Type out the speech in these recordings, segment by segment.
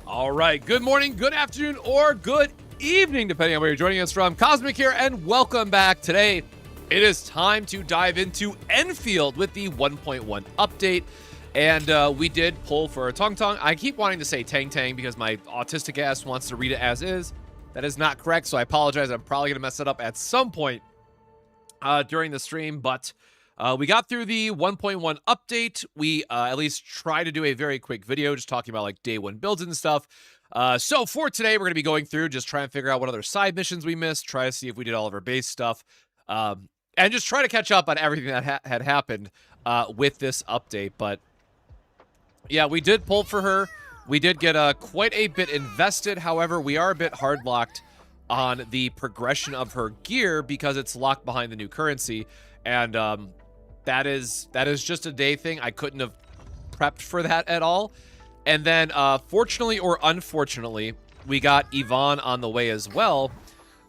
All right, good morning, good afternoon, or good evening, depending on where you're joining us from. Cosmic here, and welcome back. Today, it is time to dive into Enfield with the 1.1 update. And we did pull for a Tangtang. I keep wanting to say Tangtang because my autistic ass wants to read it as is. That is not correct, so I apologize. I'm probably going to mess it up at some point during the stream, but we got through the 1.1 update. We at least try to do a very quick video just talking about like day one builds and stuff. So for today, we're going to be going through, just trying to figure out what other side missions we missed, try to see if we did all of our base stuff, and just try to catch up on everything that had happened with this update. But yeah, we did pull for her. We did get quite a bit invested. However, we are a bit hard locked on the progression of her gear because it's locked behind the new currency. And that is just a day thing. I couldn't have prepped for that at all. And then fortunately or unfortunately, we got Yvonne on the way as well.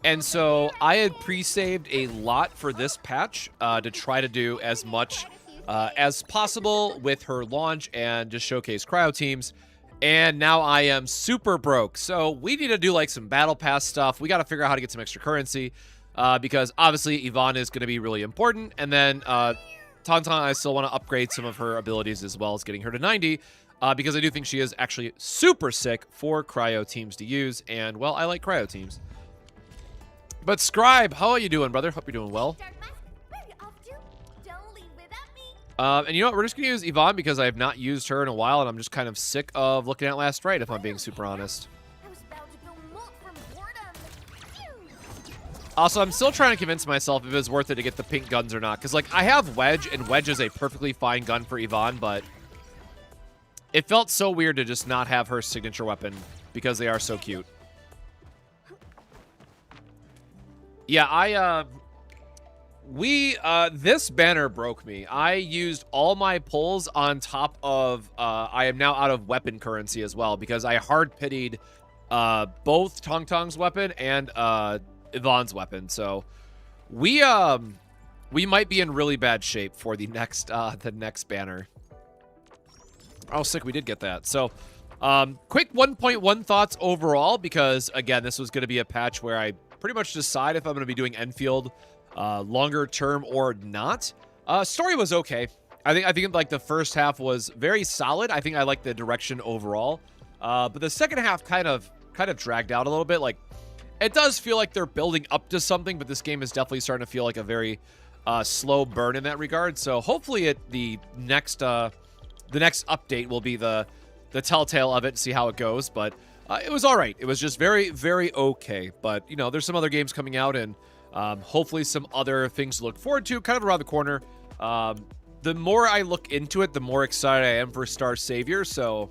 And so I had pre-saved a lot for this patch to try to do as much as possible with her launch and just showcase cryo teams. And now I am super broke. So we need to do like some battle pass stuff. We got to figure out how to get some extra currency because obviously Yvonne is going to be really important. And then Tangtang, I still want to upgrade some of her abilities as well as getting her to 90 because I do think she is actually super sick for cryo teams to use. And well, I like cryo teams. But Scribe, how are you doing, brother? Hope you're doing well. And you know what? We're just going to use Yvonne because I have not used her in a while, and I'm just kind of sick of looking at Last Right, if I'm being super honest. Also, I'm still trying to convince myself if it's worth it to get the pink guns or not. Because, like, I have Wedge, and Wedge is a perfectly fine gun for Yvonne, but it felt so weird to just not have her signature weapon because they are so cute. Yeah, this banner broke me. I used all my pulls on top of, I am now out of weapon currency as well because I hard pitied both Tangtang's weapon and Yvonne's weapon. So we might be in really bad shape for the next banner. Oh, sick, we did get that. So quick 1.1 thoughts overall because again, this was going to be a patch where I pretty much decide if I'm going to be doing Enfield longer term or not. Story was okay. I think like the first half was very solid. I think I like the direction overall. But the second half kind of dragged out a little bit. Like it does feel like they're building up to something, but this game is definitely starting to feel like a very slow burn in that regard. So hopefully the next update will be the telltale of it to see how it goes. But it was all right. It was just very, very okay. But you know, there's some other games coming out and hopefully some other things to look forward to kind of around the corner. The more I look into it, the more excited I am for Star Savior. So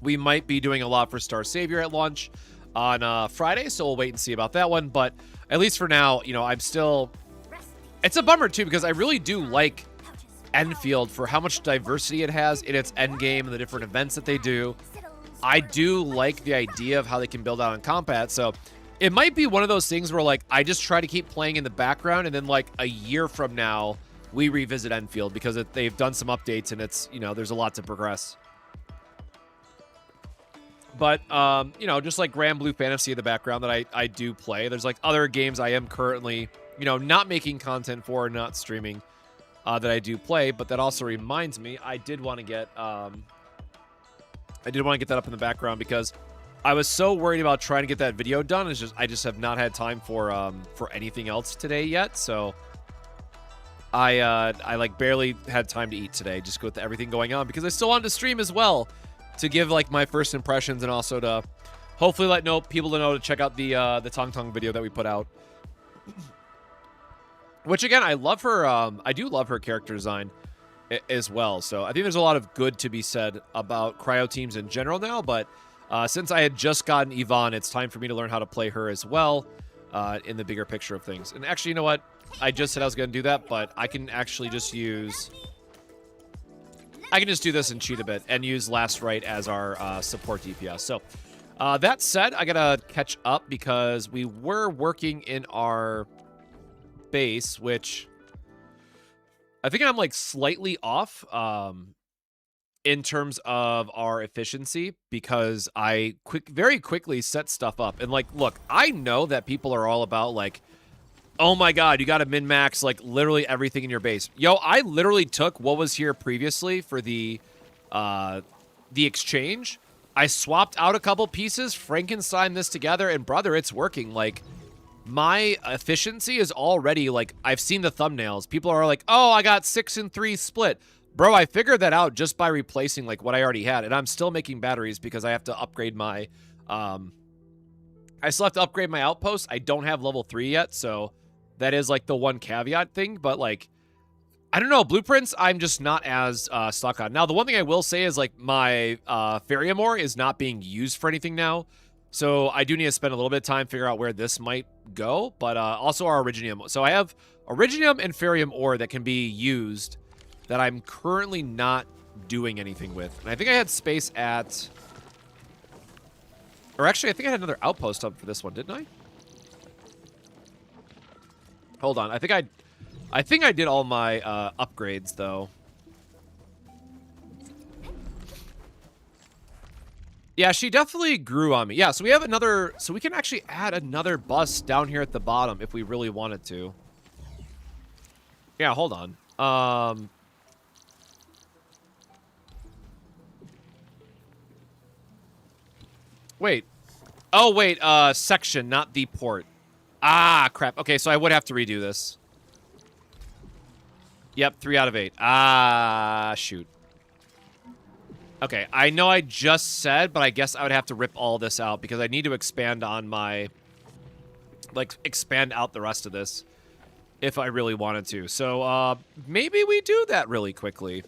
we might be doing a lot for Star Savior at launch on Friday. So we'll wait and see about that one. But at least for now, you know, I'm still... It's a bummer too because I really do like Enfield for how much diversity it has in its end game and the different events that they do. I do like the idea of how they can build out on combat. So it might be one of those things where, like, I just try to keep playing in the background, and then, like, a year from now, we revisit Enfield because they've done some updates, and it's, you know, there's a lot to progress. But, you know, just like Grand Blue Fantasy in the background that I do play, there's, like, other games I am currently, you know, not making content for, not streaming, that I do play. But that also reminds me, I did want to get that up in the background because I was so worried about trying to get that video done. It's just I just have not had time for anything else today yet. So I like barely had time to eat today, just with everything going on because I still wanted to stream as well to give like my first impressions and also to hopefully let people to check out the Tangtang video that we put out. Which again, I love her. I do love her character design as well. So I think there's a lot of good to be said about cryo teams in general now, but since I had just gotten Yvonne, it's time for me to learn how to play her as well in the bigger picture of things. And actually, you know what? I just said I was going to do that, but I can actually just use... I can just do this and cheat a bit and use Last Right as our support DPS. So that said, I got to catch up because we were working in our base, which I think I'm like slightly off. in terms of our efficiency, because I very quickly set stuff up. And like, look, I know that people are all about like, oh my god, you got to min-max like literally everything in your base. Yo, I literally took what was here previously for the exchange. I swapped out a couple pieces, Frankenstein this together, and brother, it's working. Like, my efficiency is already, like, I've seen the thumbnails. People are like, oh, I got 6 and 3 split. Bro, I figured that out just by replacing, like, what I already had. And I'm still making batteries because I have to upgrade my, I still have to upgrade my outpost. I don't have level 3 yet, so that is, like, the one caveat thing. But, like, I don't know. Blueprints, I'm just not as stuck on. Now, the one thing I will say is, like, my Ferium ore is not being used for anything now. So I do need to spend a little bit of time figure out where this might go. But also our Originium. So I have Originium and Ferium ore that can be used that I'm currently not doing anything with. And I think I had space at... Or actually, I think I had another outpost up for this one, didn't I? Hold on. I think I did all my upgrades, though. Yeah, she definitely grew on me. Yeah, so we have another... So we can actually add another bus down here at the bottom if we really wanted to. Yeah, hold on. Wait. Oh, wait. Section, not the port. Ah, crap. Okay, so I would have to redo this. Yep, 3 out of 8. Ah, shoot. Okay, I know I just said, but I guess I would have to rip all this out because I need to expand on my... Like, expand out the rest of this if I really wanted to. So, maybe we do that really quickly.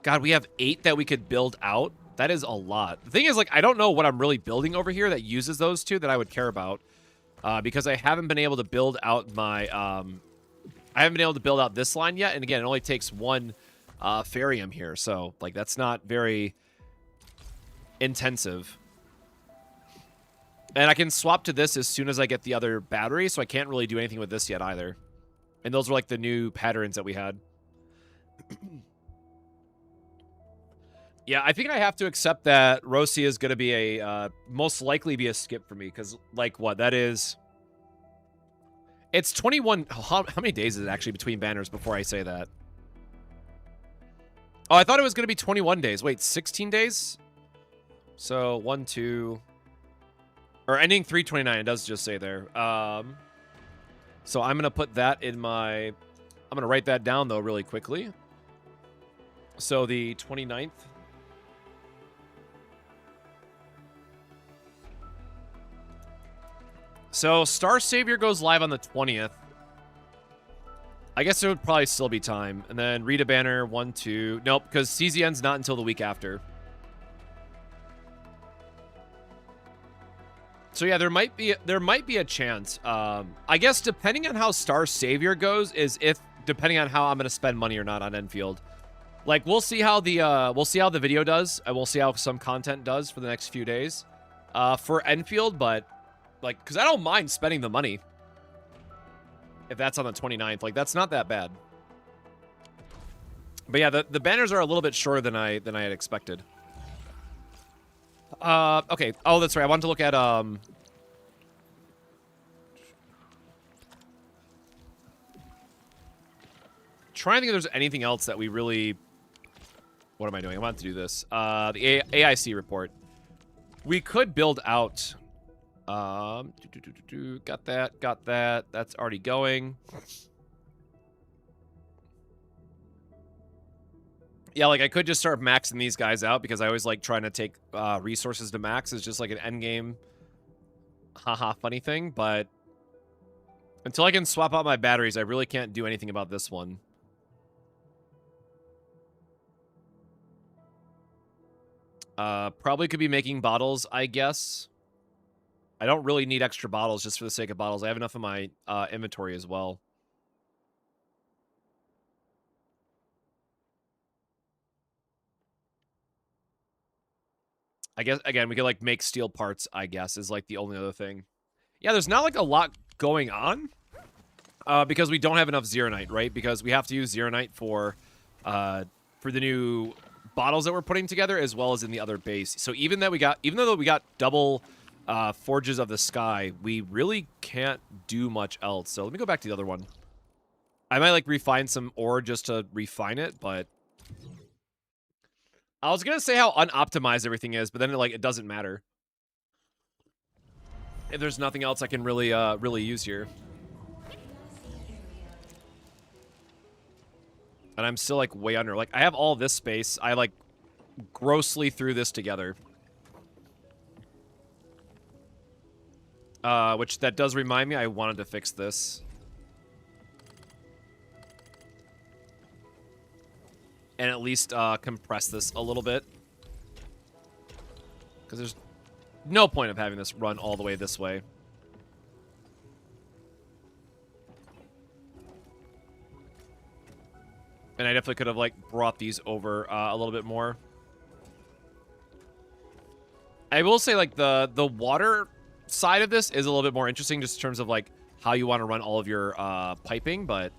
God, we have 8 that we could build out. That is a lot. The thing is, like, I don't know what I'm really building over here that uses those two that I would care about. Because I haven't been able to build out my... I haven't been able to build out this line yet. And again, it only takes one... Ferium here, so like that's not very intensive. And I can swap to this as soon as I get the other battery, so I can't really do anything with this yet either. And those are like the new patterns that we had. Yeah, I think I have to accept that Rosia is going to be a most likely be a skip for me, because like what that is, it's 21. How many days is it actually between banners before I say that? Oh, I thought it was going to be 21 days. Wait, 16 days? So, 1, 2... Or ending 3/29, it does just say there. So, I'm going to put that in my... I'm going to write that down, though, really quickly. So, the 29th. So, Star Savior goes live on the 20th. I guess it would probably still be time. And then read a banner, 1, 2. Nope, because CZN's not until the week after. So yeah, there might be a chance. I guess depending on how Star Savior goes is if depending on how I'm gonna spend money or not on Enfield. Like we'll see how the video does, and we'll see how some content does for the next few days. For Enfield, but like because I don't mind spending the money. If that's on the 29th, like that's not that bad. But yeah, the banners are a little bit shorter than I had expected. Okay. Oh, that's right. I wanted to look at trying to think if there's anything else that we really... What am I doing? I want to do this. The AIC report. We could build out... Got that. That's already going. Yeah, like I could just start maxing these guys out because I always like trying to take resources to max. It's just like an end game, haha, funny thing. But until I can swap out my batteries, I really can't do anything about this one. Probably could be making bottles, I guess. I don't really need extra bottles just for the sake of bottles. I have enough in my inventory as well. I guess, again, we could, like, make steel parts, I guess, is, like, the only other thing. Yeah, there's not, like, a lot going on. Because we don't have enough Zeronite, right? Because we have to use Zeronite for for the new bottles that we're putting together, as well as in the other base. So even though we got double Forges of the Sky, we really can't do much else. So let me go back to the other one. I might like refine some ore just to refine it, but I was gonna say how unoptimized everything is, but then it doesn't matter. If there's nothing else I can really use here. And I'm still like way under. Like I have all this space. I like grossly threw this together. Which that does remind me I wanted to fix this. And at least compress this a little bit. Because there's no point of having this run all the way this way. And I definitely could have, like, brought these over a little bit more. I will say, like, the water side of this is a little bit more interesting just in terms of, like, how you want to run all of your piping, but...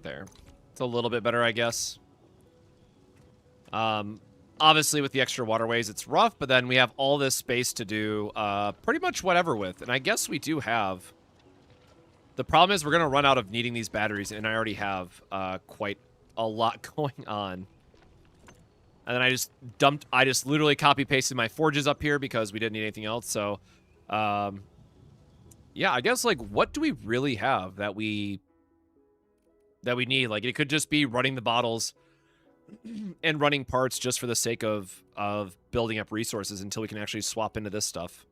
There. It's a little bit better, I guess. Obviously, with the extra waterways, it's rough, but then we have all this space to do pretty much whatever with. And I guess we do have... The problem is we're going to run out of needing these batteries, and I already have quite a lot going on. And then I just literally copy-pasted my forges up here because we didn't need anything else. So, yeah, I guess, like, what do we really have that we need? Like, it could just be running the bottles and running parts just for the sake of building up resources until we can actually swap into this stuff.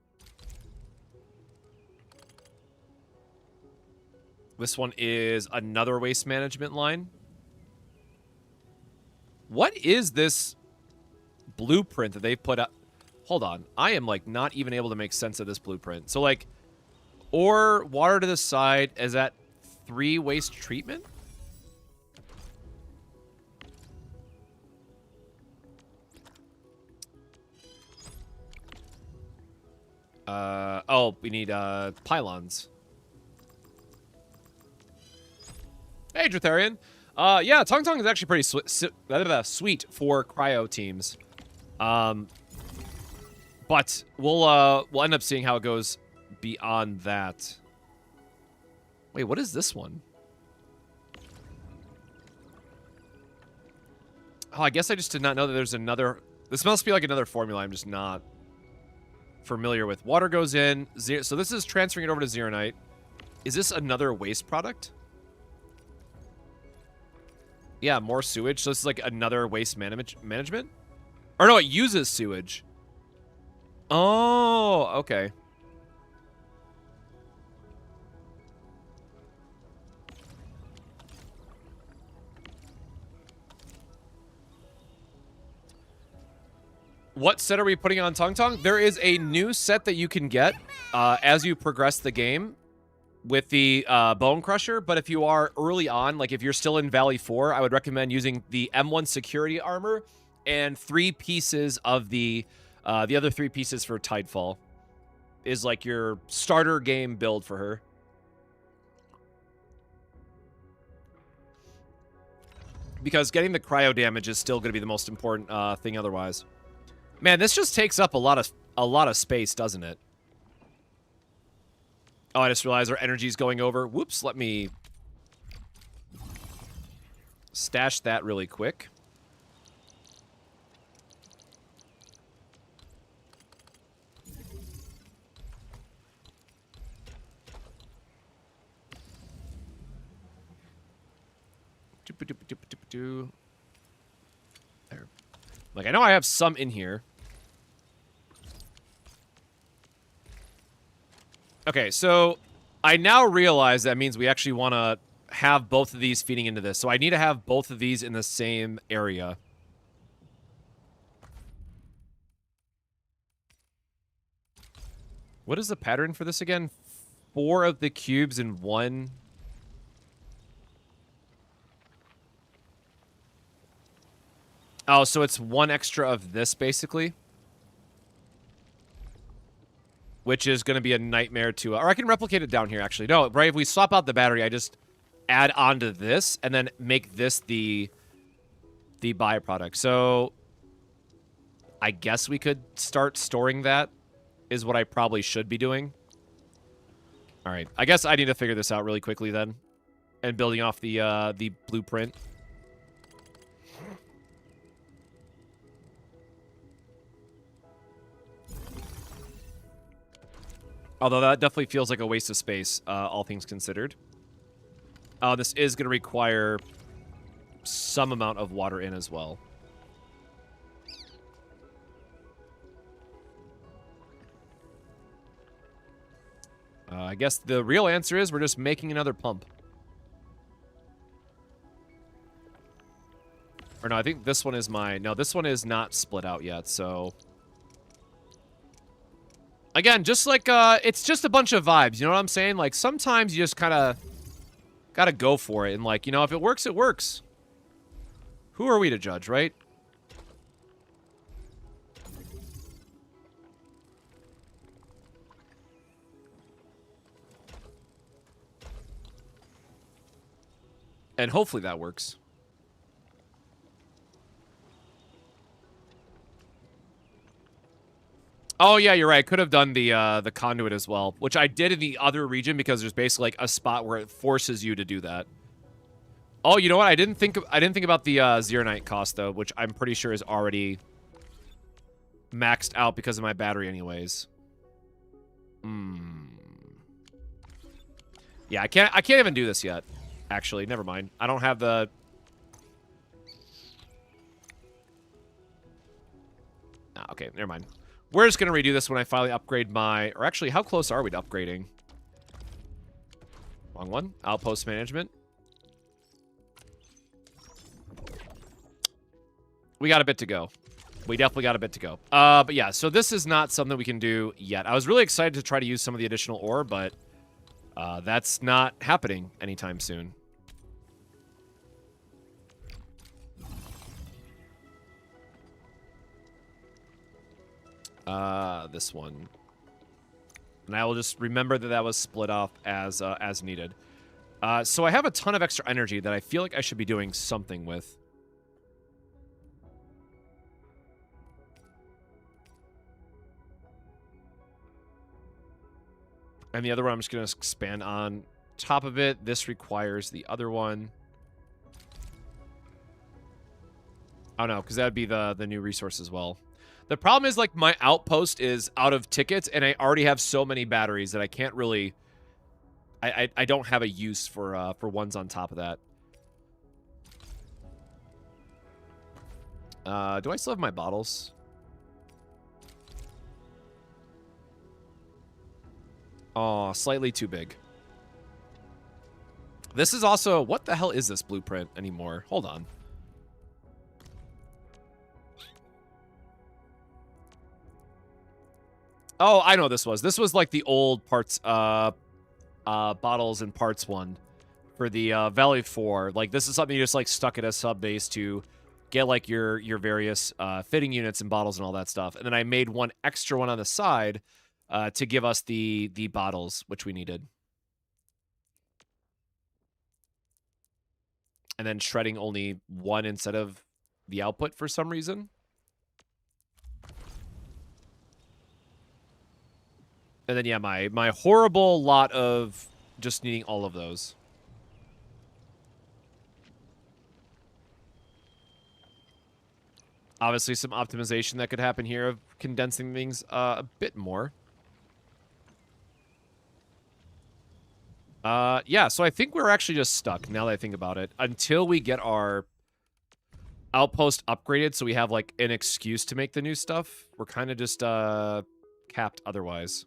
This one is another waste management line. What is this blueprint that they've put up? Hold on. I am, like, not even able to make sense of this blueprint. So, like, ore, water to the side, is that 3 waste treatment? Oh, we need, pylons. Hey, Dratharian. Yeah, Tangtang is actually pretty sweet for cryo teams. But we'll end up seeing how it goes beyond that. Wait, what is this one? Oh, I guess I just did not know that there's another... This must be like another formula I'm just not familiar with. Water goes in. So this is transferring it over to Zeronite. Is this another waste product? Yeah, more sewage. So this is like another waste management? Or no, it uses sewage. Oh, okay. What set are we putting on Tangtang? There is a new set that you can get as you progress the game with the Bone Crusher, but if you are early on, like if you're still in Valley 4, I would recommend using the M1 security armor and 3 pieces of the other 3 pieces for Tidefall is like your starter game build for her. Because getting the cryo damage is still going to be the most important thing otherwise. Man, this just takes up a lot of space, doesn't it? Oh, I just realized our energy's going over. Whoops, let me stash that really quick. There. Like, I know I have some in here. Okay, so I now realize that means we actually want to have both of these feeding into this. So I need to have both of these in the same area. What is the pattern for this again? 4 of the cubes in 1. Oh, so it's 1 extra of this, basically? which is going to be a nightmare to... or I can replicate it down here, actually. No, right, if we swap out the battery, I just add onto this and then make this the byproduct. So I guess we could start storing that is what I probably should be doing. All right. I guess I need to figure this out really quickly then. And building off the blueprint. Although that definitely feels like a waste of space, all things considered. This is going to require some amount of water in as well. I guess the real answer is we're just making another pump. Or no, I think this one is my... no, this one is not split out yet, so... again, just like, it's just a bunch of vibes, you know what I'm saying? Like, sometimes you just kind of gotta go for it. And, like, you know, if it works, it works. Who are we to judge, right? And hopefully that works. Oh, yeah, you're right. I could have done the conduit as well, which I did in the other region because there's basically like a spot where it forces you to do that. Oh, you know what? I didn't think about the Zeronite cost though, which I'm pretty sure is already maxed out because of my battery anyways. Yeah, I can't even do this yet. Actually, never mind. I don't have the... ah, okay, never mind. We're just going to redo this when I finally upgrade my... or actually, how close are we to upgrading? Wrong one. Outpost management. We got a bit to go. We definitely got a bit to go. But yeah, so this is not something we can do yet. I was really excited to try to use some of the additional ore, but that's not happening anytime soon. This one. And I will just remember that that was split off as needed. So I have a ton of extra energy that I feel like I should be doing something with. And the other one I'm just going to expand on top of it. This requires the other one. Oh, no, because that would be the new resource as well. The problem is, like, my outpost is out of tickets, and I already have so many batteries that I can't really... I don't have a use for ones on top of that. Do I still have my bottles? Oh, slightly too big. This is also... what the hell is this blueprint anymore? Hold on. Oh, I know what this was. This was like the old parts, bottles and parts one for the Valley 4. Like, this is something you just like stuck at a sub base to get like your various fitting units and bottles and all that stuff. And then I made one extra one on the side to give us the bottles which we needed. And then shredding only one instead of the output for some reason. And then, yeah, my horrible lot of just needing all of those. Obviously, some optimization that could happen here of condensing things a bit more. Yeah, so I think we're actually just stuck, now that I think about it. Until we get our outpost upgraded so we have, like, an excuse to make the new stuff, we're kind of just capped otherwise.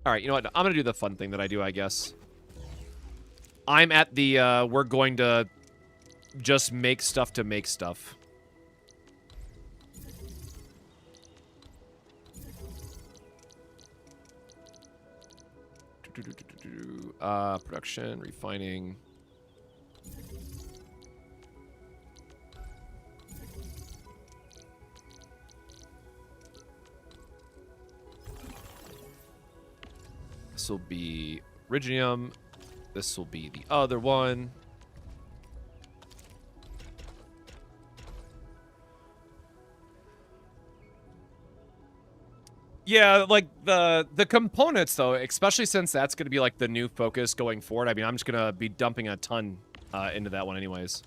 All right, you know what? I'm going to do the fun thing that I do, I guess. I'm at the, we're going to just make stuff to make stuff. Production, refining. This will be Iridium. This will be the other one. Yeah, like the components though, especially since that's going to be like the new focus going forward. I mean, I'm just going to be dumping a ton into that one anyways.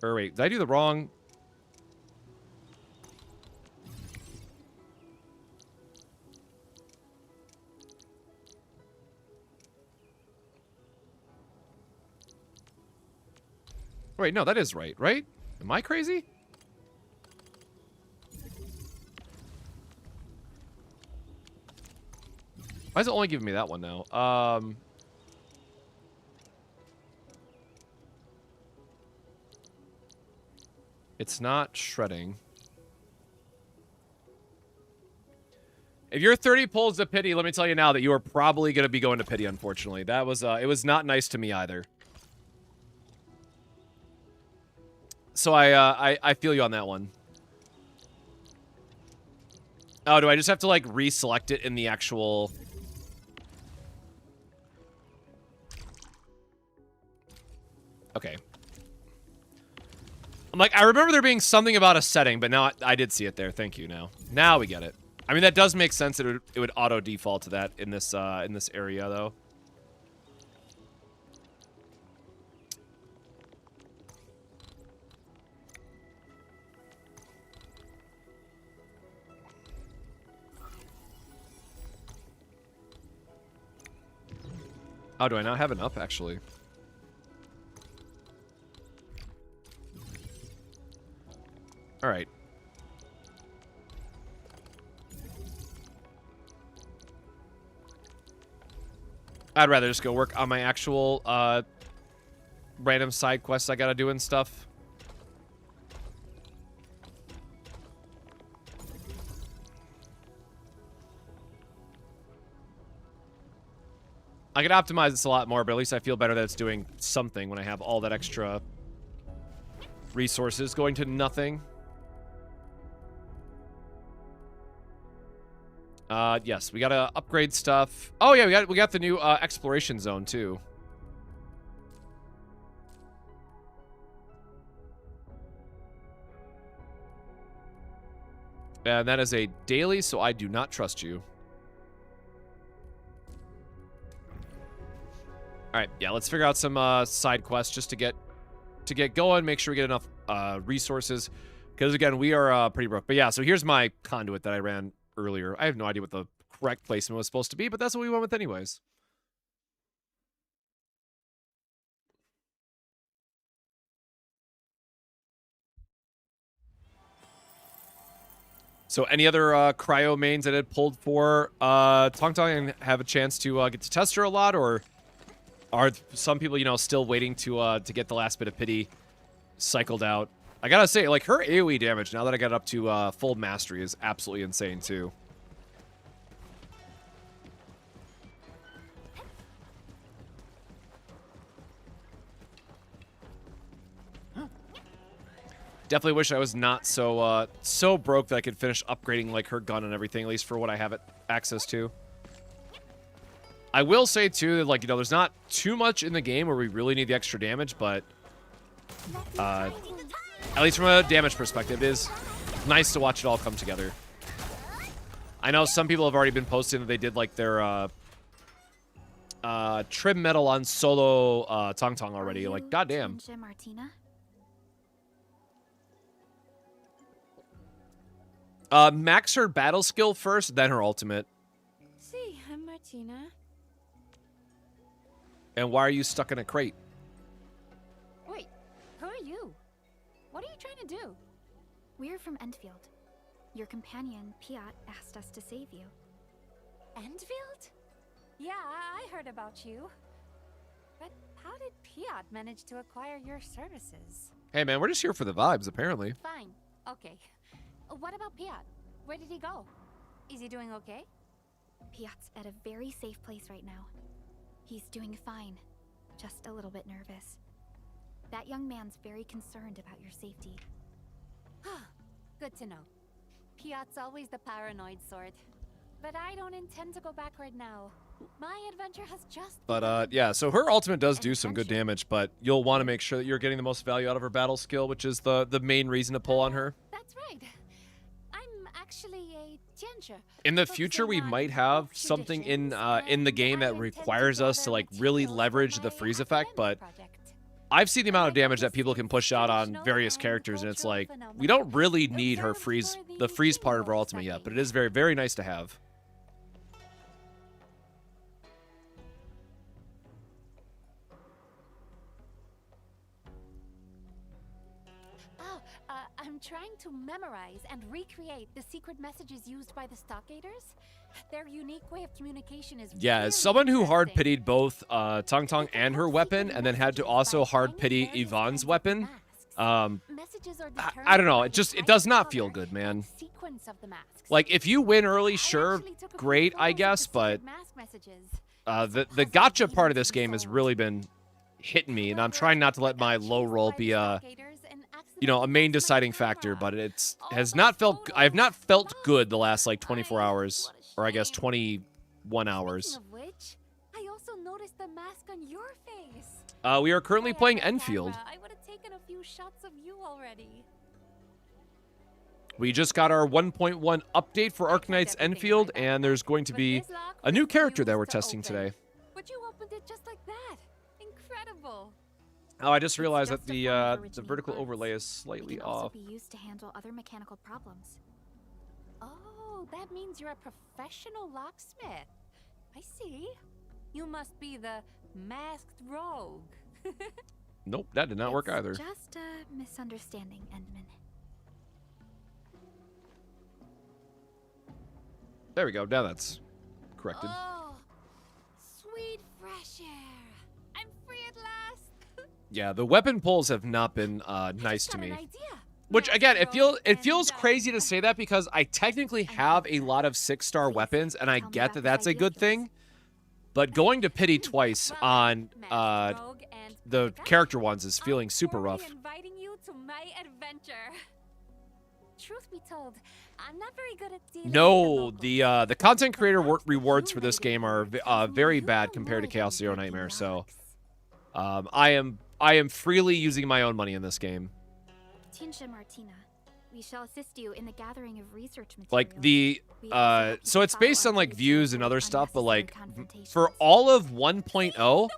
Or wait, did I do the wrong? Wait, no, that is right? Am I crazy? Why is it only giving me that one now? It's not shredding. If you're 30 pulls to pity, let me tell you now that you are probably going to be going to pity, unfortunately. That was, it was not nice to me either. So I feel you on that one. Oh, do I just have to, like, reselect it in the actual... Okay. I'm like, I remember there being something about a setting, but now I did see it there. Thank you, now. Now we get it. I mean, that does make sense that it would auto-default to that in this area, though. Oh, do I not have enough, actually? All right. I'd rather just go work on my actual random side quests I gotta do and stuff. I could optimize this a lot more, but at least I feel better that it's doing something when I have all that extra resources going to nothing. Yes, we gotta upgrade stuff. Oh yeah, we got the new exploration zone too. And that is a daily, so I do not trust you. All right, yeah, let's figure out some side quests just to get going. Make sure we get enough resources, because again, we are pretty broke. But yeah, so here's my conduit that I ran earlier. I have no idea what the correct placement was supposed to be, but that's what we went with anyways. So any other cryo mains that had pulled for Tangtang and have a chance to get to test her a lot, or are some people, you know, still waiting to get the last bit of pity cycled out? I gotta say, like, her AoE damage, now that I got up to full mastery, is absolutely insane, too. Definitely wish I was not so broke that I could finish upgrading, like, her gun and everything, at least for what I have access to. I will say, too, that, like, you know, there's not too much in the game where we really need the extra damage, but at least from a damage perspective, it is nice to watch it all come together. I know some people have already been posting that they did, like, their trim metal on solo Tangtang already. Like, goddamn. Max her battle skill first, then her ultimate. See, I'm Martina. And why are you stuck in a crate? Wait, who are you? What are you trying to do? We're from Enfield. Your companion, Piat, asked us to save you. Enfield? Yeah, I heard about you. But how did Piat manage to acquire your services? Hey man, we're just here for the vibes, apparently. Fine, okay. What about Piat? Where did he go? Is he doing okay? Piat's at a very safe place right now. He's doing fine, just a little bit nervous. That young man's very concerned about your safety. Good to know. Piat's always the paranoid sort. But I don't intend to go back right now. My adventure has just But yeah, so her ultimate does do some good damage, but you'll want to make sure that you're getting the most value out of her battle skill, which is the main reason to pull on her. That's right. I'm actually a ginger. In the future, we might have something in the game that requires us to like really leverage the freeze effect, but I've seen the amount of damage that people can push out on various characters, and it's like we don't really need her the freeze part of her ultimate yet, but it is very, very nice to have. I'm trying to memorize and recreate the secret messages used by the Stockgaters. Their unique way of communication is Yeah, as someone who hard pitied both Tangtang and her weapon, and then had to also hard pity Yvonne's weapon, I don't know. It does not feel good, man. Like if you win early, sure, great, I guess, but the gotcha part of this game has really been hitting me, and I'm trying not to let my low roll be a main deciding factor, but I have not felt good the last like 24 hours, or I guess 21 hours. Speaking of which, I also noticed the mask on your face. We are currently playing Enfield. I would have taken a few shots of you already. We just got our 1.1 update for Arknight's Enfield, and there's going to be a new character that we're testing today. But you opened it just like that. Incredible. Oh, I just realized that the vertical overlay is slightly It can also off. be used to handle other mechanical problems. Oh, that means you're a professional locksmith. I see. You must be the masked rogue. Nope, that did not work It's either. Just a misunderstanding, Endman. There we go. Now that's corrected. Oh, sweet fresh air. I'm free at last. Yeah, the weapon pulls have not been nice to Got an me. idea. Which again, it feels And, crazy to say that because I technically have a lot of 6-star weapons, and I get that that's a good thing. But going to pity twice on the character ones is feeling super rough. Inviting you to my adventure. Truth be told, I'm not very good at dealing No, with the the content creator rewards for this game are very bad compared to Chaos Zero Nightmare. So, I am freely using my own money in this game. Tinsha Martina, we shall assist you in the gathering of research materials. Like the We also help you so it's follow based our on like policy views and to other avoid stuff, but like unnecessary for confrontations. all of 1.0,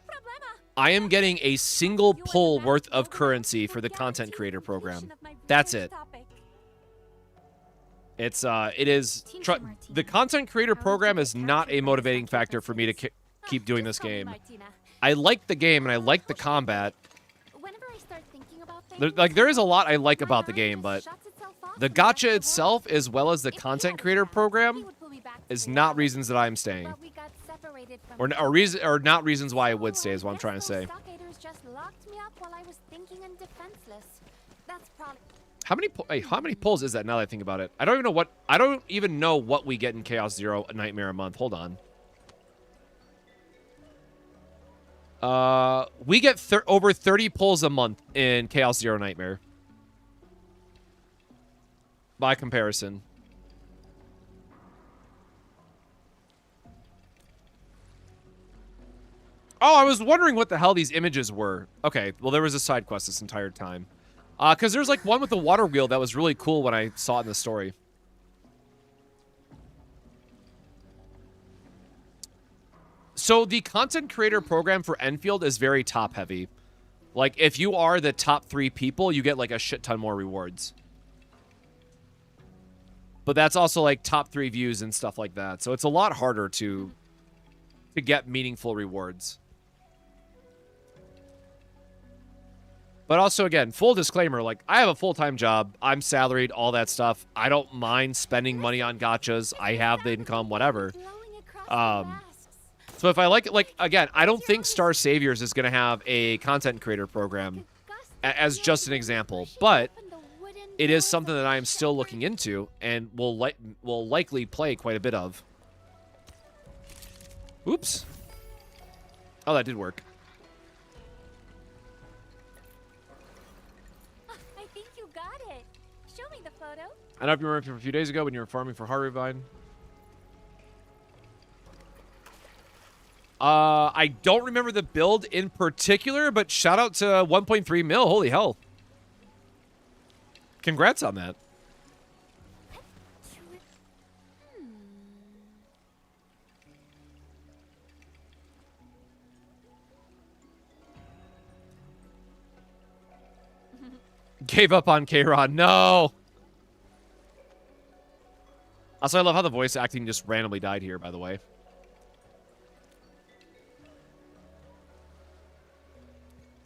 I am getting a single pull worth of currency for the content creator program. That's it. It's the content creator program is not a motivating factor for me to keep doing this game. I like the game and I like the combat. There is a lot I like about the game, but the gacha itself, as well as the content creator program, is not reasons that I'm staying, or not reasons why I would stay. Is what I'm trying to say. How many pulls is that now that I think about it? I don't even know what we get in Chaos Zero Nightmare a month. Hold on. We get over 30 pulls a month in Chaos Zero Nightmare. By comparison. Oh, I was wondering what the hell these images were. Okay, well, there was a side quest this entire time. Because there's like one with the water wheel that was really cool when I saw it in the story. So the content creator program for Enfield is very top heavy. Like if you are the top 3 people, you get like a shit ton more rewards. But that's also like top 3 views and stuff like that. So it's a lot harder to get meaningful rewards. But also, again, full disclaimer, like, I have a full-time job. I'm salaried, all that stuff. I don't mind spending money on gachas. I have the income, whatever. So if I like it, like, again, I don't think Star Saviors is going to have a content creator program as just an example. But it is something that I am still looking into and will likely play quite a bit of. Oops. Oh, that did work. I think you got it. Show me the photo. I don't know if you remember from a few days ago when you were farming for Harvey Vine. I don't remember the build in particular, but shout out to 1.3 mil. Holy hell. Congrats on that. Gave up on K-Ron. No. Also, I love how the voice acting just randomly died here, by the way.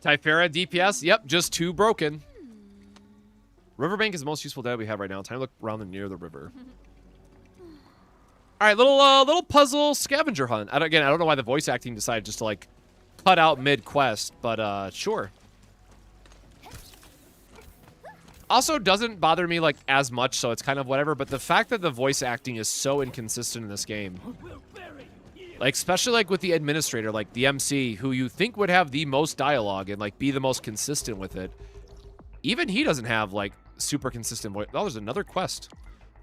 Typhera DPS. Yep, just 2 broken. Riverbank is the most useful data we have right now. Time to look around and near the river. All right, little puzzle scavenger hunt. I don't know why the voice acting decided just to like cut out mid quest, but sure. Also doesn't bother me like as much, so it's kind of whatever. But the fact that the voice acting is so inconsistent in this game, like especially like with the administrator, like the MC, who you think would have the most dialogue and like be the most consistent with it, even he doesn't have like super consistent voice. Oh, there's another quest.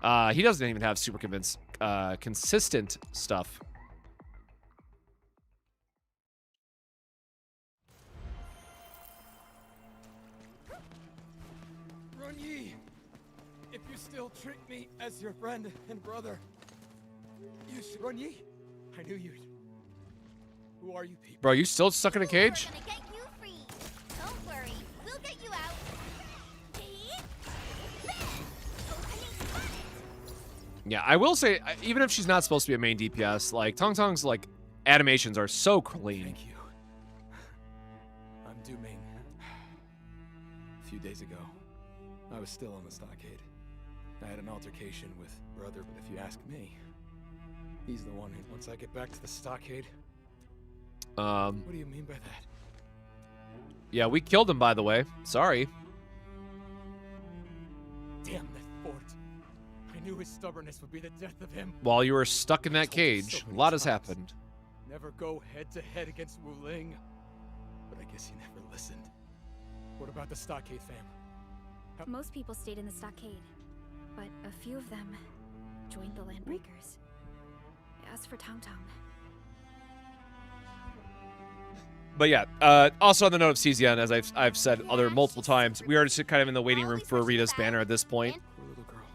He doesn't even have super consistent stuff. Run ye! If you still treat me as your friend and brother, you should run ye. I knew you'd. Who are you people? Bro, you still stuck in a cage? We're gonna get you free. Don't worry, we'll get you out. Yeah, I will say, even if she's not supposed to be a main DPS, like Tangtang's like animations are so clean. Thank you. I'm Du Ming. A few days ago, I was still on the stockade. I had an altercation with brother, but if you ask me, he's the one who, once I get back to the stockade. What do you mean by that? Yeah, we killed him, by the way. Sorry. Damn that fort. I knew his stubbornness would be the death of him. While you were stuck in that cage, a lot has happened. Never go head to head against Wu Ling. But I guess you never listened. What about the stockade fam? Most people stayed in the stockade, but a few of them joined the Landbreakers. As for Tangtang, But yeah, also on the note of CZN, as I've said multiple times, we are just kind of in the waiting room for Rita's banner at this point. Poor little girl.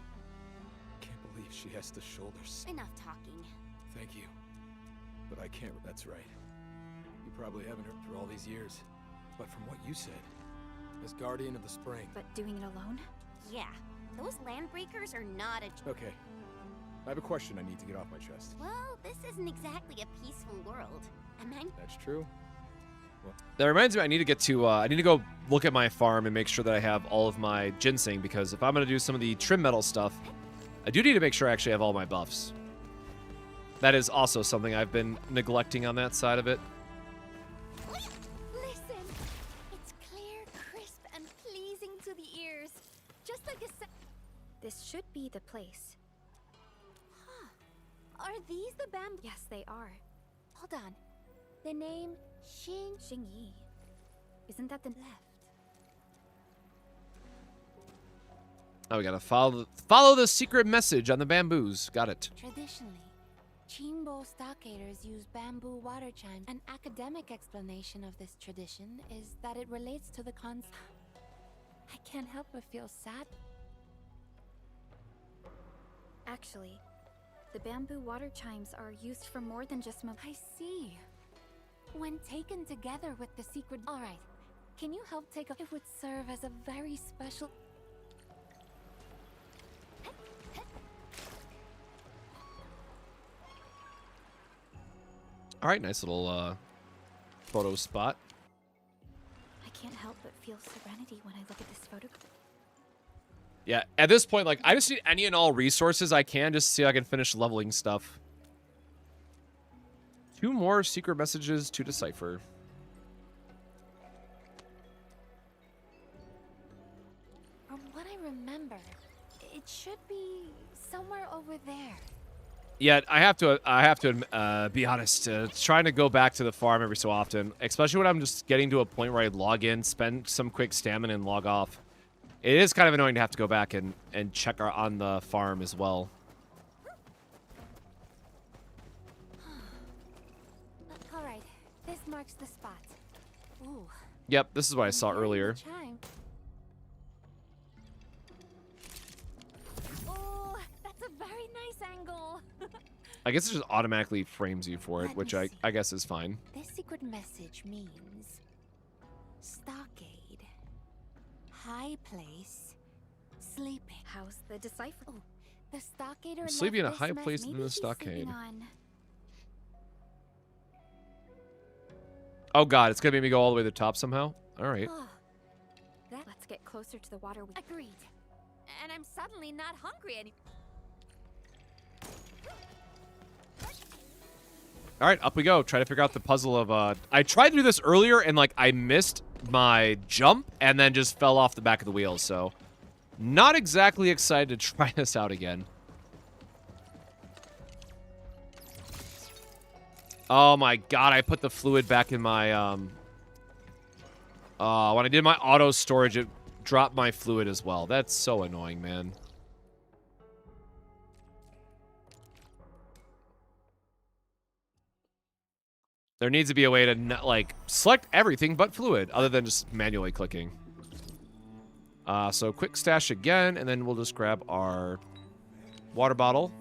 Can't believe she has to shoulder. enough talking. Thank you. But I can't. That's right. You probably haven't heard through all these years. But from what you said, as Guardian of the Spring. But doing it alone? Yeah, those Landbreakers are not a... Okay. I have a question I need to get off my chest. Well, this isn't exactly a peaceful world. Am I... That's true. That reminds me, I need to go look at my farm and make sure that I have all of my ginseng, because if I'm going to do some of the trim metal stuff, I do need to make sure I actually have all my buffs. That is also something I've been neglecting on that side of it. Listen! It's clear, crisp, and pleasing to the ears. Just like a This should be the place. Huh. Are these the bamboo? Yes, they are. Hold on. The name Xingyi. Isn't that the left? Oh, we gotta follow the secret message on the bamboos. Got it. Traditionally, Chimbo stockaders use bamboo water chimes. An academic explanation of this tradition is that it relates to the concept. I can't help but feel sad. Actually, the bamboo water chimes are used for more than just I see. When taken together with the secret... Alright, can you help take a... It would serve as a very special... All right, nice little photo spot. I can't help but feel serenity when I look at this photograph. Yeah, at this point, like, I just need any and all resources I can just to see if I can finish leveling stuff. 2 more secret messages to decipher. From what I remember, it should be somewhere over there. Yeah, I have to be honest. Trying to go back to the farm every so often, especially when I'm just getting to a point where I log in, spend some quick stamina, and log off. It is kind of annoying to have to go back and check on the farm as well. Alright, Watch the spot. Ooh. Yep, this is what I saw hearing the earlier. chime. Oh, that's a very nice angle. I guess it just automatically frames you for it, Let which me I see. guess is fine. This secret message means stockade, high place, sleeping. How's the decipher? Oh, the stockader Sleeping in a left high this mess. place in Maybe the he's sleeping stockade. on- Oh god, it's gonna make me go all the way to the top somehow? Alright. Oh, Let's get closer to the water. agreed. And I'm suddenly not hungry anymore. Alright, up we go. Try to figure out the puzzle of, I tried to do this earlier, and, like, I missed my jump, and then just fell off the back of the wheel, so... Not exactly excited to try this out again. Oh my god, I put the fluid back in my, when I did my auto storage, it dropped my fluid as well. That's so annoying, man. There needs to be a way to, like, select everything but fluid, other than just manually clicking. So quick stash again, and then we'll just grab our water bottle.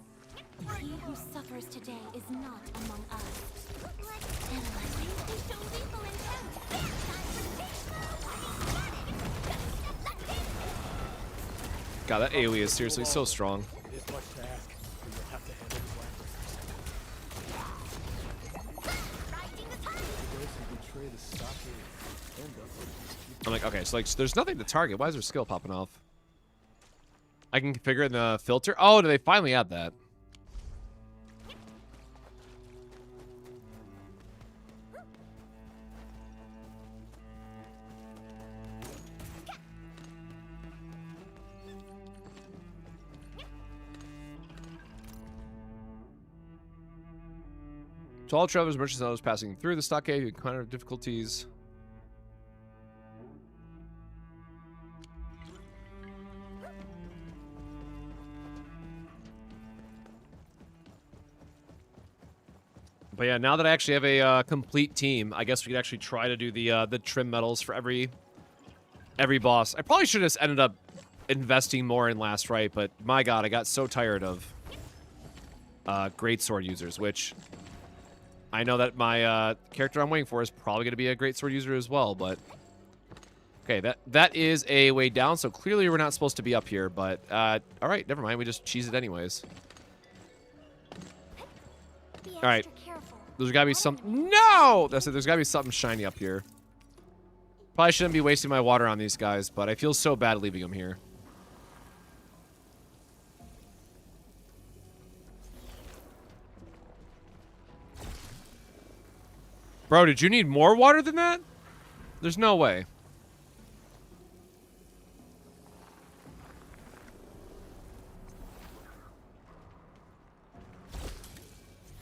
He who suffers today is not among us. God, that AoE is seriously so strong. It is much to ask, but you'll have to handle the Those who betray the stockade end up. I'm like, okay, so like, there's nothing to target. Why is there skill popping off? I can configure in the filter. Oh, do they finally add that? To all travelers, merchants, and others passing through the stockade, you encounter difficulties. But yeah, now that I actually have a complete team, I guess we could actually try to do the trim medals for every boss. I probably should have just ended up investing more in Last Rite, but my god, I got so tired of greatsword users, which I know that my character I'm waiting for is probably going to be a greatsword user as well, but okay, that is a way down, so clearly we're not supposed to be up here, but all right, never mind, we just cheese it anyways. All right. There's gotta be some. No! That's it. There's gotta be something shiny up here. Probably shouldn't be wasting my water on these guys, but I feel so bad leaving them here. Bro, did you need more water than that? There's no way.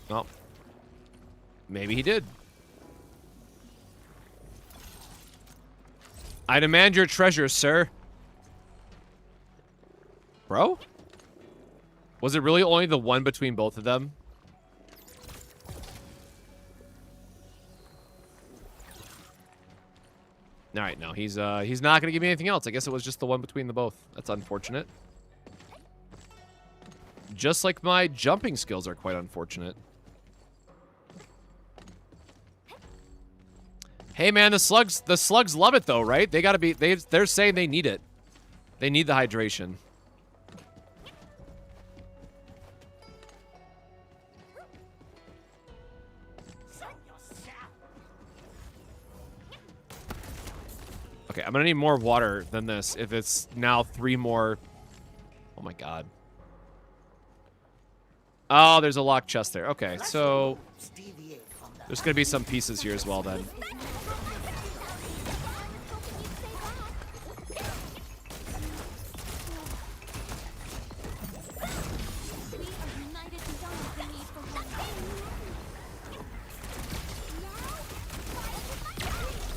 Oh. Maybe he did. I demand your treasure, sir. Bro? Was it really only the one between both of them? Alright, no, he's not gonna give me anything else. I guess it was just the one between the both. That's unfortunate. Just like my jumping skills are quite unfortunate. Hey man, the slugs love it though, right? They gotta be they're saying they need it. They need the hydration. Okay, I'm gonna need more water than this if it's now 3 more. Oh my god. Oh, there's a locked chest there. Okay, so there's gonna be some pieces here as well then.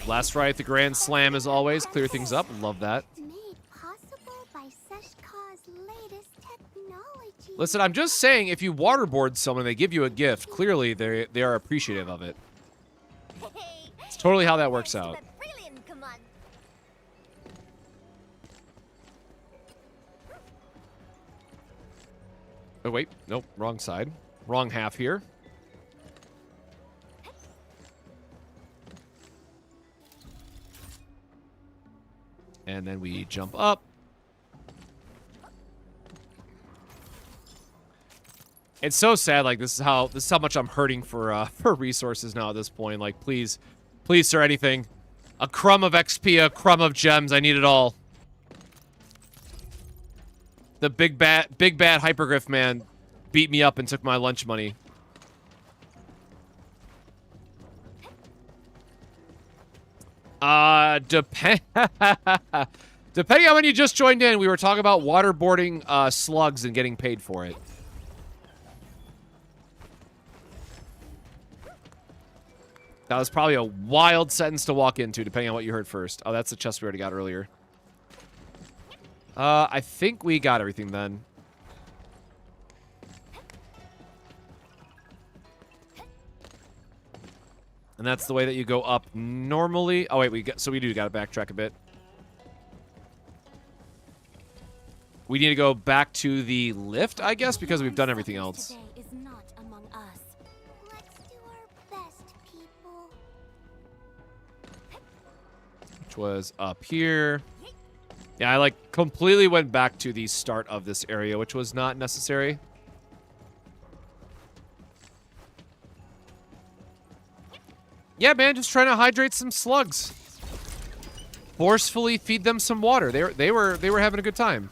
Last Rite, the Grand Slam as always. Clear things up. Love that. Made possible by Seshka's latest technology. Listen, I'm just saying, if you waterboard someone, they give you a gift. Clearly, they are appreciative of it. Hey, It's totally how that works out. Brilliant, come on. Oh, wait. Nope. Wrong side. Wrong half here. And then we jump up. It's so sad. Like, this is how much I'm hurting for resources now at this point. Like, please, sir, anything. A crumb of XP, a crumb of gems. I need it all. The big bad hypergriff man beat me up and took my lunch money. Depending on when you just joined in, we were talking about waterboarding slugs and getting paid for it. That was probably a wild sentence to walk into, depending on what you heard first. Oh, that's the chest we already got earlier. I think we got everything then. And that's the way that you go up normally. Oh, wait, we do got to backtrack a bit. We need to go back to the lift, I guess, because we've done everything else. Today is not among us. Let's do our best, people. Which was up here. Yeah, I like completely went back to the start of this area, which was not necessary. Yeah, man, just trying to hydrate some slugs. Forcefully feed them some water. They were having a good time.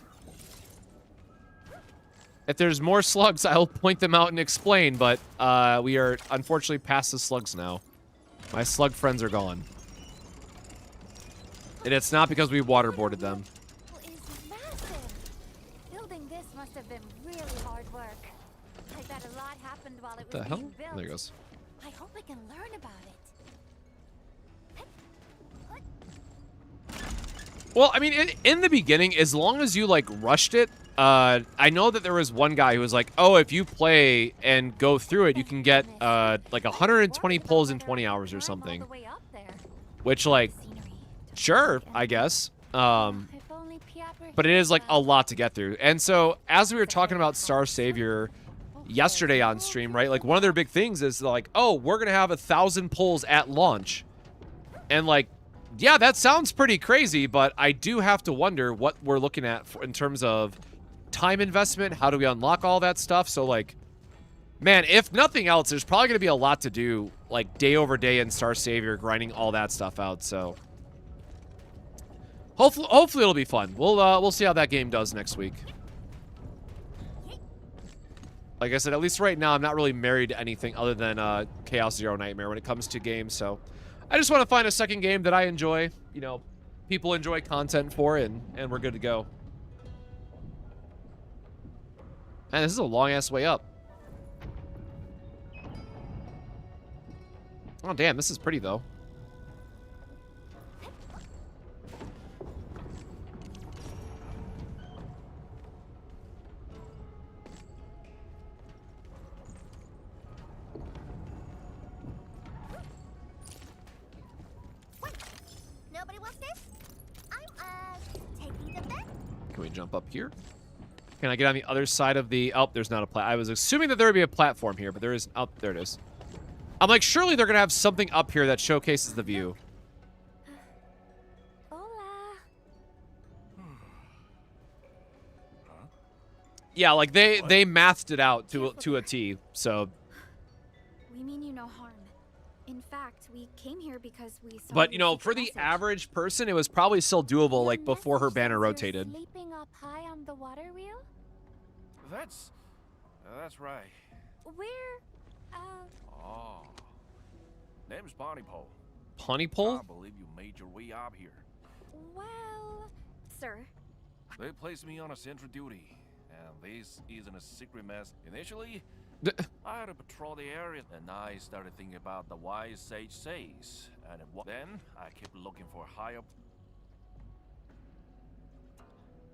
If there's more slugs, I'll point them out and explain, but we are unfortunately past the slugs now. My slug friends are gone. And it's not because we waterboarded them. Is massive. Building this must have been really hard work. I bet a lot happened while it was The hell? being built. There he goes. I hope I can learn about it. Well, I mean, in the beginning, as long as you, like, rushed it, I know that there was one guy who was like, oh, if you play and go through it, you can get, like, 120 pulls in 20 hours or something. Which, like, sure, I guess. But it is, like, a lot to get through. And so, as we were talking about Star Savior yesterday on stream, right, like, one of their big things is, like, oh, we're going to have 1,000 pulls at launch. And, like, yeah, that sounds pretty crazy, but I do have to wonder what we're looking at in terms of time investment. How do we unlock all that stuff? So, like, man, if nothing else, there's probably going to be a lot to do, like, day over day in Star Savior, grinding all that stuff out. So, hopefully it'll be fun. We'll see how that game does next week. Like I said, at least right now, I'm not really married to anything other than Chaos Zero Nightmare when it comes to games. So, I just want to find a second game that I enjoy, you know, people enjoy content for, and we're good to go. Man, this is a long-ass way up. Oh, damn, this is pretty, though. Nobody wants this? I'm, taking the bet. Can we jump up here? Can I get on the other side of the... Oh, there's not a I was assuming that there would be a platform here, but there is... Oh, there it is. I'm like, surely they're going to have something up here that showcases the view. Hola. Yeah, like, they mathed it out to a T, so... We mean you no harm. In fact, we came here because we saw But, you your know, secret for the message. average person, it was probably still doable, Your like, before her message banner says you're rotated. Sleeping up high on the water wheel? That's right. Where? Oh. Name's Ponypole. Pontypool? Can't believe you made your way up here. Well, Sir, They placed me on a sentry duty, and this isn't a secret mess. Initially, I had to patrol the area, and I started thinking about the wise sage says, and then I kept looking for higher.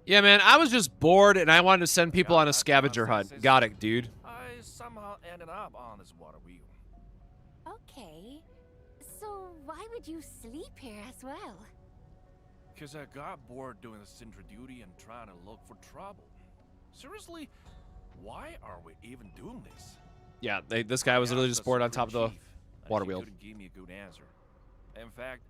Yeah, man, I was just bored, and I wanted to send people Yeah, on a that's scavenger what I hunt. said. Got it, dude. I somehow ended up on this water wheel. okay. So why would you sleep here as well? Because I got bored doing the sentry duty and trying to look for trouble. Seriously, why are we even doing this? Yeah, this guy was literally just bored on top of the water wheel. She couldn't give me a good answer. In fact,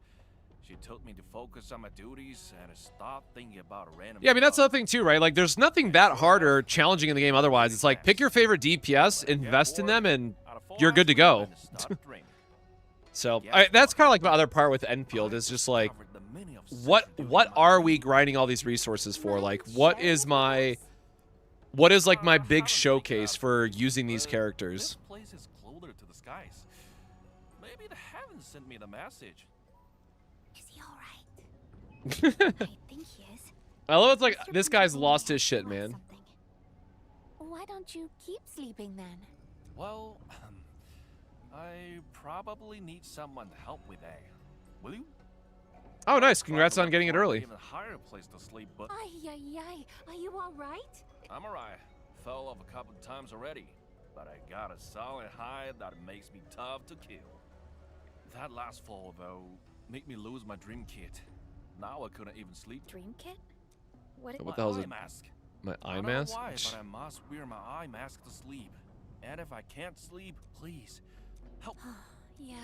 she told me to focus on my duties and stop thinking about a random. Yeah, I mean, that's the other thing too, right? Like, there's nothing that hard or challenging in the game otherwise. It's like, pick your favorite DPS, invest in them, and you're good to go. So, that's kind of like my other part with Enfield, is just like, what are we grinding all these resources for? Like, what is like my big showcase for using these characters? This place is closer to the skies. Maybe the heavens sent me the message. Is he alright? I think he is. I love it's like, this guy's lost his shit, man. Why don't you keep sleeping then? Well, I probably need someone to help with that. Will you? Oh, nice. Congrats on getting it early. Even higher place to sleep, but Ay. Are you alright? I'm alright. Fell off a couple of times already, but I got a solid hide that makes me tough to kill. That last fall, though, made me lose my dream kit. Now I couldn't even sleep. Dream kit? What the hell is it? Mask. My eye I don't mask? know why, but I must wear my eye mask to sleep. And if I can't sleep, please help. Yeah,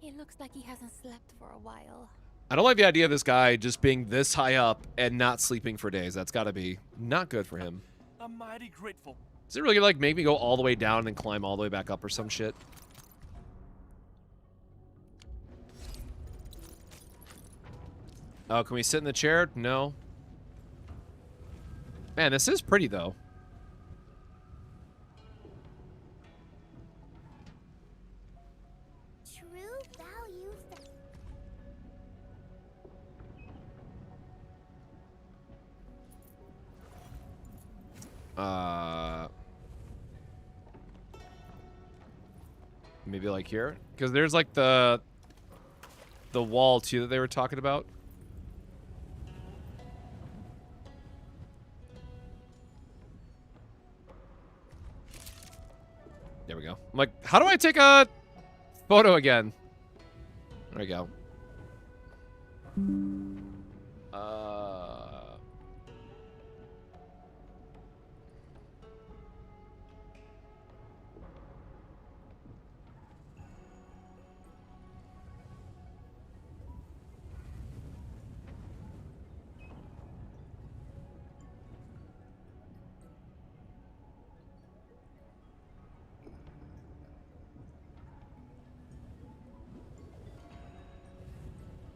it looks like he hasn't slept for a while. I don't like the idea of this guy just being this high up and not sleeping for days. That's got to be not good for him. I'm mighty grateful. Is it really gonna like make me go all the way down and then climb all the way back up or some shit? Oh, can we sit in the chair? No. Man, this is pretty though. True values that Maybe like here? Because there's like the wall too that they were talking about. There we go. I'm like, how do I take a photo again? There we go.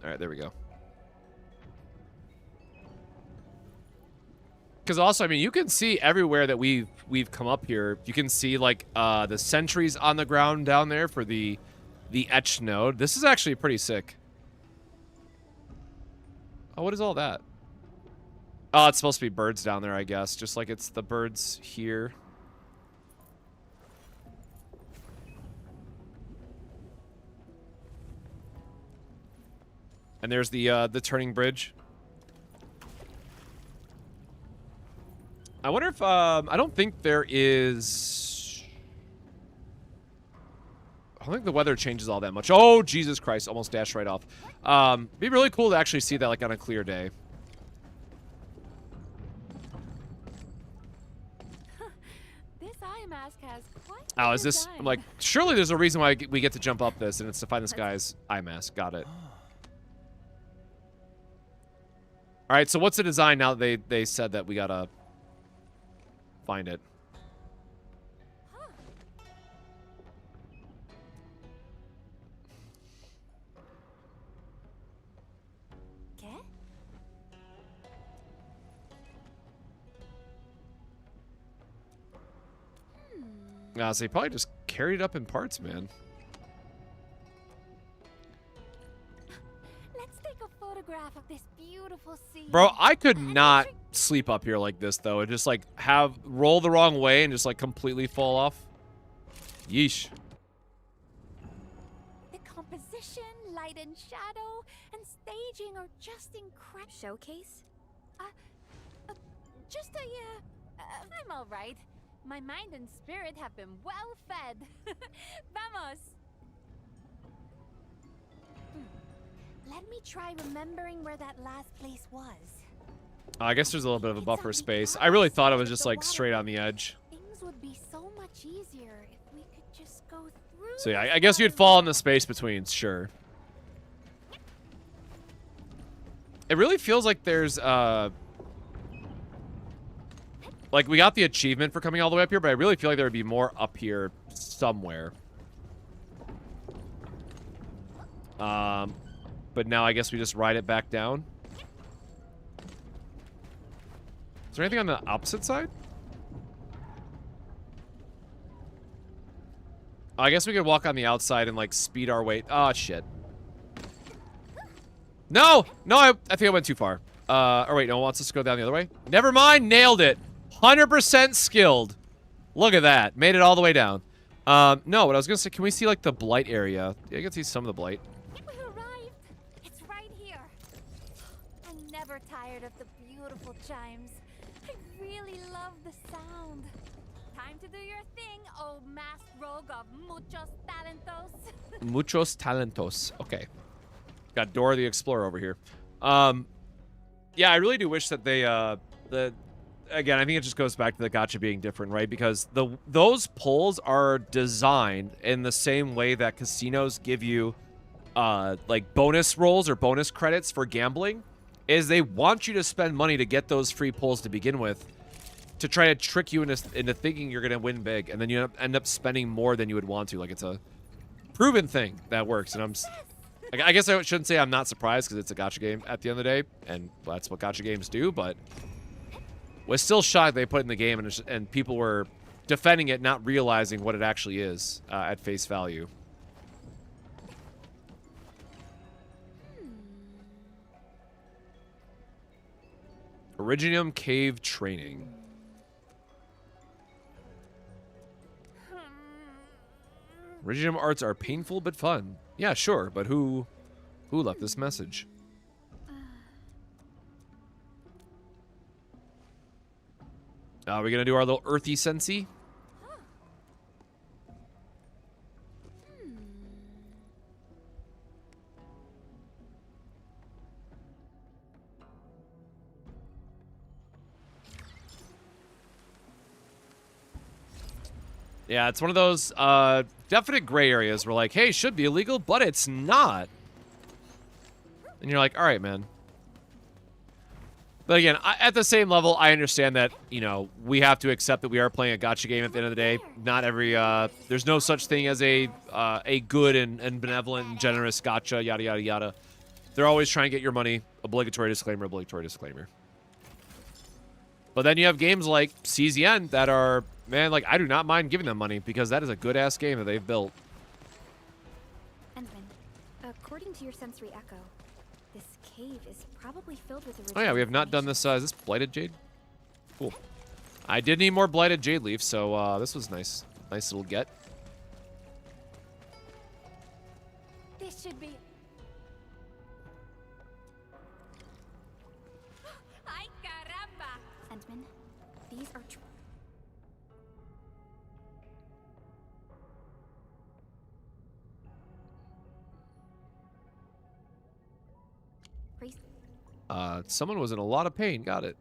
All right, there we go. Because also, I mean, you can see everywhere that we've come up here. You can see like the sentries on the ground down there for the etch node. This is actually pretty sick. Oh, what is all that? Oh, it's supposed to be birds down there, I guess. Just like it's the birds here. And there's the turning bridge. I wonder if I don't think there is. I don't think the weather changes all that much. Oh, Jesus Christ! Almost dashed right off. Be really cool to actually see that like on a clear day. This eye mask has quite. Oh, is this? I'm like, surely there's a reason why we get to jump up this, and it's to find this guy's eye mask. Got it. All right, so what's the design now that they said that we gotta find it? Okay. Yeah, so they probably just carried it up in parts, man. Let's take a photograph of this beautiful scene. Bro, I could not sleep up here like this, though. And just, like, roll the wrong way and just, like, completely fall off. Yeesh. The composition, light and shadow, and staging are just incredible. showcase? Just I'm all right. My mind and spirit have been well fed. Vamos! Let me try remembering where that last place was. I guess there's a little bit of a buffer space. I really thought it was just like straight on the edge. Things would be so much easier if we could just go through. So yeah, I guess you'd fall in the space between, sure. It really feels like there's like we got the achievement for coming all the way up here, but I really feel like there would be more up here somewhere. But now I guess we just ride it back down. Is there anything on the opposite side? I guess we could walk on the outside and like speed our way. Oh shit. No! No, I think I went too far. Or wait, no, it wants us to go down the other way. Never mind, nailed it. 100% skilled. Look at that. Made it all the way down. No, what I was gonna say, can we see like the blight area? Yeah, I can see some of the blight. We arrived. It's right here. I'm never tired of the beautiful chimes. I really love the sound. Time to do your thing, oh masked rogue of muchos talentos. Muchos talentos. Okay. Got Dora the Explorer over here. Yeah, I really do wish that they, again, I think it just goes back to the gacha being different, right? Because those pulls are designed in the same way that casinos give you, like, bonus rolls or bonus credits for gambling, is they want you to spend money to get those free pulls to begin with, to try to trick you into thinking you're going to win big, and then you end up spending more than you would want to. Like, it's a proven thing that works, and I guess I shouldn't say I'm not surprised, because it's a gacha game at the end of the day, and that's what gacha games do, but was still shocked they put it in the game, and people were defending it, not realizing what it actually is at face value. Originium Cave Training. Originium arts are painful but fun. Yeah, sure, but who left this message? Are we gonna do our little earthy sensei? Yeah, it's one of those definite gray areas where like, hey, should be illegal, but it's not. And you're like, all right, man. But again, at the same level, I understand that, you know, we have to accept that we are playing a gacha game at the end of the day. Not every, there's no such thing as a good and benevolent and generous gacha, yada, yada, yada. They're always trying to get your money. Obligatory disclaimer, obligatory disclaimer. But then you have games like CZN that are, man, like, I do not mind giving them money because that is a good-ass game that they've built. Entman, according to your sensory echo, this cave is probably filled with Oh yeah, we have not done this. Is this blighted jade? Cool. I did need more blighted jade leaf, so this was nice. Nice little get. This should be. Ay caramba! Entman, these are. Someone was in a lot of pain. Got it.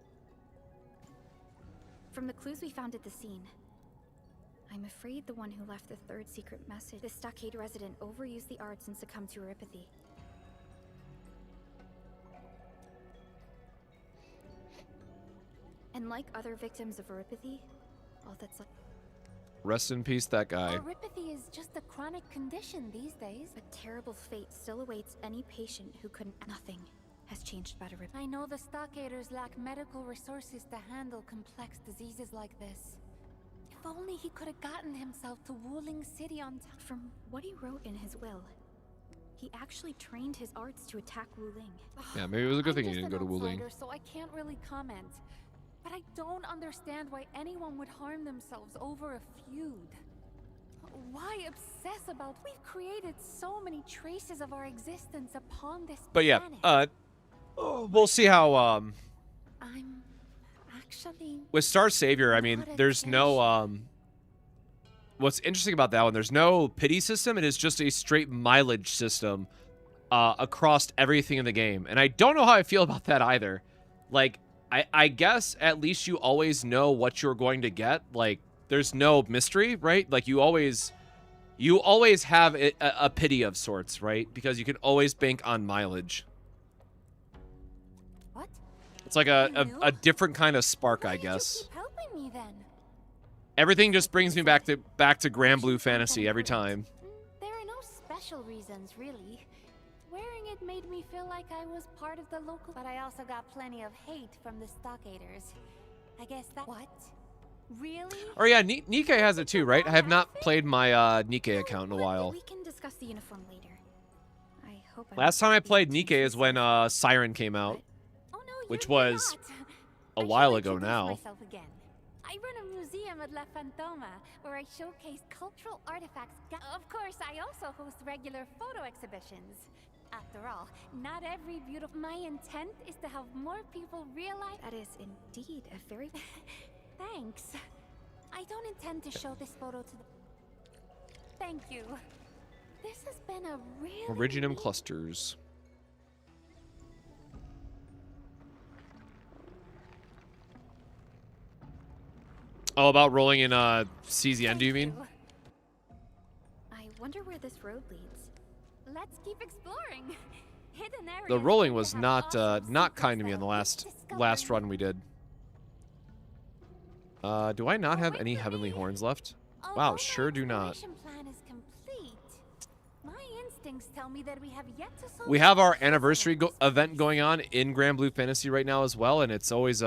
From the clues we found at the scene, I'm afraid the one who left the third secret message, the stockade resident, overused the arts and succumbed to erypathy. And like other victims of erypathy, all that's left. Rest in peace, that guy. Erypathy is just a chronic condition these days. A terrible fate still awaits any patient who couldn't. Nothing has changed about erypathy. I know the stockaders lack medical resources to handle complex diseases like this. If only he could have gotten himself to Wuling City on time. From what he wrote in his will, he actually trained his arts to attack Wuling. Yeah, maybe it was a good thing I'm he just didn't go to an Wuling. outsider, so I can't really comment. But I don't understand why anyone would harm themselves over a feud. Why obsess about? We've created so many traces of our existence upon this But yeah, planet. we'll see how I'm actually with Star Savior, I mean, there's no what's interesting about that one, there's no pity system. It is just a straight mileage system across everything in the game. And I don't know how I feel about that either. Like, I guess at least you always know what you're going to get. Like, there's no mystery, right? Like, you always have a pity of sorts, right? Because you can always bank on mileage. What? It's like a different kind of spark, I Why did you guess. keep helping me then? Everything just brings me back to Grand Blue Fantasy every time. There are no special reasons, really. Wearing it made me feel like I was part of the local. But I also got plenty of hate from the stockaders. I guess that. What? Really? Oh yeah, Nikkei has it too, right? I have not played my Nikkei account in a while. We can discuss the uniform later. I hope Last time I played Nikkei is when Siren came out, Oh no, which you're was not. a while should ago introduce now. myself again. I run a museum at La Fantoma where I showcase cultural artifacts. Of course, I also host regular photo exhibitions. After all, not every beautiful. My intent is to help more people realize. That is indeed a very. Thanks. I don't intend to show this photo to the. Thank you. This has been a really. Originum clusters. Oh, about rolling in CZN, do you mean? I wonder where this road leads. Let's keep exploring. Hidden areas. The rolling tend was to have not awesome not secrets kind to me on that the are last discovered. run we did. Do I not have wait any for heavenly me. horns left? Although Wow, my sure do not. exploration plan is complete, my instincts tell me that we have yet to solve We have our the anniversary puzzle. event going on in Grand Blue Fantasy right now as well, and it's always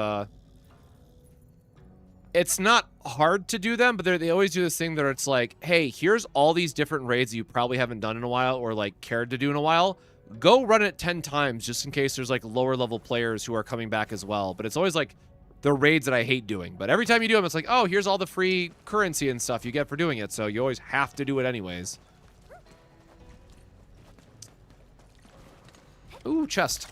it's not hard to do them, but they always do this thing that it's like, hey, here's all these different raids that you probably haven't done in a while or like cared to do in a while. Go run it 10 times just in case there's like lower level players who are coming back as well. But it's always like the raids that I hate doing. But every time you do them, it's like, oh, here's all the free currency and stuff you get for doing it. So you always have to do it anyways. Ooh, chest.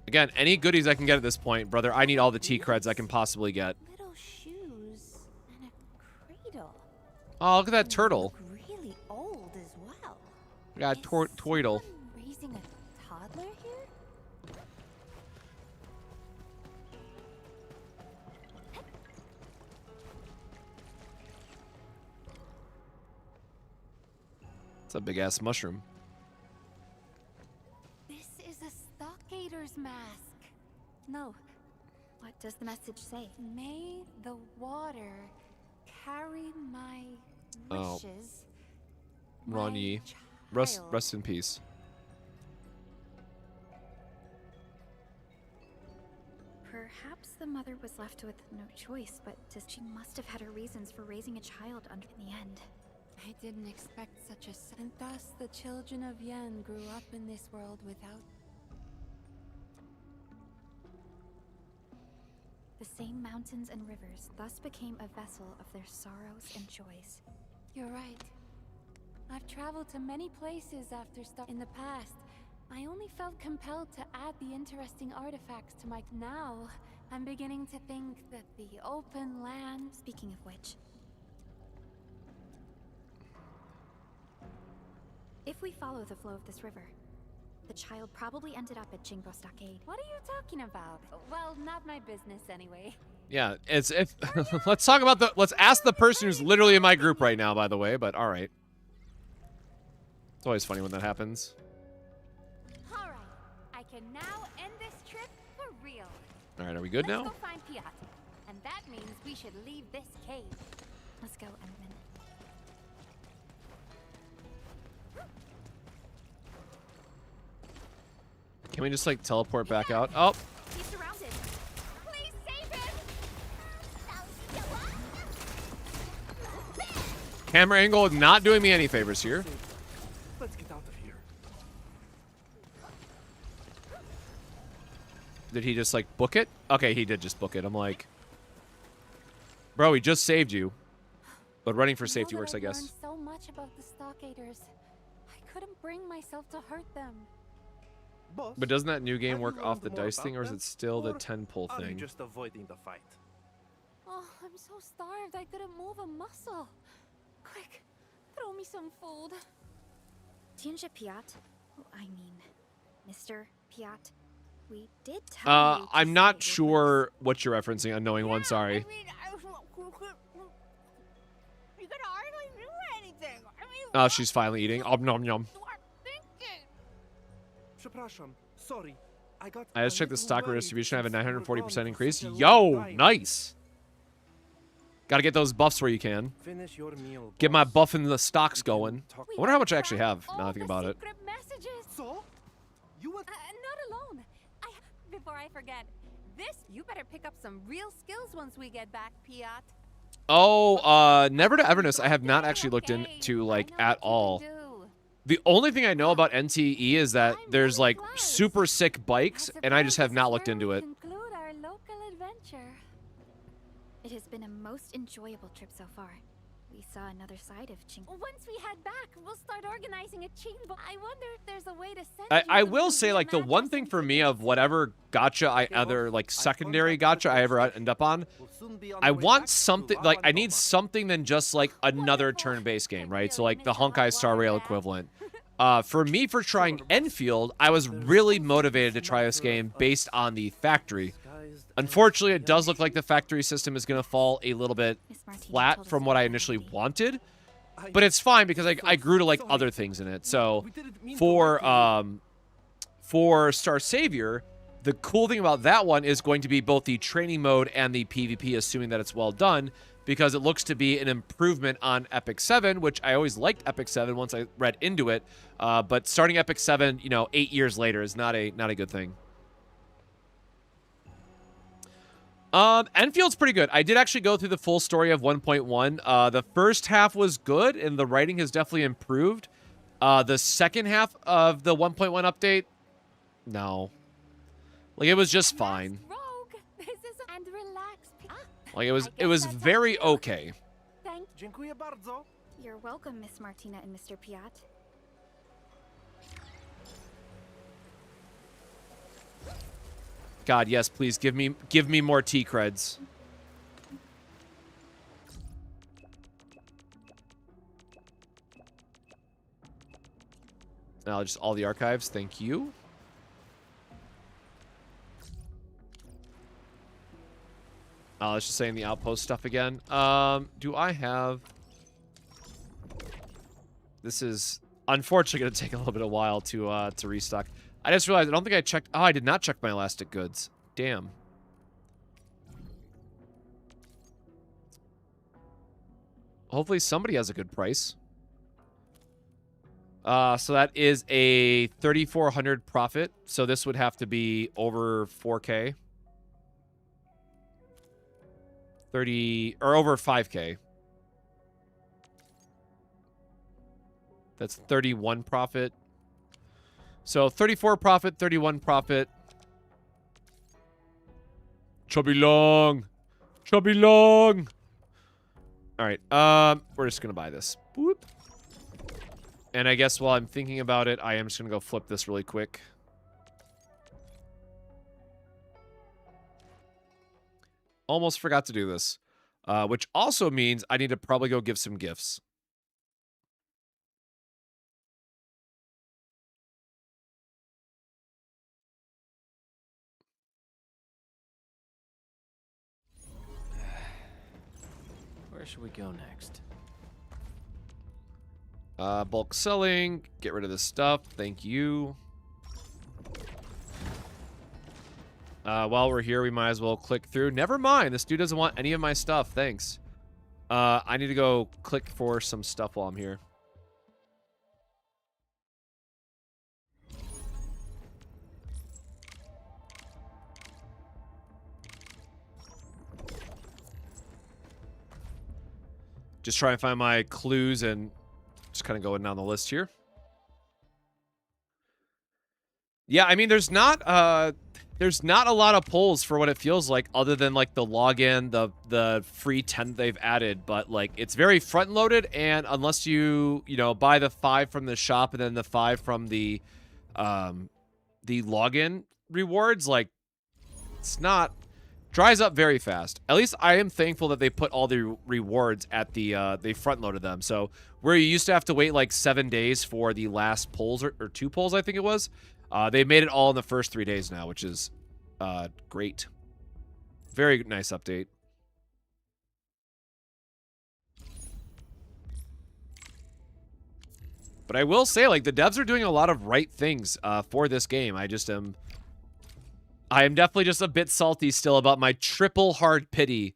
Again, any goodies I can get at this point, brother, I need all the T creds I can possibly get. Little shoes and a cradle. Oh, look at that They turtle. look really old as well. Yeah, Is Toidle. someone raising a toddler here? It's a big ass mushroom. This is a stockader's mask. No, What does the message say? may the water carry my Oh. wishes. Ron my Yi. child. Rest in peace. Perhaps the mother was left with no choice, but she must have had her reasons for raising a child under in the end. I didn't expect such a and thus the children of Yen grew up in this world without. The same mountains and rivers thus became a vessel of their sorrows and joys. You're right. I've traveled to many places after stuff in the past. I only felt compelled to add the interesting artifacts to my. Now, I'm beginning to think that the open land. Speaking of which, if we follow the flow of this river, the child probably ended up at Jingbo Stockade. What are you talking about? Well, not my business anyway. Yeah, it's if let's talk about let's ask the person who's literally in my group right now, by the way, but all right. It's always funny when that happens. All right, I can now end this trip for real. All right, are we good Let's now? go find Piat, and that means we should leave this cave. Let's go, Emmerman. Can we just like teleport back out? Oh, He's surrounded. Please save him! camera angle not doing me any favors here. Let's get out of here. Did he just like book it? Okay, he did just book it. I'm like, bro, he just saved you. But running for safety works, I guess. Learned so much about the stockaders. I couldn't bring myself to hurt them. Boss, But doesn't that new game have you work off the learned more dice thing, or is about it still the them, 10 pull are you thing? just avoiding the fight? Oh, I'm so starved I couldn't move a muscle. Quick, throw me some food. Tianjia Piat? I mean, Mr. Piat. We did tell you to I'm not stay sure what you're referencing. Unknowing one, sorry. You could hardly do anything. I mean, Oh, she's finally eating. Om nom nom. you are thinking? Przepraszam, sorry. I just checked the stock redistribution. I have a 940% increase. Yo, nice. Got to get those buffs where you can. Finish your meal. Get my boss. buff in the stocks going. Talk- I wonder how much I actually have, now All that I think the about it. secret messages. So, you were Not alone. Before I forget, you better pick up some real skills once we get back, Piat. Oh, Never to Everness, I have not actually looked into, like, at all. The only thing I know about NTE is that there's, like, super sick bikes, and I just have not looked into it. Conclude our local adventure. It has been a most enjoyable trip so far. We saw another side of Ching. Once we head back, we'll start organizing a chamber. I wonder if there's a way to send I you will the say, like, the museum one address thing and for me tickets. of whatever gacha like, secondary gacha I ever end up on, will soon be on I the way want back to something, like, I need Valentoma. something than just, like, another Wonderful. turn-based game, right? So, Really like, the miss a hot Honkai Star water Rail bath. equivalent. For me, for trying Enfield, I was really motivated to try this game based on the factory. Unfortunately, it does look like the factory system is going to fall a little bit Miss Martina flat told us from what I about initially Vanity. wanted, but it's fine because I grew to like other things in it. So for Star Savior, the cool thing about that one is going to be both the training mode and the PvP, assuming that it's well done, because it looks to be an improvement on Epic 7, which I always liked Epic 7 once I read into it. But starting Epic 7, 8 years later is not a good thing. Enfield's pretty good. I did actually go through the full story of 1.1. The first half was good, and the writing has definitely improved. The second half of the 1.1 update, no. Like, it was just fine. Rogue, this is and relax. Like, I guess it was that's very all. okay. Thank Dziękuję bardzo. You're welcome, Miss Martina and Mr. Piat. God, yes, please give me more T creds. Now just all the archives, thank you. Let's just saying the outpost stuff again. Do I have? This is unfortunately going to take a little bit of while to restock. I just realized I don't think I checked. Oh, I did not check my elastic goods. Damn. Hopefully somebody has a good price. So that is a 3,400 profit. So this would have to be over 4K. 30 or over 5K. That's 31 profit. So 34 profit, 31 profit. Chubby long. Chubby long. All right. We're just going to buy this. Boop. And I guess while I'm thinking about it, I am just going to go flip this really quick. Almost forgot to do this. Which also means I need to probably go give some gifts. Where should we go next? Bulk selling. Get rid of this stuff. Thank you. While we're here, we might as well click through. Never mind. This dude doesn't want any of my stuff. Thanks. I need to go click for some stuff while I'm here. Just try and find my clues and just kind of going down the list here. Yeah, I mean, there's not a lot of polls for what it feels like, other than like the login, the free 10 they've added. But like, it's very front loaded, and unless you buy the 5 from the shop and then the 5 from the login rewards, like it's not Dries up very fast. At least I am thankful that they put all the rewards at the, they front-loaded them. So where you used to have to wait like 7 days for the last pulls, or 2 pulls, I think it was, they made it all in the first 3 days now, which is great. Very nice update. But I will say, like, the devs are doing a lot of right things for this game. I am definitely just a bit salty still about my triple hard pity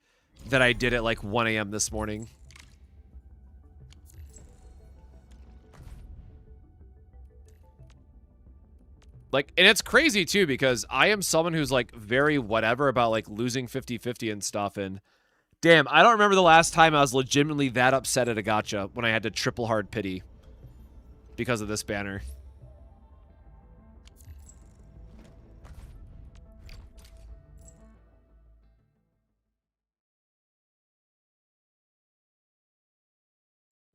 that I did at like 1 a.m. this morning. Like, and it's crazy too, because I am someone who's like very whatever about like losing 50-50 and stuff. And damn, I don't remember the last time I was legitimately that upset at a gacha when I had to triple hard pity because of this banner.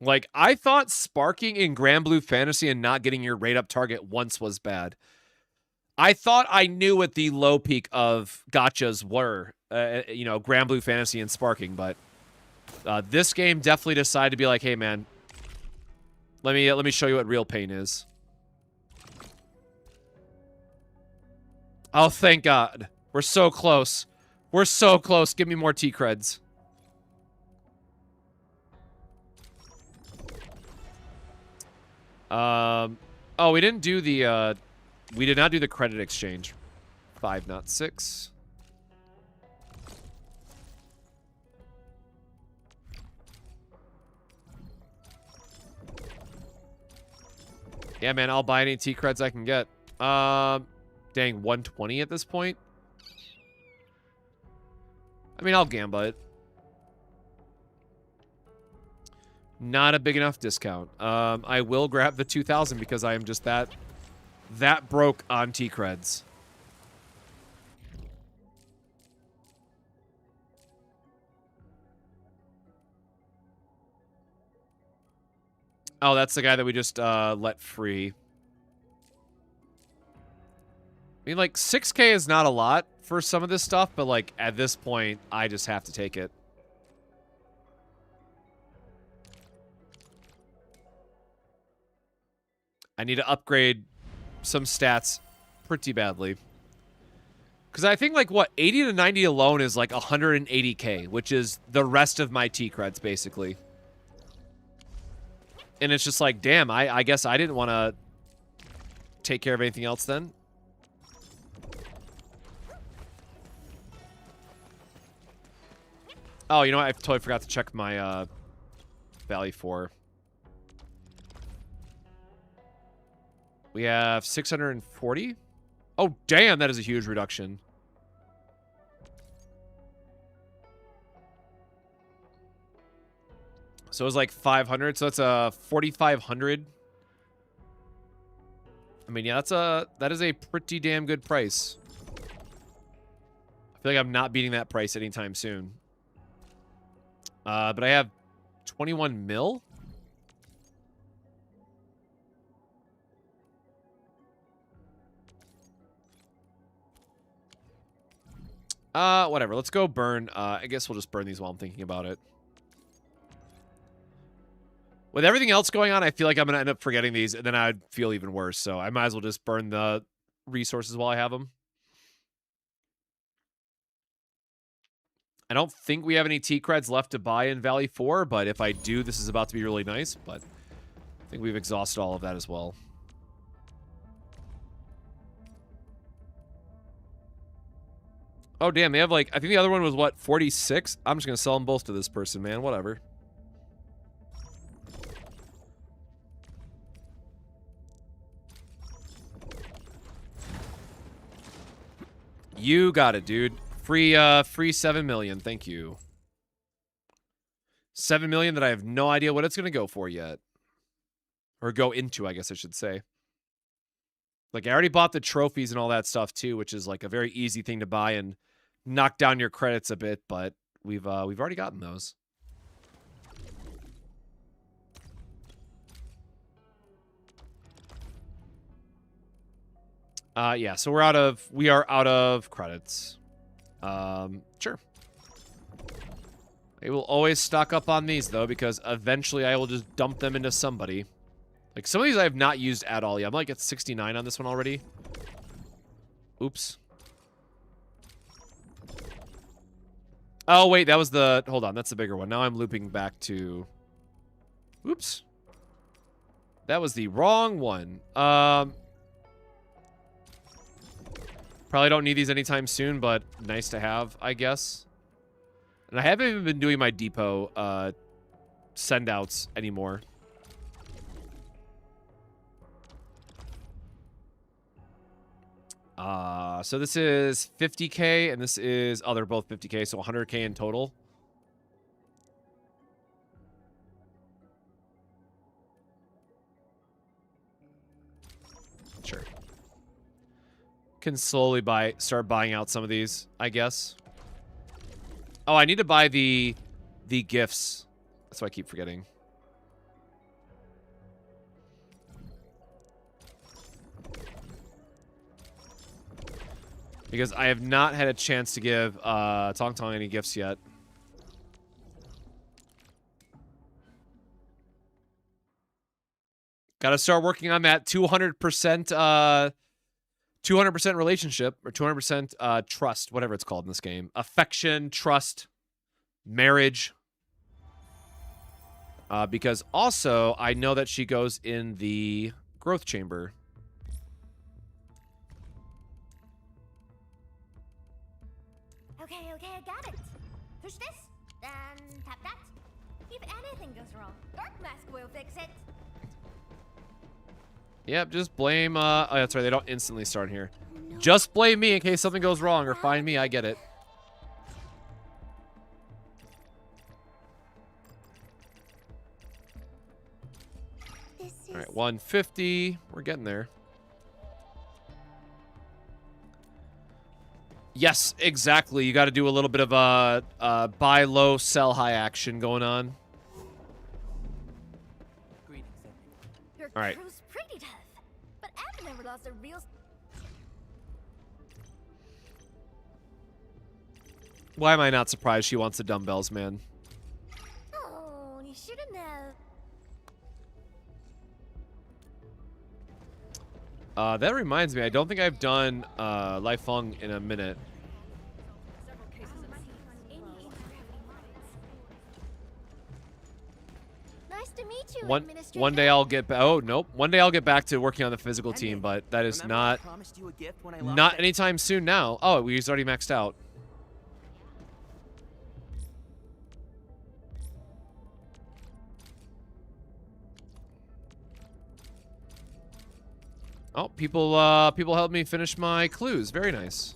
Like, I thought sparking in Grand Blue Fantasy and not getting your rate up target once was bad. I thought I knew what the low peak of gachas were, you know, Grand Blue Fantasy and sparking, but this game definitely decided to be like, hey man, let me show you what real pain is. Oh, thank God. We're so close. We're so close. Give me more T-creds. Oh, we didn't do the, we did not do the credit exchange. 5, not 6. Yeah, man, I'll buy any T-creds I can get. Dang, 120 at this point? I mean, I'll gamble it. Not a big enough discount. I will grab the 2,000 because I am just that broke on T-creds. Oh, that's the guy that we just let free. I mean, like, 6K is not a lot for some of this stuff, but, like, at this point, I just have to take it. I need to upgrade some stats pretty badly. Because I think, like, what, 80 to 90 alone is, like, 180K, which is the rest of my T-creds, basically. And it's just like, damn, I guess I didn't want to take care of anything else then. Oh, you know what? I totally forgot to check my Valley 4. We have 640. Oh, damn, that is a huge reduction. So it was like 500, so that's a 4,500. I mean, yeah, that is a pretty damn good price. I feel like I'm not beating that price anytime soon. But I have 21 mil. Whatever. Let's go burn. I guess we'll just burn these while I'm thinking about it. With everything else going on, I feel like I'm going to end up forgetting these, and then I'd feel even worse. So I might as well just burn the resources while I have them. I don't think we have any T-creds left to buy in Valley 4, but if I do, this is about to be really nice. But I think we've exhausted all of that as well. Oh, damn, they have, like, I think the other one was, what, 46? I'm just going to sell them both to this person, man. Whatever. You got it, dude. Free 7 million. Thank you. 7 million that I have no idea what it's going to go for yet. Or go into, I guess I should say. Like, I already bought the trophies and all that stuff, too, which is, like, a very easy thing to buy and knock down your credits a bit, but we've already gotten those. Yeah, so we are out of credits. Sure. I will always stock up on these, though, because eventually I will just dump them into somebody. Like, some of these I have not used at all yet. I'm like at 69 on this one already. Oops. Oh, wait, that was the... Hold on, that's the bigger one. Now I'm looping back to... Oops. That was the wrong one. Probably don't need these anytime soon, but nice to have, I guess. And I haven't even been doing my depot send-outs anymore. So this is 50k, and this is... Oh, they're both 50k, so 100k in total. Sure. Can slowly start buying out some of these, I guess. Oh, I need to buy the gifts. That's what I keep forgetting. Because I have not had a chance to give Tangtang any gifts yet. Gotta start working on that 200% 200% relationship, or 200% trust, whatever it's called in this game. Affection, trust, marriage. Because also, I know that she goes in the growth chamber. Okay, I got it. Push this, then tap that. If anything goes wrong, Dark Mask will fix it. Yep, just blame, oh, that's right, they don't instantly start here. No. Just blame me in case something goes wrong, or find me, I get it. Alright, 150. We're getting there. Yes, exactly. You got to do a little bit of a buy low, sell high action going on. All right. Pretty tough, but I've never lost a real. Why am I not surprised she wants the dumbbells, man? Oh, you shouldn't have. That reminds me, I don't think I've done Lai Feng in a minute. Nice to meet you, One day I'll get back. Oh nope, one day I'll get back to working on the physical team, but that is not anytime soon now. Oh, we've already maxed out. Oh, people helped me finish my clues. Very nice.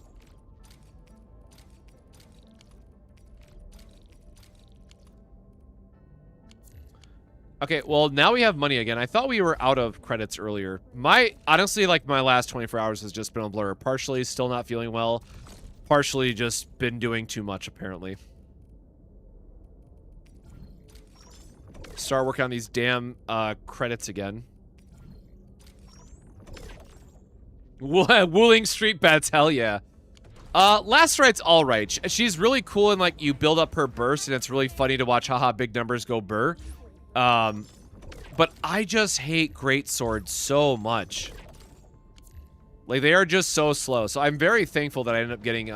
Okay, well, now we have money again. I thought we were out of credits earlier. Honestly, like, my last 24 hours has just been a blur. Partially still not feeling well. Partially just been doing too much, apparently. Start working on these damn credits again. Wooling street bets, hell yeah. Last Right's alright. She's really cool and, like, you build up her burst, and it's really funny to watch haha big numbers go burr. But I just hate great swords so much. Like, they are just so slow. So I'm very thankful that I ended up getting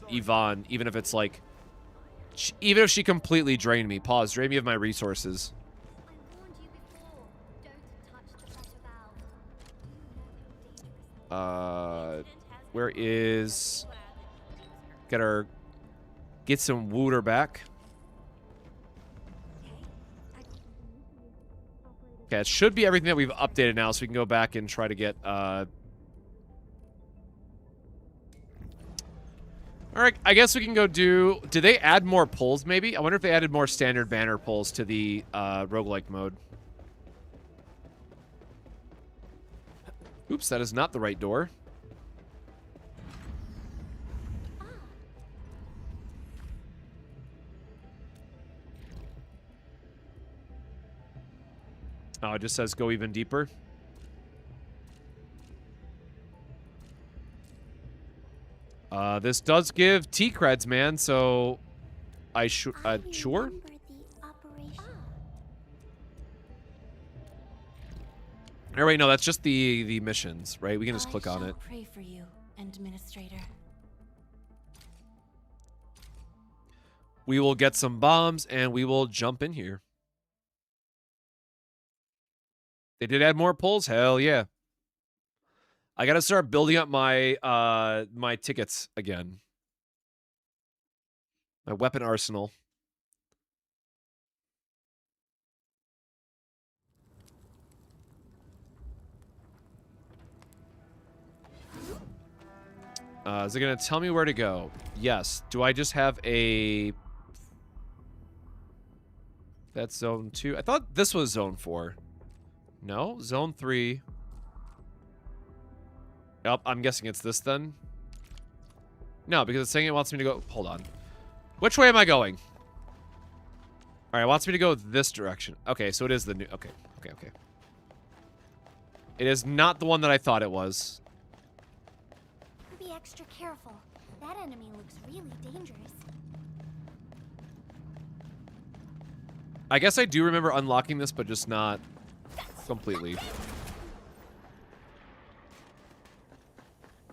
Yvonne, even if it's like, even if she completely drained me. Pause, drain me of my resources. Where is... Get some Wooter back. Okay, it should be everything that we've updated now, so we can go back and try to get, Alright, I guess we can go do... Did they add more pulls, maybe? I wonder if they added more standard banner pulls to the, roguelike mode. Oops, that is not the right door. Oh, it just says go even deeper. This does give T creds, man, so I sure. remember the operation. Oh, wait, no, that's just the missions, right? We can just click on it. Pray for you, Administrator. We will get some bombs and we will jump in here. They did add more pulls? Hell yeah. I gotta start building up my my tickets again. My weapon arsenal. Is it gonna tell me where to go? Yes. Do I just have a... That's zone 2. I thought this was zone 4. No? Zone 3. Yep, I'm guessing it's this then. No, because it's saying it wants me to go... Hold on. Which way am I going? Alright, it wants me to go this direction. Okay, so it is the new... Okay. It is not the one that I thought it was. Be extra careful. That enemy looks really dangerous. I guess I do remember unlocking this, but just not completely.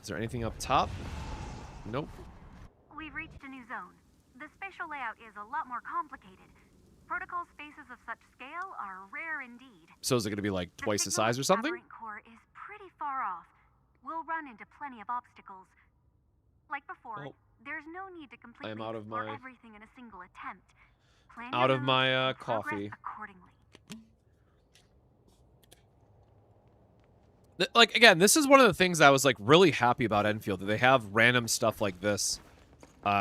Is there anything up top? Nope. We've reached a new zone. The spatial layout is a lot more complicated. Protocol spaces of such scale are rare indeed. So is it going to be like twice the size or something? The core is pretty far off. We'll run into plenty of obstacles. Like before, Oh. there's no need to completely I am out of explore my- everything in a single attempt. Plan Out your of moves my and progress coffee. accordingly. Like, again, this is one of the things I was like really happy about Enfield, that they have random stuff like this,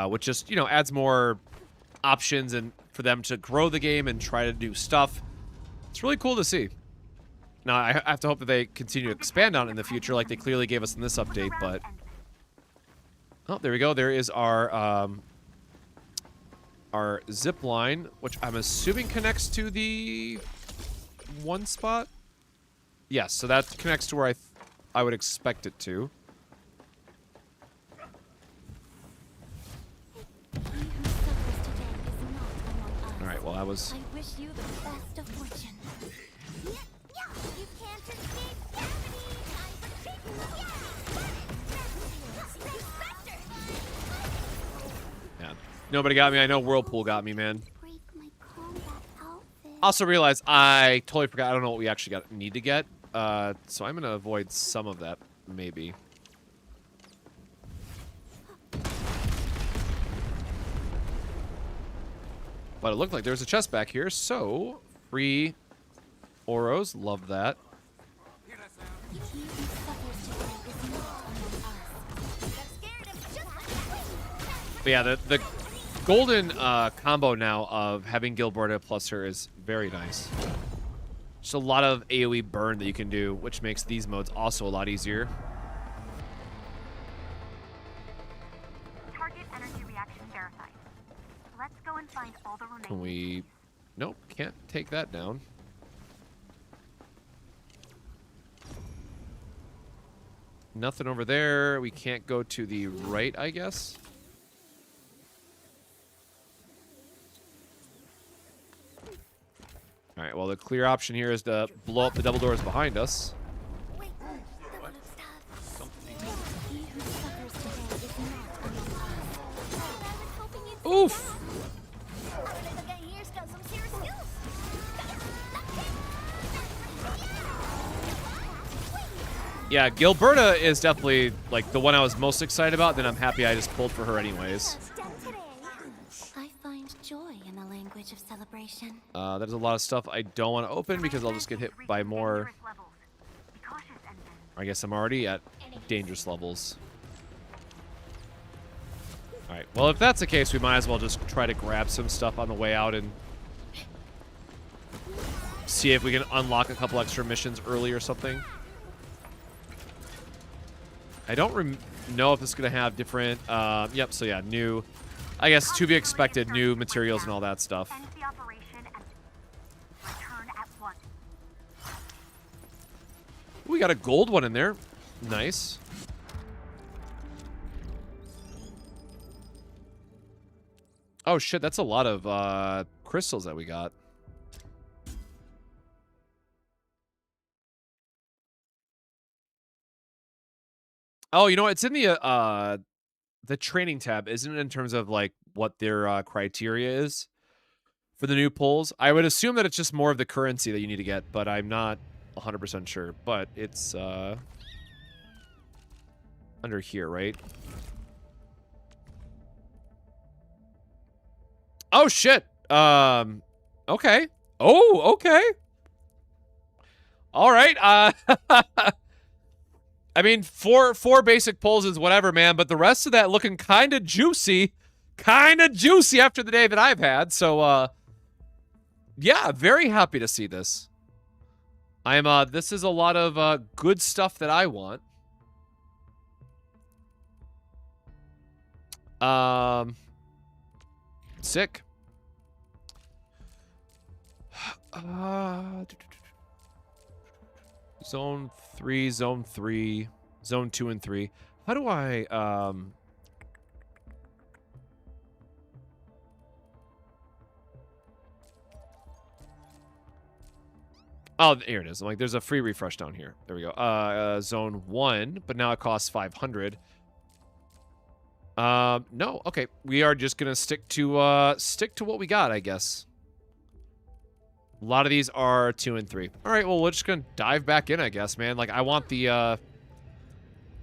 which just, you know, adds more options and for them to grow the game and try to do stuff. It's really cool to see. Now, I have to hope that they continue to expand on it in the future, like they clearly gave us in this update, but... Oh, there we go. There is our zip line, which I'm assuming connects to the one spot. Yes, so that connects to where I would expect it to. All right, well, that was... I wish you the best of fortune. You can't escape gravity. I Yeah. Nobody got me. I know Whirlpool got me, man. break my combat outfit. Also realized I totally forgot. I don't know what we actually need to get. So I'm going to avoid some of that, maybe. But it looked like there was a chest back here, so free Oros. Love that. But yeah, the golden combo now of having Gilberta plus her is very nice. Just a lot of AoE burn that you can do, which makes these modes also a lot easier. Target energy reaction verified. Let's go and find all the remaining. Can we... Nope, can't take that down. Nothing over there. We can't go to the right, I guess. All right, well, the clear option here is to blow up the double doors behind us. Oof! Yeah, Gilberta is definitely, like, the one I was most excited about, then I'm happy I just pulled for her anyways. I find joy in the language of celebration. There's a lot of stuff I don't want to open because I'll just get hit by more... I guess I'm already at dangerous levels. Alright, well, if that's the case, we might as well just try to grab some stuff on the way out and see if we can unlock a couple extra missions early or something. I don't know if this is going to have different... yep, so yeah, new... I guess to be expected, new materials and all that stuff. We got a gold one in there. Nice. Oh, shit. That's a lot of crystals that we got. Oh, you know, it's in the training tab, isn't it, in terms of, like, what their criteria is for the new pulls? I would assume that it's just more of the currency that you need to get, but I'm not 100% sure. But it's under here, right? Oh, shit. Okay. Oh, okay. All right. I mean, four basic pulls is whatever, man, but the rest of that looking kind of juicy. Kind of juicy after the day that I've had. So, yeah, very happy to see this. This is a lot of good stuff that I want. Sick. Zone 3, Zone 3, Zone 2 and 3. How do I, Oh, here it is. I'm like, there's a free refresh down here. There we go. Zone 1, but now it costs 500. No. Okay. We are just gonna stick to what we got, I guess. A lot of these are 2 and 3. All right, well, we're just gonna dive back in, I guess, man. Like, I want the,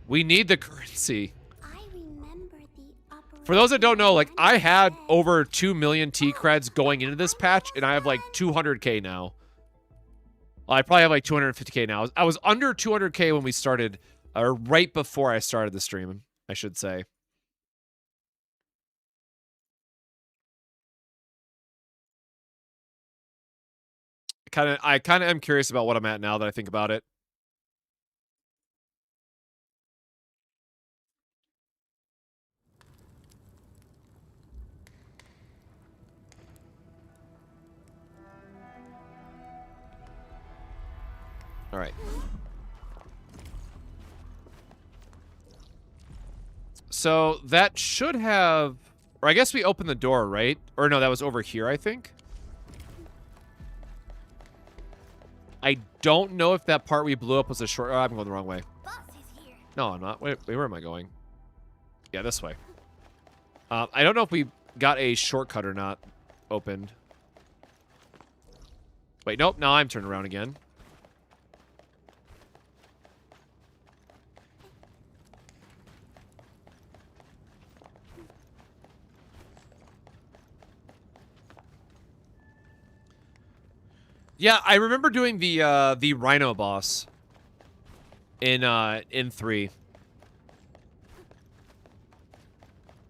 we need the currency. I remember the For those that don't know, like, I had over 2 million T-creds going into this patch, and I have, like, 200k now. Well, I probably have, like, 250k now. I was under 200k when we started, or right before I started the stream, I should say. I kind of am curious about what I'm at now that I think about it. All right. So that should have, or I guess we opened the door, right? Or no, that was over here, I think. I don't know if that part we blew up was a short... Oh, I'm going the wrong way. No, I'm not. Wait, where am I going? Yeah, this way. I don't know if we got a shortcut or not opened. Wait, nope. Now I'm turning around again. Yeah, I remember doing the Rhino boss in 3.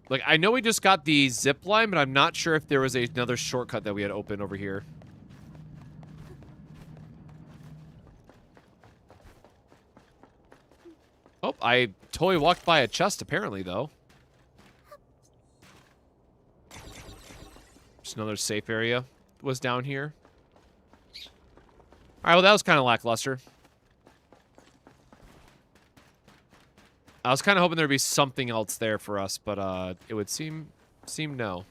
Like, I know we just got the zip line, but I'm not sure if there was another shortcut that we had open over here. Oh, I totally walked by a chest apparently, though. Just another safe area was down here. All right, well, that was kind of lackluster. I was kind of hoping there'd be something else there for us, but it would seem no.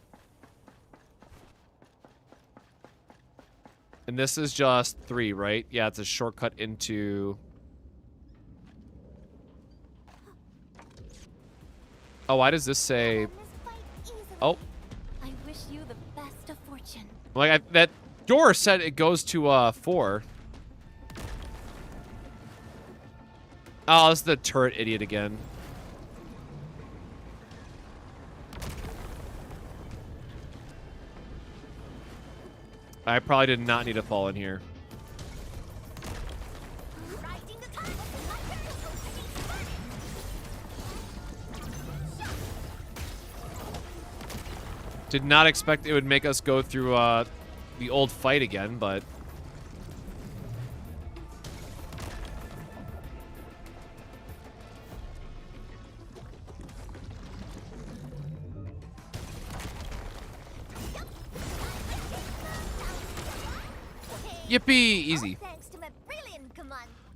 And this is just 3, right? Yeah, it's a shortcut into... Oh, why does this say... Oh. I wish you the best of fortune. Like, that door said it goes to 4. Oh, this is the turret idiot again. I probably did not need to fall in here. Did not expect it would make us go through the old fight again, but... Yippee! Easy.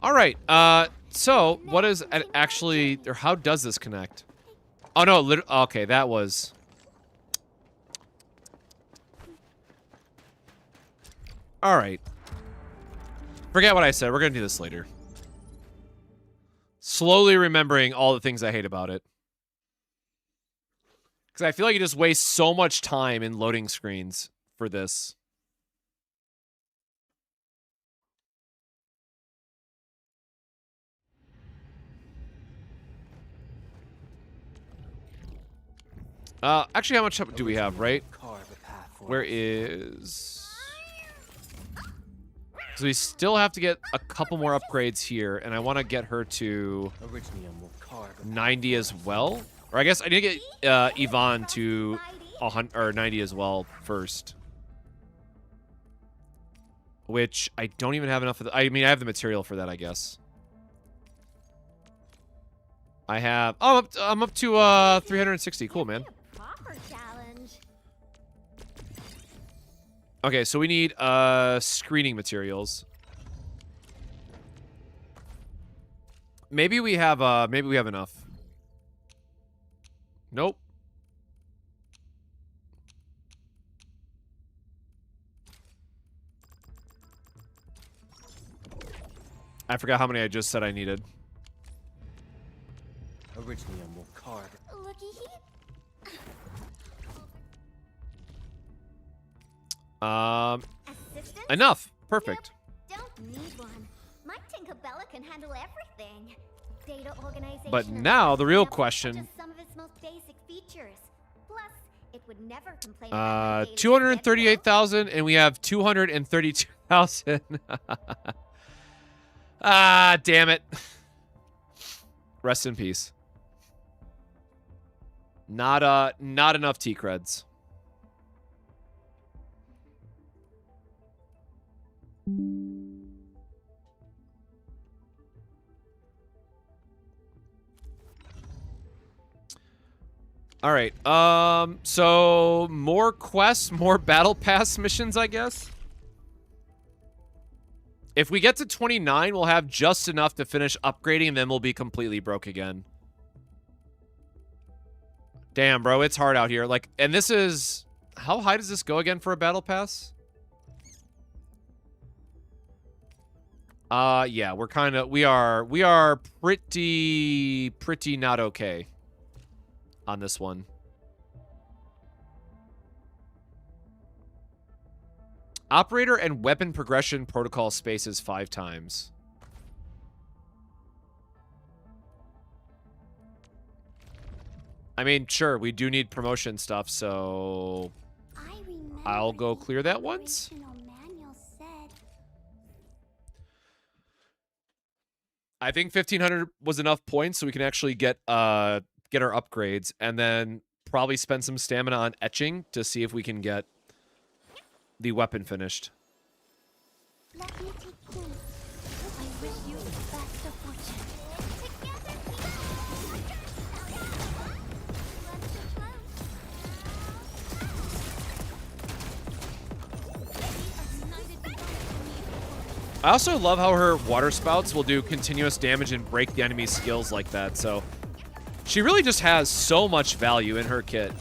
All right. So what is actually, or how does this connect? Oh no, okay, that was. All right. Forget what I said. We're going to do this later. Slowly remembering all the things I hate about it. Because I feel like you just waste so much time in loading screens for this. Actually, how much do we have, right? Where is... So we still have to get a couple more upgrades here, and I want to get her to 90 as well. Or I guess I need to get Yvonne to 100 or 90 as well first. Which I don't even have enough of. I mean, I have the material for that, I guess. I have. Oh, I'm up to 360. Cool, man. Okay, so we need screening materials. Maybe we have enough. Nope. I forgot how many I just said I needed. Originally, I'm more card. Looky here. Assistant? Enough. Perfect. Yep. Don't need one. My Tinkerbella can handle everything. Data organization. But and now the real backup are question. just some of its most basic features. Plus, it would never complain about my daily 238,000, and we have 232,000. Ah, damn it. Rest in peace. Not enough T-creds. All right. So more quests, more battle pass missions, I guess. If we get to 29, we'll have just enough to finish upgrading, and then we'll be completely broke again. Damn, bro, it's hard out here. Like, and this is... How high does this go again for a battle pass? Yeah, we're kind of... We are pretty not okay on this one. Operator and weapon progression protocol spaces 5 times. I mean, sure, we do need promotion stuff, so I'll go clear that once. I think 1,500 was enough points so we can actually get our upgrades, and then probably spend some stamina on etching to see if we can get the weapon finished. Let me take you. I wish you the best of fortune. I also love how her water spouts will do continuous damage and break the enemy's skills like that, so she really just has so much value in her kit.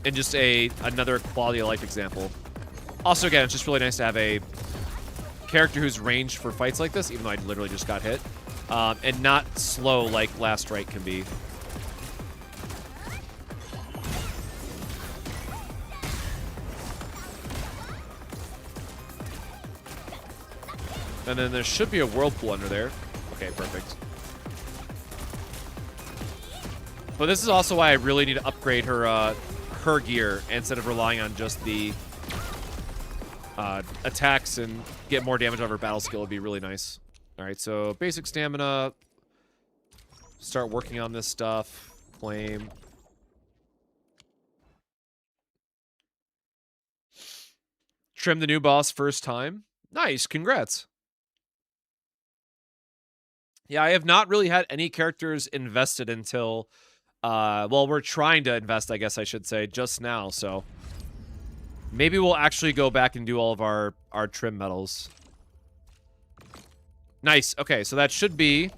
And just another quality of life example. Also, again, it's just really nice to have a character who's ranged for fights like this, even though I literally just got hit, and not slow like Last Strike can be. And then there should be a whirlpool under there. Okay, perfect. But this is also why I really need to upgrade her her gear instead of relying on just the attacks and get more damage out of her battle skill would be really nice. All right, so basic stamina. Start working on this stuff. Claim. Trim the new boss first time. Nice, congrats. Yeah, I have not really had any characters invested until, well, we're trying to invest, I guess I should say, just now, so maybe we'll actually go back and do all of our trim medals. Nice. Okay, so that should be...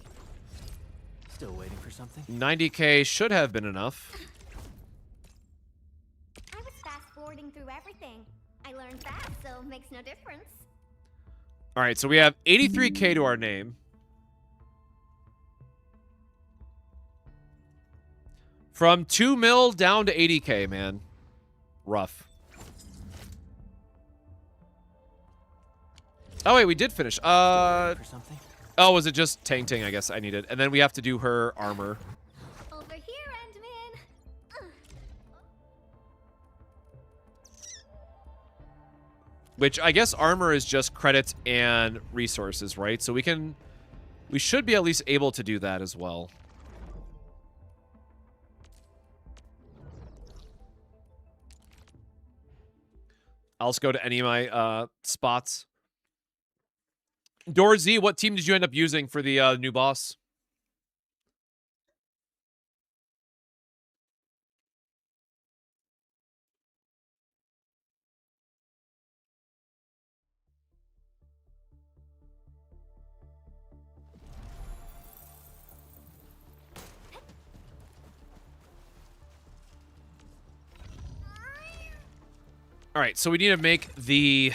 Still waiting for something? 90k should have been enough. I was fast-forwarding through everything. I learned fast, so makes no difference. All right, so we have 83K to our name. From 2 mil down to 80K, man. Rough. Oh, wait, we did finish. For something? Oh, was it just Tangtang, I guess I needed. And then we have to do her armor. Over here, Ant-Man. Which I guess armor is just credits and resources, right? So we should be at least able to do that as well. I'll just go to any of my spots. Dorzy, what team did you end up using for the new boss? All right, so we need to make the...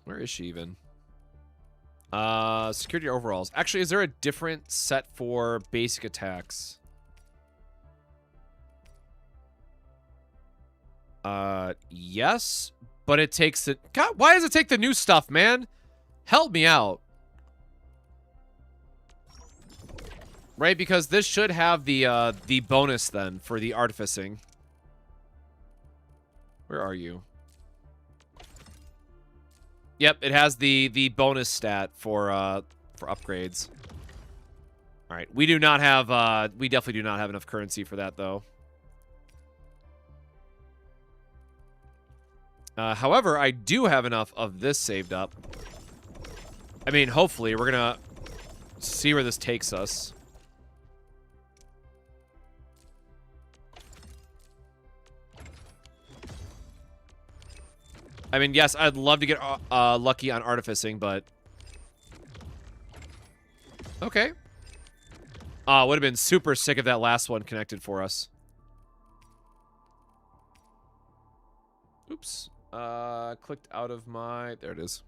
Where is she even? Security overalls. Actually, is there a different set for basic attacks? Yes, but it takes it. God, why does it take the new stuff, man? Help me out. Right, because this should have the bonus then for the artificing. Where are you? Yep, it has the bonus stat for upgrades. All right, we do not have we definitely do not have enough currency for that though. However, I do have enough of this saved up. I mean, hopefully we're gonna see where this takes us. I mean, yes, I'd love to get lucky on artificing, but... Okay. Would have been super sick if that last one connected for us. Oops. Clicked out of my... There it is.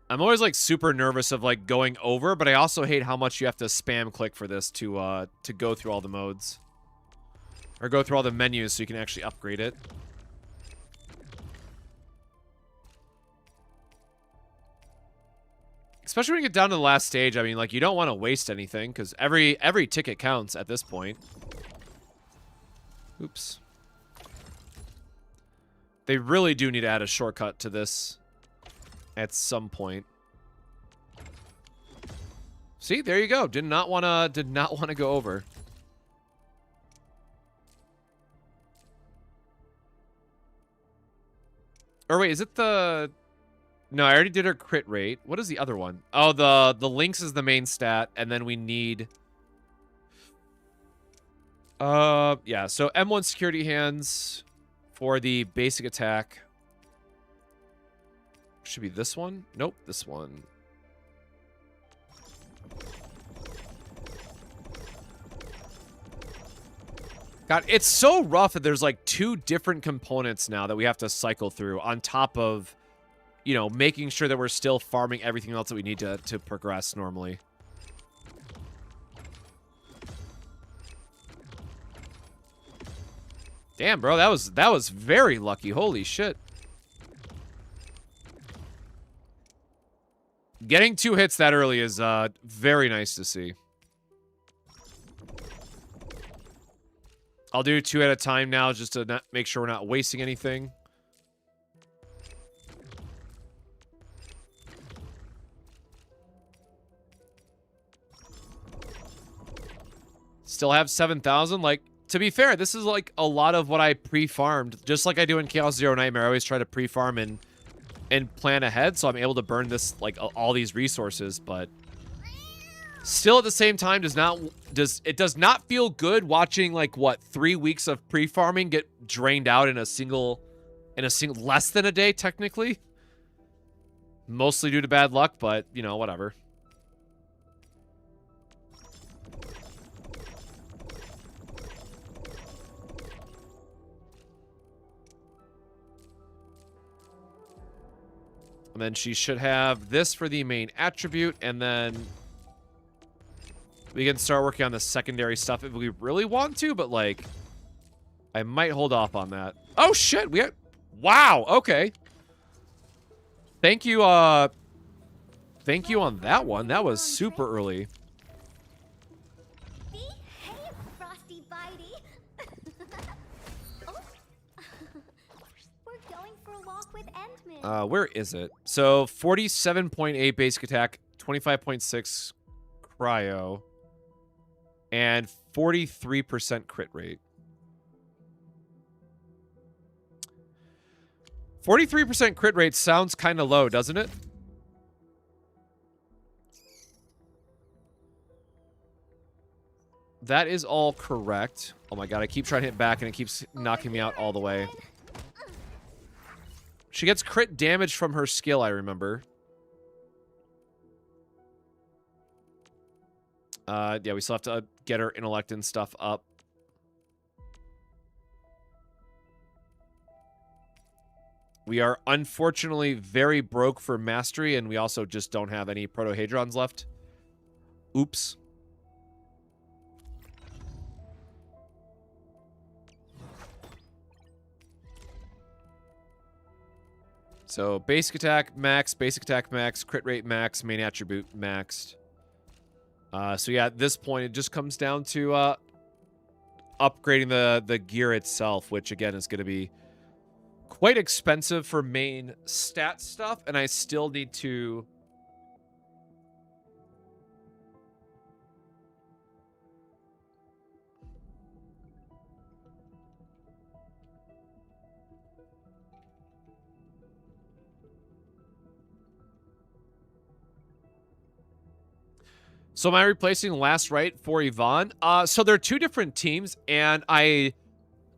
I'm always, like, super nervous of, like, going over, but I also hate how much you have to spam click for this to go through all the modes. Or go through all the menus so you can actually upgrade it. Especially when you get down to the last stage, I mean, like, you don't want to waste anything, because every ticket counts at this point. Oops. They really do need to add a shortcut to this at some point. See, there you go. Did not want to go over. Or wait, is it the... No, I already did her crit rate. What is the other one? Oh, the Lynx is the main stat, and then we need... yeah, so M1 security hands for the basic attack. Should be this one? Nope, this one. God, it's so rough that there's like 2 different components now that we have to cycle through on top of, you know, making sure that we're still farming everything else that we need to progress normally. Damn, bro, that was very lucky. Holy shit. Getting 2 hits that early is very nice to see. I'll do 2 at a time now just to not make sure we're not wasting anything. Still have 7,000. Like, to be fair, this is like a lot of what I pre-farmed. Just like I do in Chaos Zero Nightmare, I always try to pre-farm and plan ahead, so I'm able to burn this, like, all these resources, but still at the same time it does not feel good watching, like, what, 3 weeks of pre-farming get drained out in a single less than a day, technically. Mostly due to bad luck, but, you know, whatever. And then she should have this for the main attribute, and then we can start working on the secondary stuff if we really want to, but, like, I might hold off on that. Oh, shit! We had... Wow, okay. Thank you on that one. That was super early. Behave, Frosty Bitey. Oh. We're going for a walk with Endman. Where is it? So, 47.8 basic attack, 25.6 cryo, and 43% crit rate. 43% crit rate sounds kind of low, doesn't it? That is all correct. Oh my god, I keep trying to hit back and it keeps knocking me out all the way. She gets crit damage from her skill, I remember. Yeah, we still have to get her intellect and stuff up. We are unfortunately very broke for mastery, and we also just don't have any protohedrons left. Oops. So, basic attack max, crit rate max, main attribute maxed. So yeah, at this point, it just comes down to upgrading the gear itself, which again is going to be quite expensive for main stat stuff, and I still need to... So am I replacing Last Right for Yvonne? So they're two different teams, and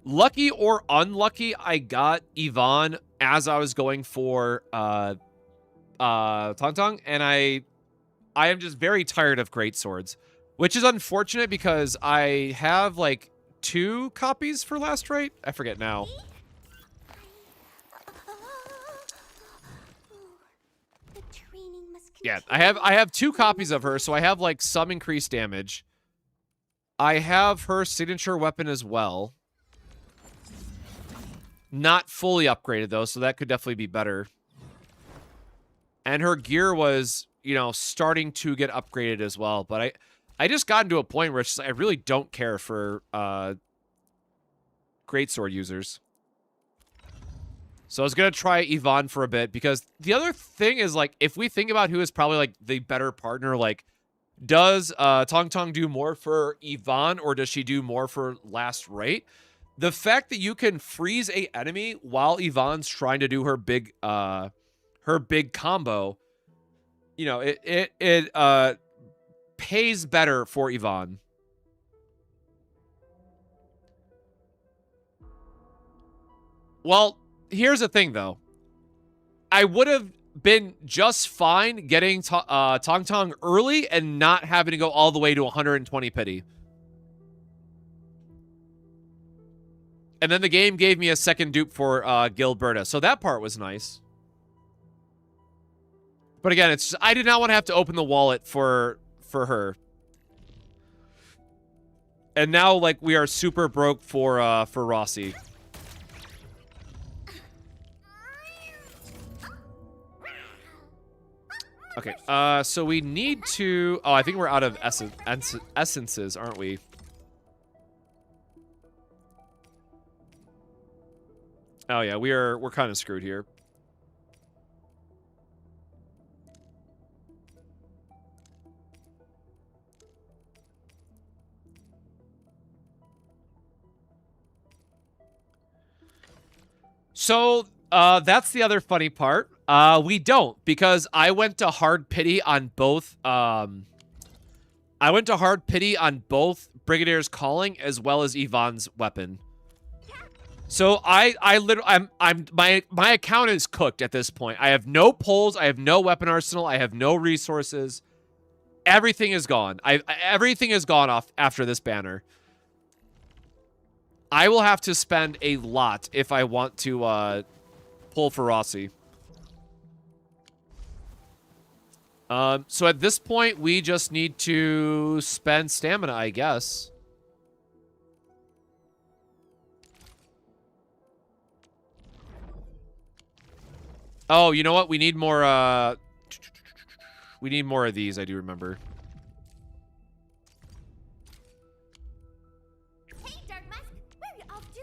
lucky or unlucky, I got Yvonne as I was going for Tangtang, and I am just very tired of great swords, which is unfortunate because I have like 2 copies for Last Right. I forget now. Yeah, I have 2 copies of her, so I have like some increased damage. I have her signature weapon as well. Not fully upgraded though, so that could definitely be better. And her gear was, you know, starting to get upgraded as well, but I just got into a point where it's just, I really don't care for greatsword users. So I was going to try Yvonne for a bit, because the other thing is, like, if we think about who is probably, like, the better partner, like, does Tangtang do more for Yvonne, or does she do more for Last Right? The fact that you can freeze a enemy while Yvonne's trying to do her big combo, you know, it pays better for Yvonne. Well, here's the thing, though. I would have been just fine getting Tangtang early and not having to go all the way to 120 pity. And then the game gave me a second dupe for Gilberta, so that part was nice. But again, it's just, I did not want to have to open the wallet for her. And now, like, we are super broke for Rossi. Okay, so we need to... Oh, I think we're out of essences, aren't we? Oh, yeah, we're kind of screwed here. So, that's the other funny part. We don't, because I went to hard pity on both, Brigadier's Calling as well as Yvonne's weapon. So I literally, my account is cooked at this point. I have no pulls, I have no weapon arsenal, I have no resources. Everything is gone. Everything is gone off after this banner. I will have to spend a lot if I want to pull for Rossi. So at this point, we just need to spend stamina, I guess. Oh, you know what? We need more, we need more of these, I do remember. Hey, Dark Mask, where are you off to?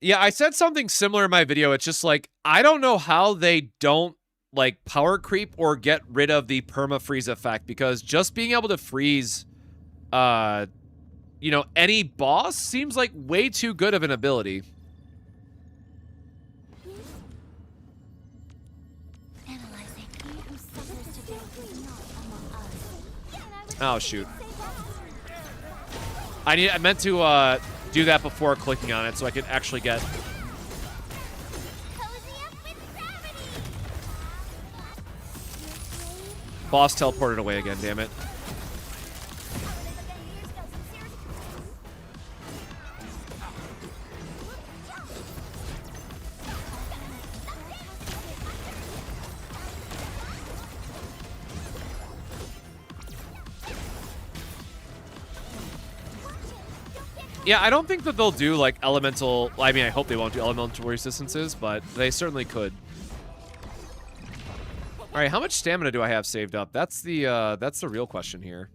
Yeah, I said something similar in my video. It's just like, I don't know how they don't, like, power creep or get rid of the perma-freeze effect, because just being able to freeze, you know, any boss seems like way too good of an ability. Analyzing. He who suffers today is not among us. Oh, shoot. I meant to, do that before clicking on it so I could actually get... Cozy up with gravity. Boss teleported away again, damn it. Yeah, I don't think that they'll do, like, elemental... I mean, I hope they won't do elemental resistances, but they certainly could. Alright, how much stamina do I have saved up? That's the real question here.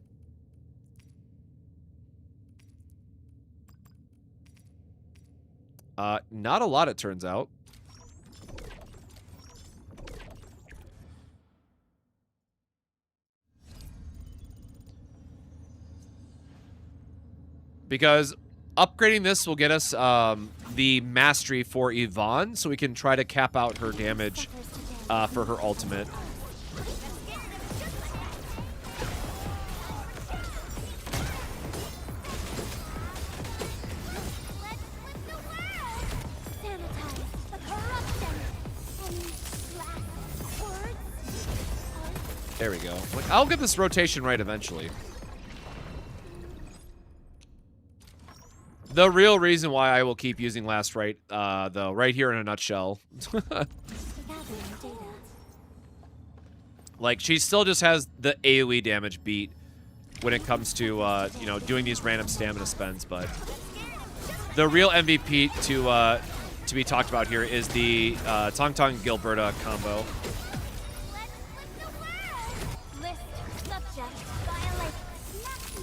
Not a lot, it turns out. Because upgrading this will get us the mastery for Yvonne, so we can try to cap out her damage for her ultimate. There we go. Like, I'll get this rotation right eventually. The real reason why I will keep using Last Right, though, right here in a nutshell. Like, she still just has the AoE damage beat when it comes to, you know, doing these random stamina spends, but the real MVP to be talked about here is the Tangtang Gilberta combo.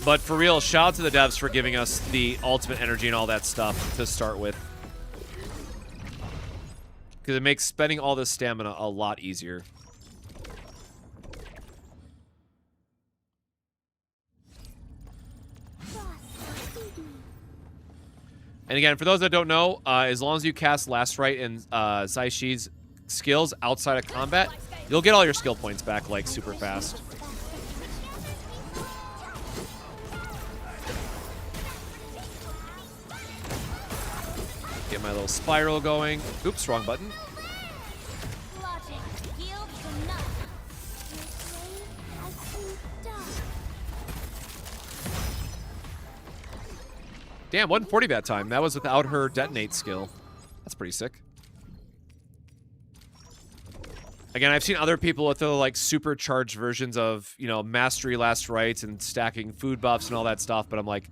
But for real, shout out to the devs for giving us the ultimate energy and all that stuff to start with. Because it makes spending all this stamina a lot easier. And again, for those that don't know, as long as you cast Last Right and Saishi's skills outside of combat, you'll get all your skill points back, like, super fast. Get my little spiral going. Oops, wrong button. Damn, 140 that time. That was without her detonate skill. That's pretty sick. Again, I've seen other people with the, like, supercharged versions of, you know, mastery last rights and stacking food buffs and all that stuff, but I'm like,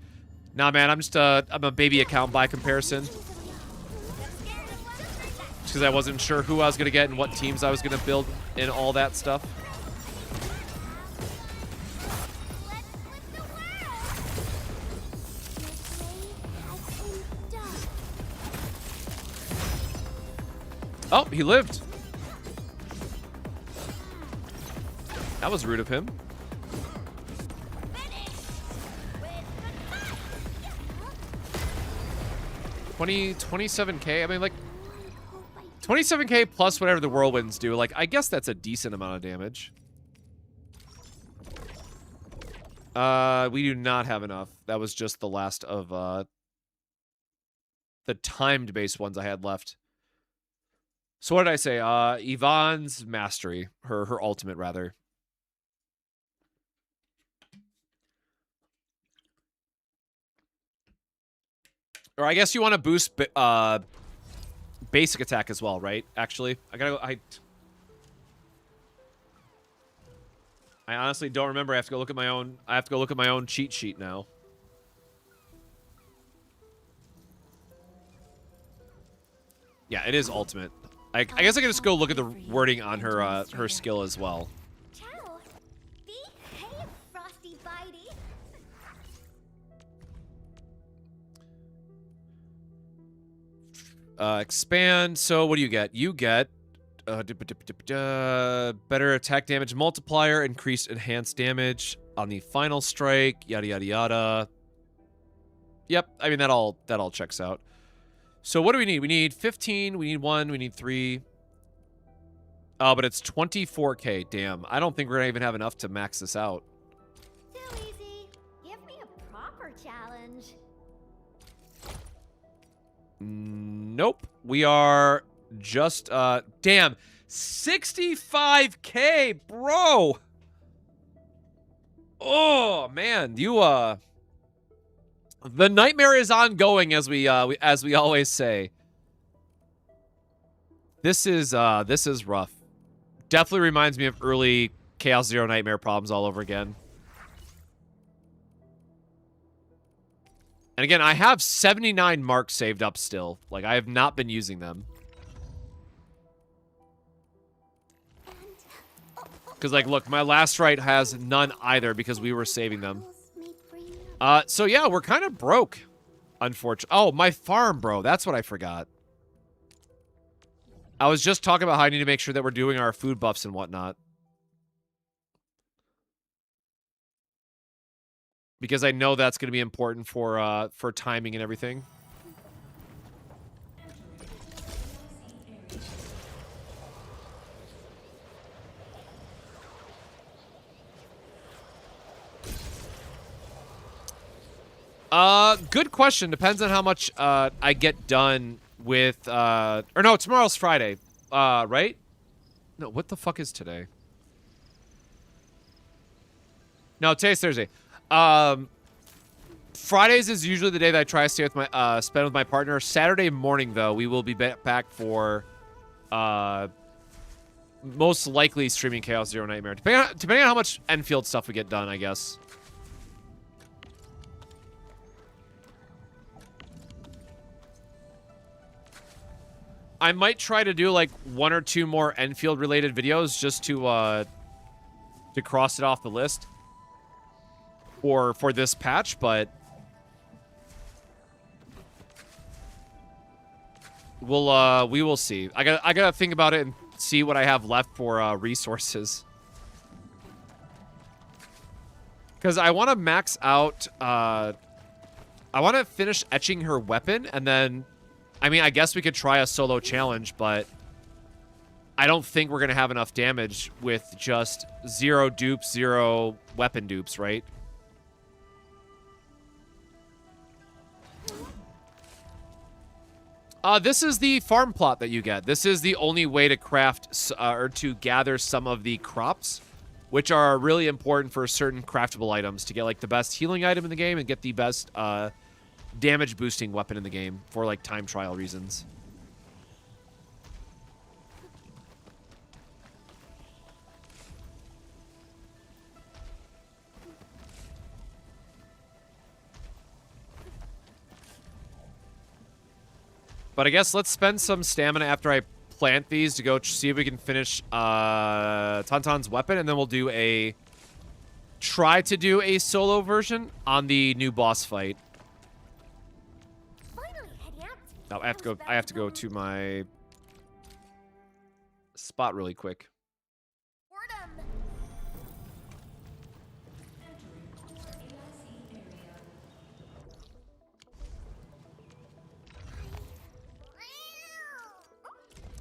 nah, man, I'm a baby account by comparison. Because I wasn't sure who I was going to get and what teams I was going to build and all that stuff. Oh, he lived. That was rude of him. 27k? I mean, like, 27k plus whatever the whirlwinds do. Like, I guess that's a decent amount of damage. We do not have enough. That was just the last of, the timed based ones I had left. So what did I say? Yvonne's mastery. Her ultimate, rather. Or I guess you want to boost basic attack as well, right? Actually, I gotta go. I honestly don't remember. I have to go look at my own. I have to go look at my own cheat sheet now. Yeah, it is ultimate. I guess I can just go look at the wording on her her skill as well. Ciao. Behave, Frosty Bitey. Expand. So what do you get? You get better attack damage multiplier, increased enhanced damage on the final strike. Yada yada yada. Yep. I mean that all checks out. So what do we need? We need 15. We need 1. We need 3. Oh, but it's 24k. Damn. I don't think we're gonna even have enough to max this out. Too easy. Give me a proper challenge. Nope. We are just, damn. 65k, bro. Oh, man. You, the nightmare is ongoing, as we always say. This is rough. Definitely reminds me of early Chaos Zero Nightmare problems all over again. And again, I have 79 marks saved up still. Like, I have not been using them. Because, like, look, my last right has none either because we were saving them. So, yeah, we're kind of broke, unfortunately. Oh, my farm, bro. That's what I forgot. I was just talking about how I need to make sure that we're doing our food buffs and whatnot. Because I know that's going to be important for timing and everything. Good question. Depends on how much I get done with or no, tomorrow's Friday. Right? No, what the fuck is today? No, today's Thursday. Fridays is usually the day that I try to stay with my spend with my partner. Saturday morning, though, we will be back for most likely streaming Chaos Zero Nightmare, depending on how much Enfield stuff we get done, I guess. I might try to do like 1 or 2 more Enfield related videos just to cross it off the list. Or for this patch, but we will see. I gotta think about it and see what I have left for resources. Because I want to max out. I want to finish etching her weapon, and then, I mean, I guess we could try a solo challenge, but I don't think we're gonna have enough damage with just 0 dupes, 0 weapon dupes, right? This is the farm plot that you get. This is the only way to craft or to gather some of the crops, which are really important for certain craftable items to get like the best healing item in the game and get the best damage boosting weapon in the game for like time trial reasons. But I guess let's spend some stamina after I plant these to go see if we can finish Tangtang's weapon, and then we'll do a... try to do a solo version on the new boss fight. Now I have to go to my spot really quick.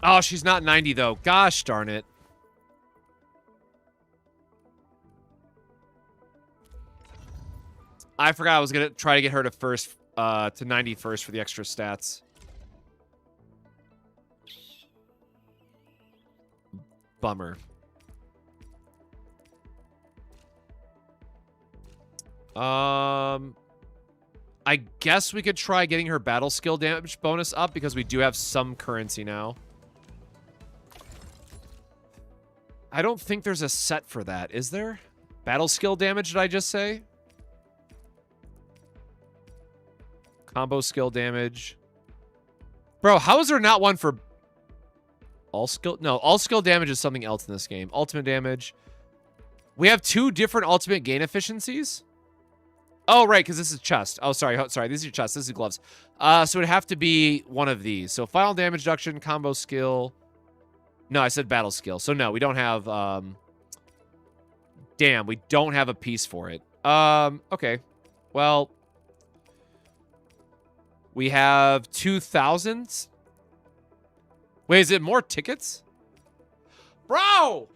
Oh, she's not 90, though. Gosh darn it. I forgot I was going to try to get her to 90 first for the extra stats. Bummer. I guess we could try getting her battle skill damage bonus up because we do have some currency now. I don't think there's a set for that, is there? Battle skill damage, did I just say? Combo skill damage. Bro, how is there not one for all skill? No, all skill damage is something else in this game. Ultimate damage. We have 2 different ultimate gain efficiencies. Oh, right, because this is chest. Oh, sorry. This is your chest. This is gloves. So it'd have to be one of these. So final damage reduction, combo skill. No, I said battle skill. So no, we don't have... Damn, we don't have a piece for it. Okay. Well... We have 2,000. Wait, is it more tickets? Bro!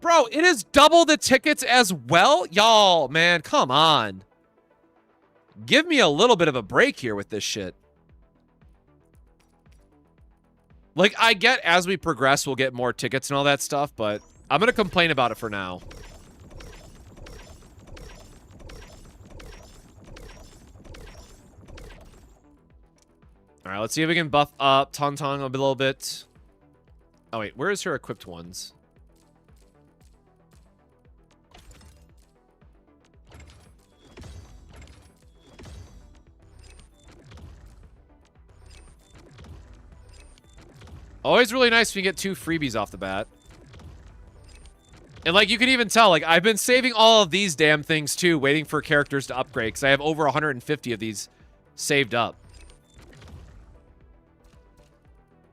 Bro, it is double the tickets as well? Y'all, man, come on. Give me a little bit of a break here with this shit. Like, I get as we progress, we'll get more tickets and all that stuff, but I'm going to complain about it for now. All right, let's see if we can buff up Tangtang a little bit. Oh, wait, where is her equipped ones? Always really nice when you get 2 freebies off the bat. And, like, you can even tell, like, I've been saving all of these damn things, too, waiting for characters to upgrade, because I have over 150 of these saved up.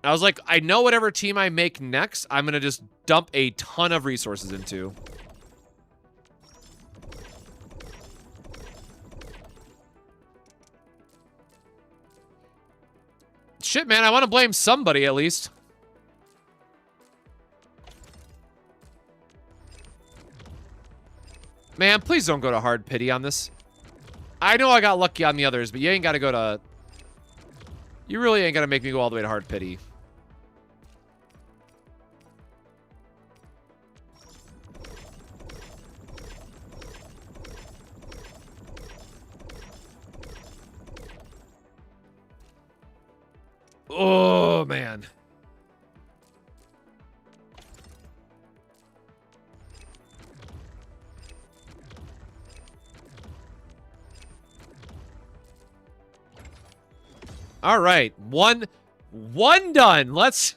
I was like, I know whatever team I make next, I'm going to just dump a ton of resources into. Shit, man, I want to blame somebody at least. Man, please don't go to hard pity on this. I know I got lucky on the others, but you ain't got to go to... You really ain't got to make me go all the way to hard pity. Oh, man. All right. One done. Let's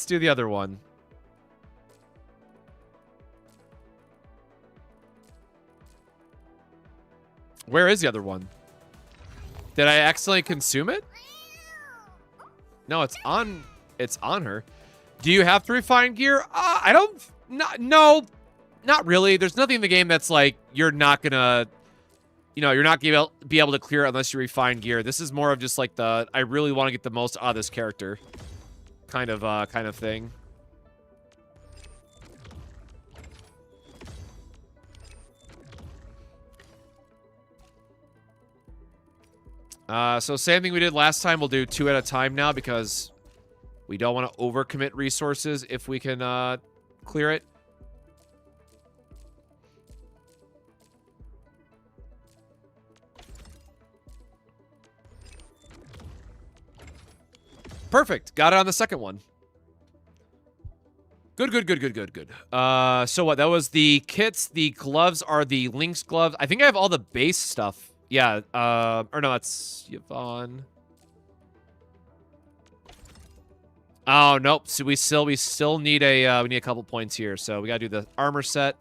do the other one. Where is the other one? Did I accidentally consume it? No, it's on her. Do you have to refine gear? I don't... No, not really. There's nothing in the game that's like, you're not gonna... You know, you're not gonna be able to clear it unless you refine gear. This is more of just like the, I really want to get the most out of this character kind of thing. So same thing we did last time. We'll do 2 at a time now because we don't want to overcommit resources if we can clear it. Perfect. Got it on the second one. Good. So what? That was the kits. The gloves are the Lynx gloves. I think I have all the base stuff. Yeah. Or no, that's Yvonne. Oh, nope. So we still need a we need a couple points here. So we gotta do the armor set.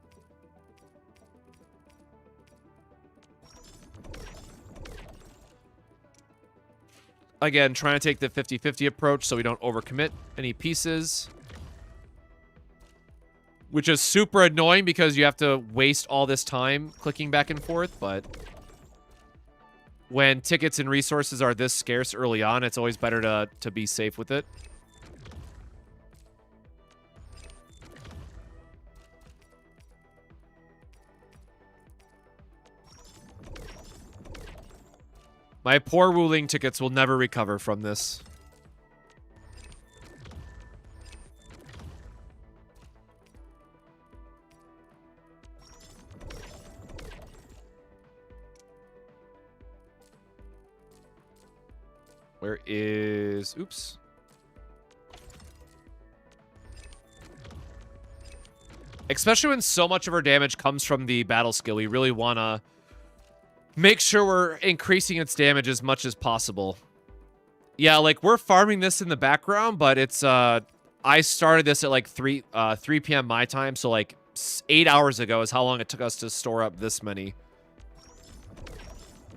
Again, trying to take the 50-50 approach so we don't overcommit any pieces. Which is super annoying because you have to waste all this time clicking back and forth, but when tickets and resources are this scarce early on, it's always better to be safe with it. My poor Wuling tickets will never recover from this. Where is... Oops. Especially when so much of our damage comes from the battle skill, we really want to make sure we're increasing its damage as much as possible. Yeah, like, we're farming this in the background, but it's, I started this at, like, 3 p.m. my time, so, like, 8 hours ago is how long it took us to store up this many.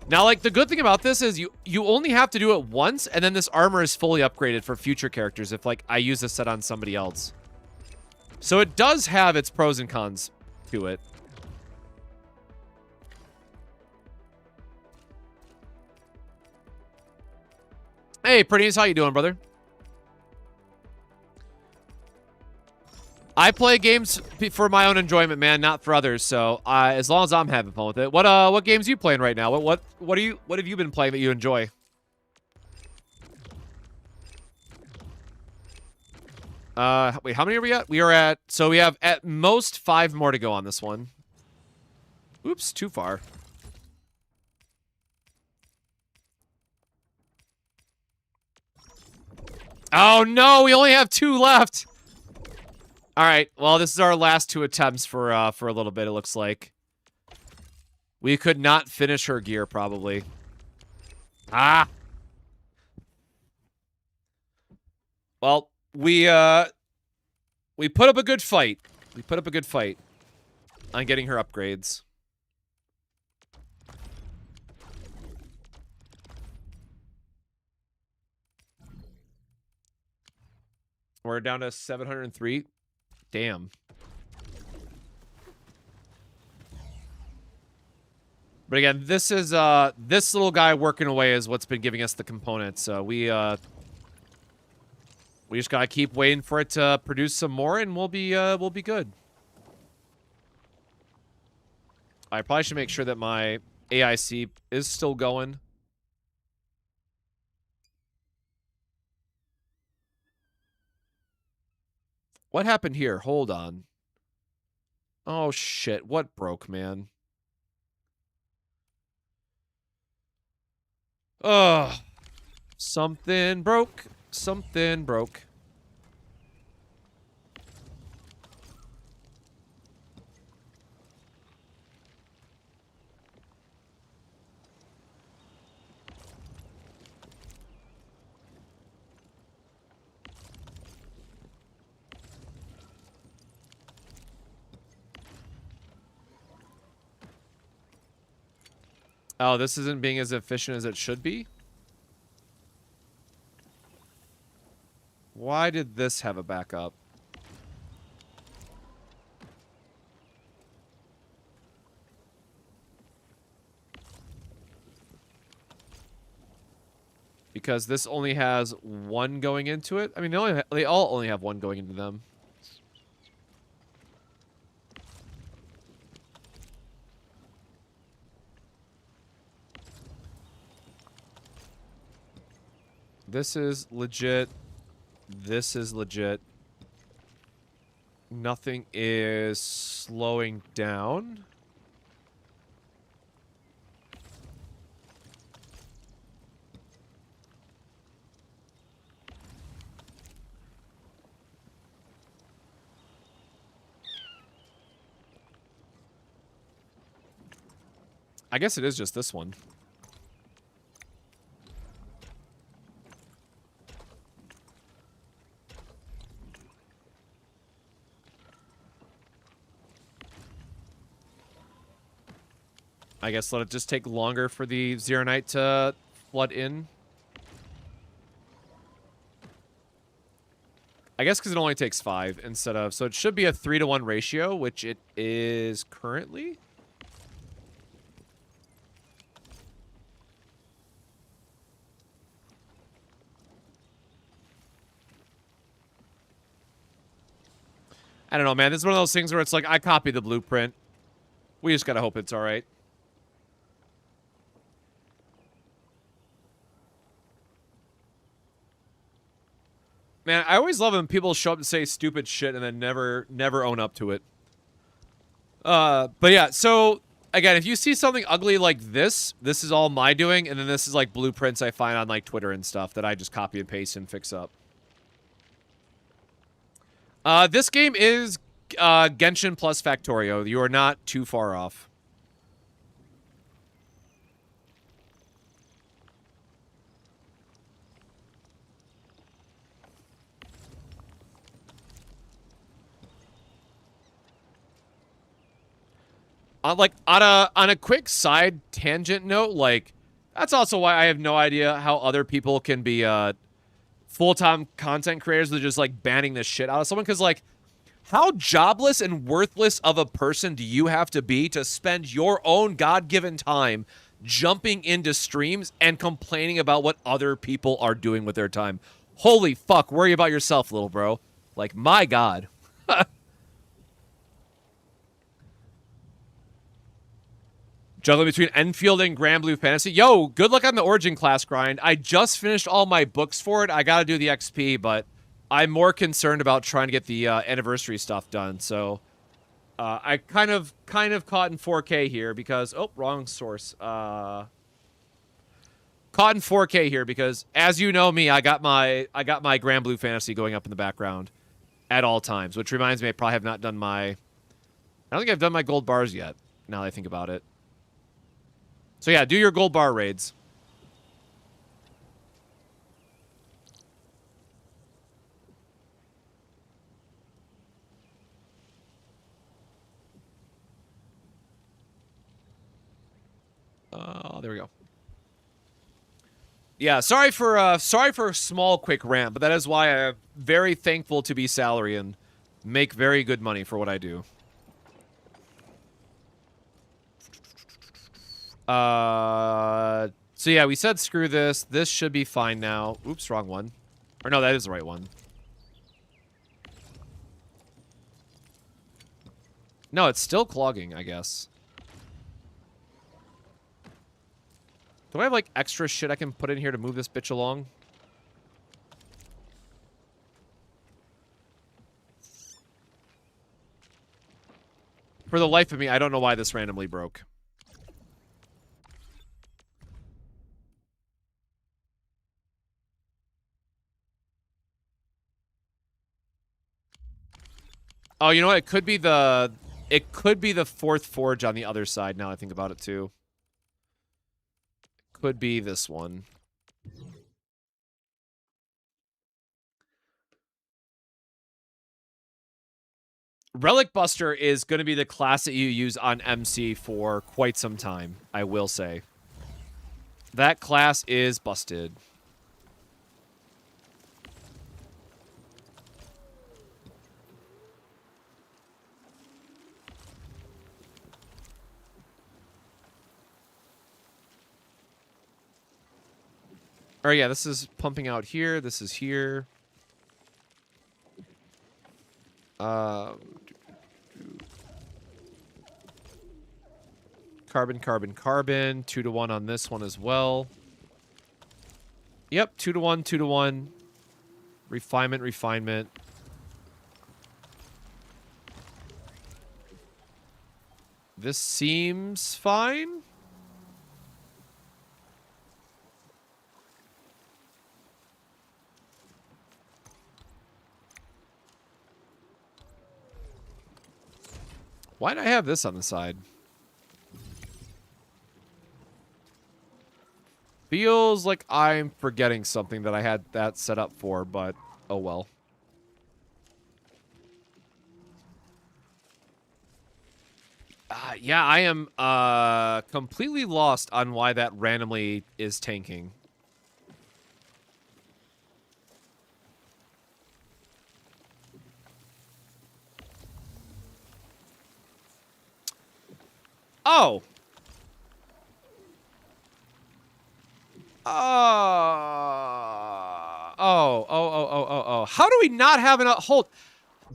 Now, like, the good thing about this is you only have to do it once, and then this armor is fully upgraded for future characters if, like, I use this set on somebody else. So it does have its pros and cons to it. Hey, Pretties, how you doing, brother? I play games for my own enjoyment, man, not for others. So as long as I'm having fun with it, what games are you playing right now? What have you been playing that you enjoy? Wait, how many are we at? We are at, so we have at most 5 more to go on this one. Oops, too far. Oh no, we only have 2 left. All right, well, this is our last 2 attempts for a little bit, it looks like. We could not finish her gear, probably. Ah! Well, we put up a good fight. We put up a good fight on getting her upgrades. We're down to 703. Damn. But again, this is this little guy working away is what's been giving us the components. So we just gotta keep waiting for it to produce some more, and we'll be good. I probably should make sure that my AIC is still going. What happened here? Hold on. Oh, shit. What broke, man? Ugh. Something broke. Something broke. Oh, this isn't being as efficient as it should be? Why did this have a backup? Because this only has 1 going into it? I mean, they all only have 1 going into them. This is legit. This is legit. Nothing is slowing down. I guess it is just this one. I guess let it just take longer for the Zeronite to flood in. I guess because it only takes 5 instead of... So it should be a 3-to-1 ratio, which it is currently. I don't know, man. This is one of those things where it's like, I copied the blueprint. We just gotta hope it's alright. Man, I always love when people show up and say stupid shit and then never own up to it. But yeah, so Again, if you see something ugly like this is all my doing, and then this is like blueprints I find on like Twitter and stuff that I just copy and paste and fix up. This game is Genshin plus Factorio. You are not too far off. Like on a quick side tangent note, like that's also why I have no idea how other people can be full-time content creators that are just like banning the shit out of someone. Because like, how jobless and worthless of a person do you have to be to spend your own God-given time jumping into streams and complaining about what other people are doing with their time? Holy fuck, worry about yourself, little bro. Like, my God. Juggling between Enfield and Grand Blue Fantasy. Yo, good luck on the Origin class grind. I just finished all my books for it. I gotta do the XP, but I'm more concerned about trying to get the anniversary stuff done. So, I kind of caught in 4K here because... Oh, wrong source. Caught in 4K here because, as you know me, I got my Grand Blue Fantasy going up in the background at all times, which reminds me I probably have not done my... I don't think I've done my gold bars yet, now that I think about it. So yeah, do your gold bar raids. There we go. Yeah, sorry for a small quick rant, but that is why I'm very thankful to be salary and make very good money for what I do. So yeah, we said screw this. This should be fine now. Oops, wrong one. Or no, that is the right one. No, it's still clogging, I guess. Do I have, like, extra shit I can put in here to move this bitch along? For the life of me, I don't know why this randomly broke. Oh, you know what? It could be the fourth forge on the other side now I think about it too. Could be this one. Relic Buster is going to be the class that you use on MC for quite some time, I will say. That class is busted. Oh yeah, this is pumping out here. This is here. Carbon, carbon, carbon. 2 to 1 on this one as well. Yep, 2 to 1, 2 to 1. Refinement, refinement. This seems fine. Why did I have this on the side? Feels like I'm forgetting something that I had that set up for, but oh well. Yeah, I am completely lost on why that randomly is tanking. Oh. Oh. How do we not have enough? Hold.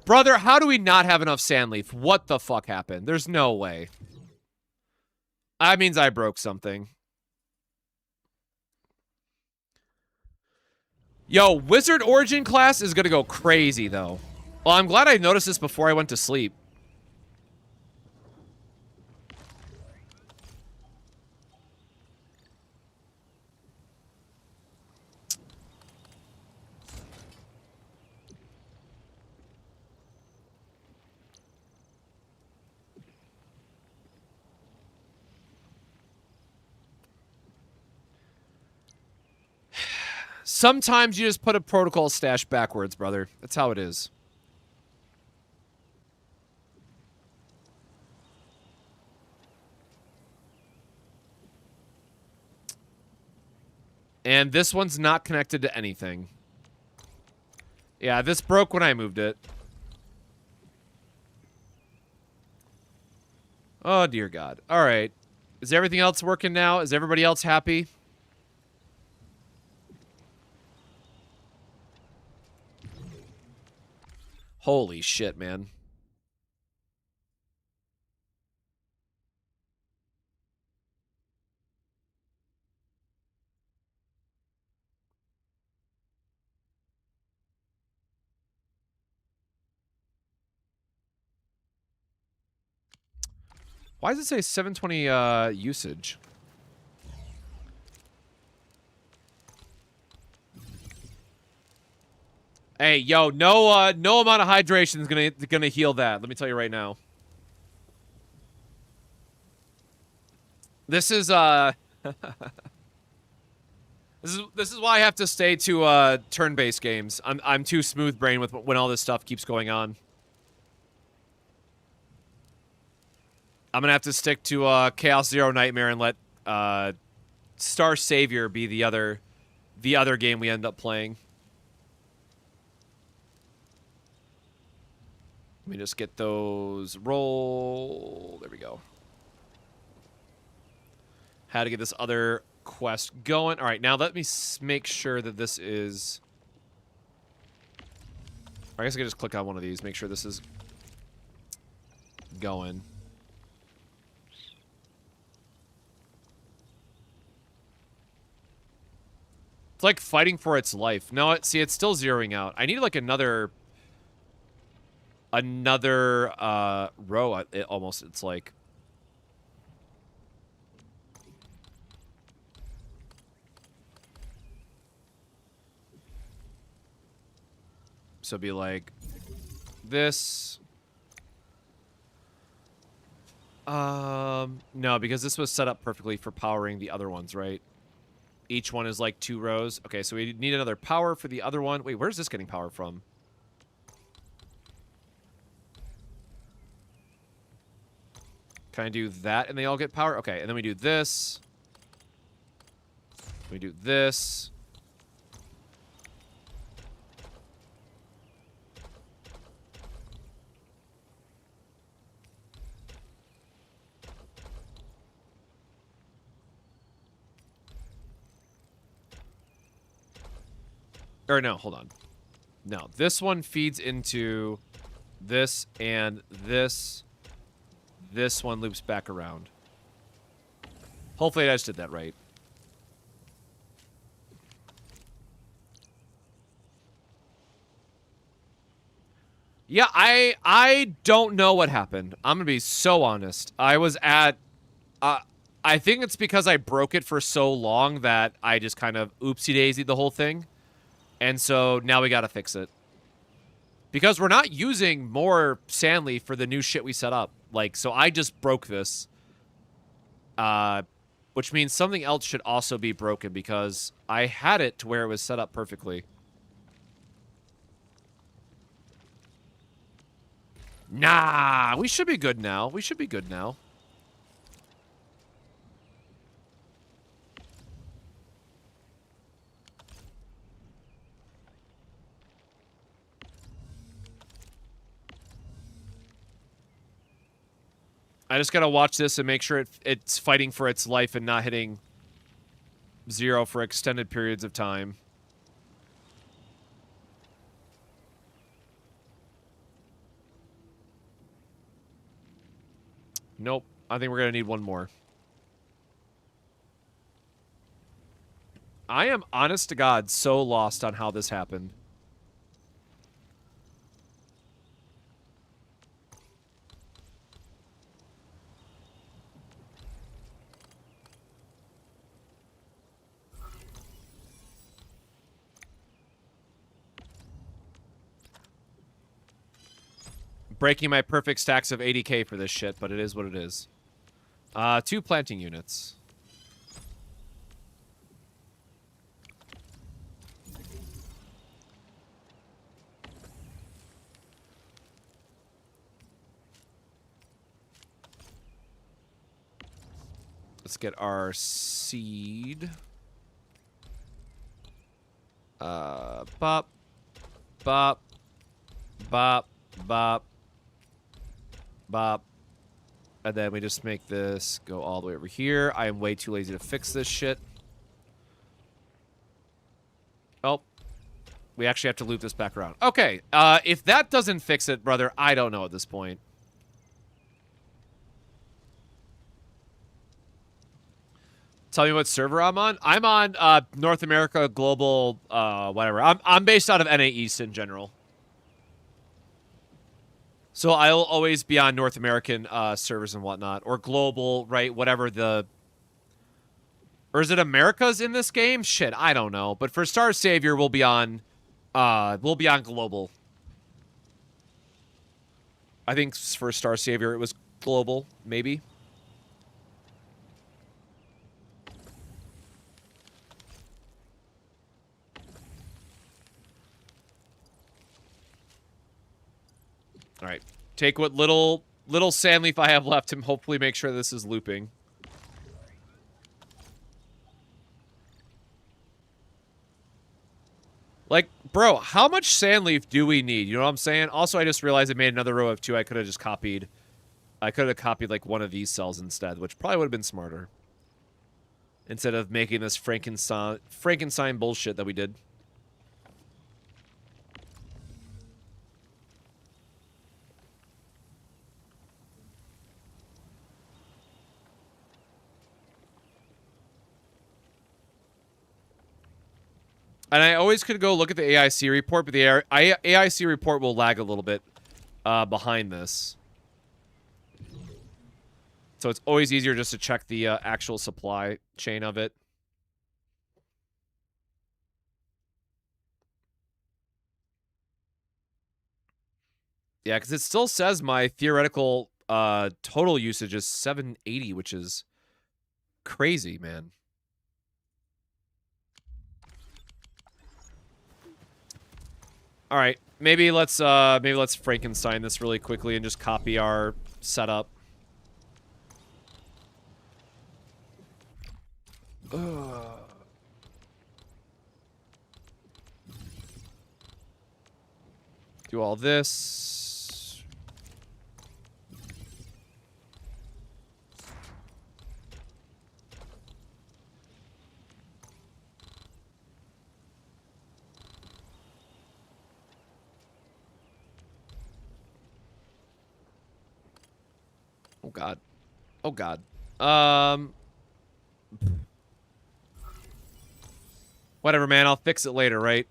Brother, how do we not have enough Sandleaf? What the fuck happened? There's no way. That means I broke something. Yo, Wizard Origin class is gonna go crazy, though. Well, I'm glad I noticed this before I went to sleep. Sometimes you just put a protocol stash backwards, brother. That's how it is. And this one's not connected to anything. Yeah, this broke when I moved it. Oh, dear God. All right. Is everything else working now? Is everybody else happy? Holy shit, man. Why does it say 720 usage? Hey, yo, no amount of hydration is gonna heal that. Let me tell you right now. This is this is why I have to stay to turn-based games. I'm too smooth brain with when all this stuff keeps going on. I'm gonna have to stick to Chaos Zero Nightmare and let Star Savior be the other game we end up playing. Let me just get those roll. There we go. How to get this other quest going. All right, now let me make sure that this is... I guess I can just click on one of these, make sure this is going. It's like fighting for its life. No, see, it's still zeroing out. I need like another row. It's like. So it'd be like this. No, because this was set up perfectly for powering the other ones, right? Each one is like 2 rows. Okay, so we need another power for the other one. Wait, where's this getting power from? Can I do that and they all get power? Okay, and then we do this. We do this. Or no, hold on. No, this one feeds into this and this. This one loops back around. Hopefully I just did that right. Yeah, I don't know what happened. I'm gonna be so honest. I was at... I think it's because I broke it for so long that I just kind of oopsie-daisied the whole thing. And so now we gotta fix it. Because we're not using more Sandly for the new shit we set up. Like, so I just broke this. Which means something else should also be broken because I had it to where it was set up perfectly. Nah, we should be good now. We should be good now. I just gotta watch this and make sure it's fighting for its life and not hitting 0 for extended periods of time. Nope. I think we're gonna need one more. I am, honest to God, so lost on how this happened. Breaking my perfect stacks of 80k for this shit, but it is what it is. 2 planting units. Let's get our seed. Bop, bop, bop, bop, bop. And then we just make this go all the way over here. I am way too lazy to fix this shit. Oh. We actually have to loop this back around. Okay. If that doesn't fix it, brother, I don't know at this point. Tell me what server I'm on. I'm on North America Global, whatever. I'm based out of NA East in general. So I'll always be on North American servers and whatnot, or global, right? Whatever the, or is it America's in this game? Shit, I don't know. But for Star Savior, we'll be on global. I think for Star Savior it was global, maybe. All right, take what little sand leaf I have left and hopefully make sure this is looping. Like, bro, how much sand leaf do we need? You know what I'm saying? Also, I just realized I made another row of 2. I could have just copied. I could have copied like one of these cells instead, which probably would have been smarter. Instead of making this Frankenstein bullshit that we did. And I always could go look at the AIC report, but the AIC report will lag a little bit behind this. So it's always easier just to check the actual supply chain of it. Yeah, because it still says my theoretical total usage is 780, which is crazy, man. All right, maybe let's Frankenstein this really quickly and just copy our setup. Do all this. Oh God. Oh God. Whatever, man. I'll fix it later, right?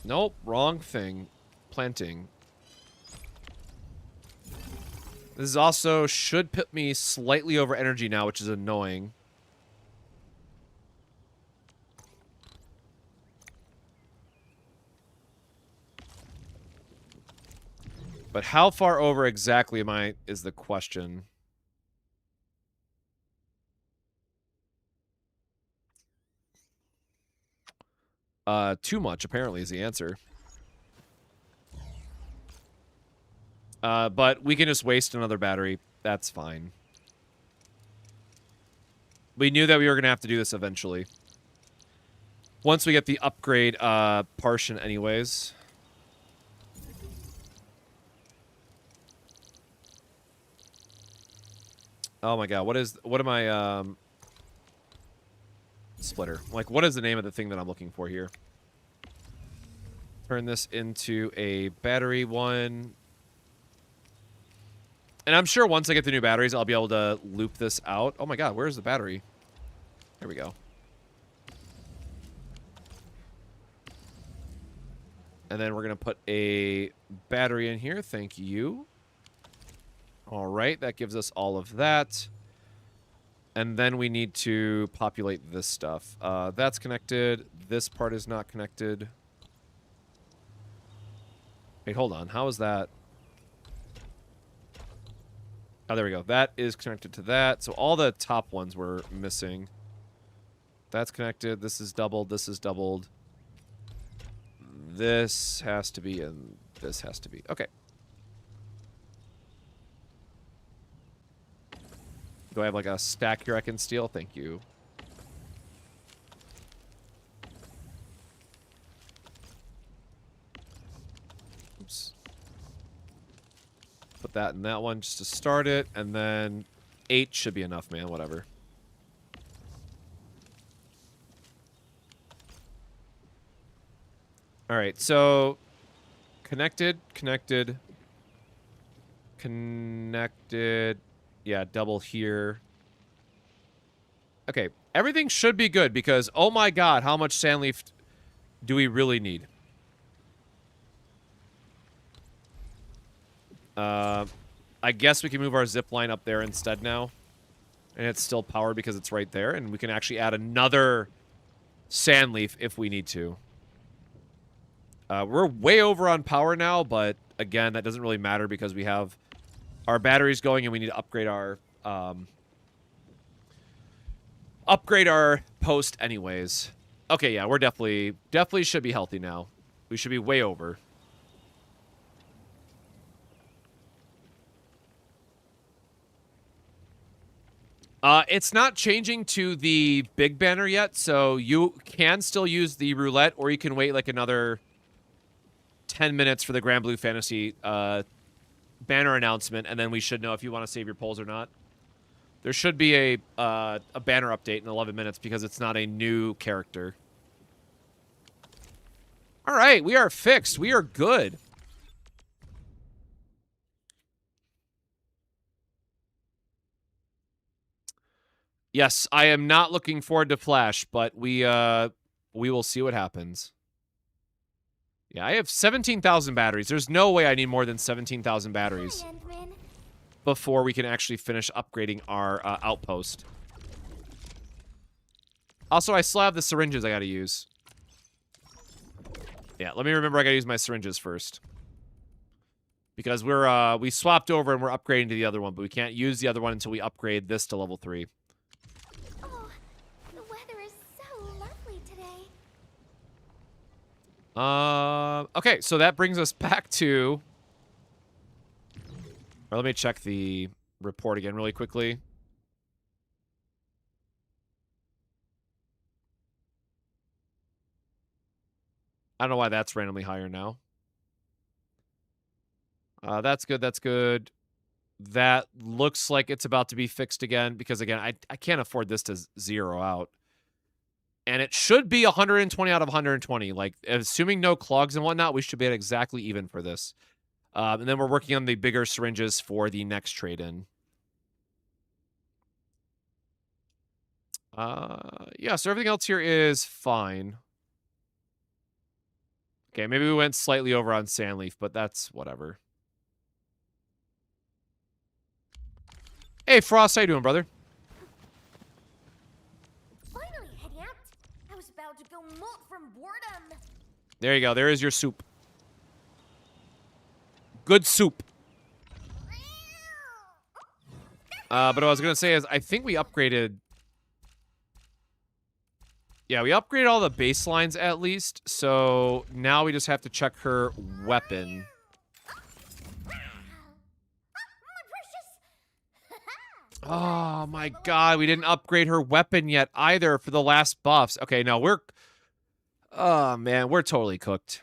Nope. Wrong thing. Planting. This is also should put me slightly over energy now, which is annoying. But how far over exactly am I is the question. Too much, apparently, is the answer. But we can just waste another battery. That's fine. We knew that we were going to have to do this eventually. Once we get the upgrade portion anyways. Oh my God, what am I, splitter. Like, what is the name of the thing that I'm looking for here? Turn this into a battery one. And I'm sure once I get the new batteries, I'll be able to loop this out. Oh my God, where's the battery? There we go. And then we're going to put a battery in here. Thank you. All right, that gives us all of that. And then we need to populate this stuff. That's connected. This part is not connected. Wait, hold on. How is that? Oh, there we go. That is connected to that. So all the top ones were missing. That's connected. This is doubled. This is doubled. This has to be in This has to be. Okay. Do I have like a stack here I can steal? Thank you. Oops. Put that in that one just to start it, and then 8 should be enough, man. Whatever. All right, so connected. Yeah, double here. Okay, everything should be good because, oh my god, how much sand leaf do we really need? I guess we can move our zip line up there instead now. And it's still powered because it's right there. And we can actually add another sand leaf if we need to. We're way over on power now, but again, that doesn't really matter because we have our batteries going and we need to upgrade our post anyways. Okay, yeah, we're definitely should be healthy now. We should be way over. It's not changing to the big banner yet, so you can still use the roulette, or you can wait like another 10 minutes for the Grand Blue Fantasy banner announcement, and then we should know if you want to save your polls or not. There should be a banner update in 11 minutes because it's not a new character. All right, we are fixed. We are good. Yes, I am not looking forward to Flash, but we will see what happens. Yeah, I have 17,000 batteries. There's no way I need more than 17,000 batteries before we can actually finish upgrading our outpost. Also, I still have the syringes I gotta use. Yeah, let me remember I gotta use my syringes first. Because we swapped over and we're upgrading to the other one, but we can't use the other one until we upgrade this to level 3. Oh, the weather is so lovely today. Okay, so that brings us back to... Or let me check the report again really quickly. I don't know why that's randomly higher now. That's good, that's good. That looks like it's about to be fixed again, because again, I can't afford this to zero out. And it should be 120 out of 120. Like, assuming no clogs and whatnot, we should be at exactly even for this. And then we're working on the bigger syringes for the next trade-in. Yeah, so everything else here is fine. Okay, maybe we went slightly over on Sandleaf, but that's whatever. Hey, Frost, how you doing, brother? Finally, heading out. I was about to go molt from boredom. There you go. There is your soup. Good soup. But what I was going to say is, I think we upgraded... Yeah, we upgraded all the baselines at least, so now we just have to check her weapon. Oh my god, we didn't upgrade her weapon yet either for the last buffs. Okay, no, we're... Oh man, we're totally cooked.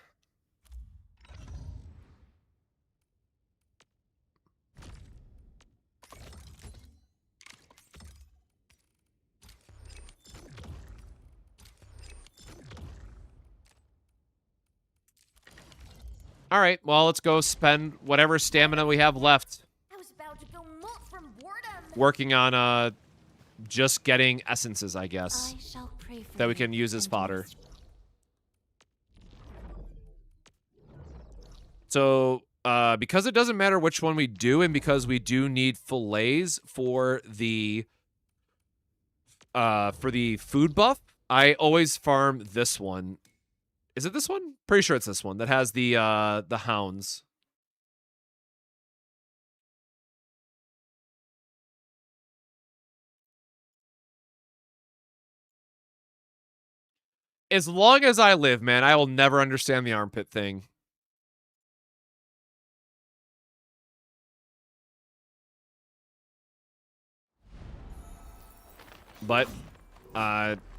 All right, well, let's go spend whatever stamina we have left I was about to go molt from boredom. working on just getting essences, I guess, I shall pray for that we you can use as and fodder. rest. So, because it doesn't matter which one we do, and because we do need fillets for the food buff, I always farm this one. Is it this one? Pretty sure it's this one that has the hounds. As long as I live, man, I will never understand the armpit thing. But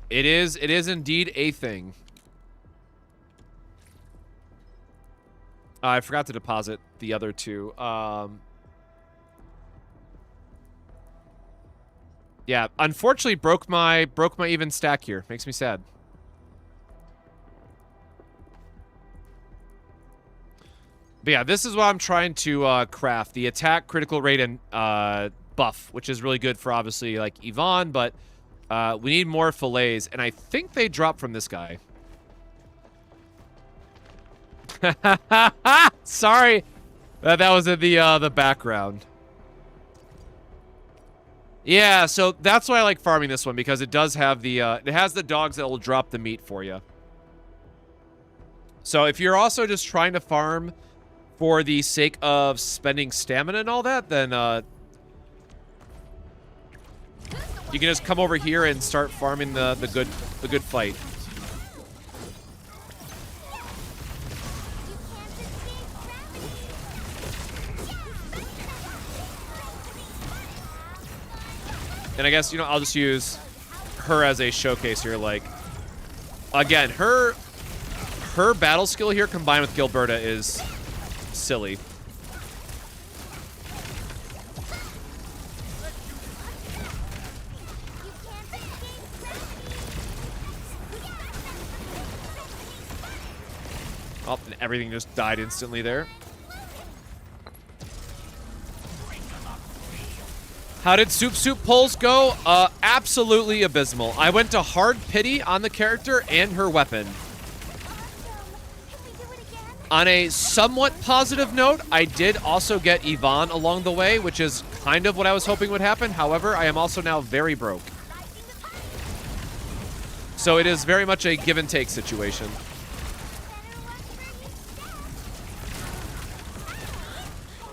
it is indeed a thing. I forgot to deposit the other two. Yeah, unfortunately broke my even stack here. Makes me sad. But yeah, this is what I'm trying to craft. The attack, critical rate, and buff, which is really good for obviously like Yvonne, but we need more fillets, and I think they drop from this guy. Sorry. That was in the background. Yeah, so that's why I like farming this one, because it does have the it has the dogs that will drop the meat for you. So if you're also just trying to farm for the sake of spending stamina and all that, then you can just come over here and start farming the good fight. And I guess, you know, I'll just use her as a showcase here. Like, again, her battle skill here combined with Gilberta is silly. Oh, and everything just died instantly there. How did Soup Soup pulls go? Absolutely abysmal. I went to hard pity on the character and her weapon. On a somewhat positive note, I did also get Yvonne along the way, which is kind of what I was hoping would happen. However, I am also now very broke. So it is very much a give and take situation.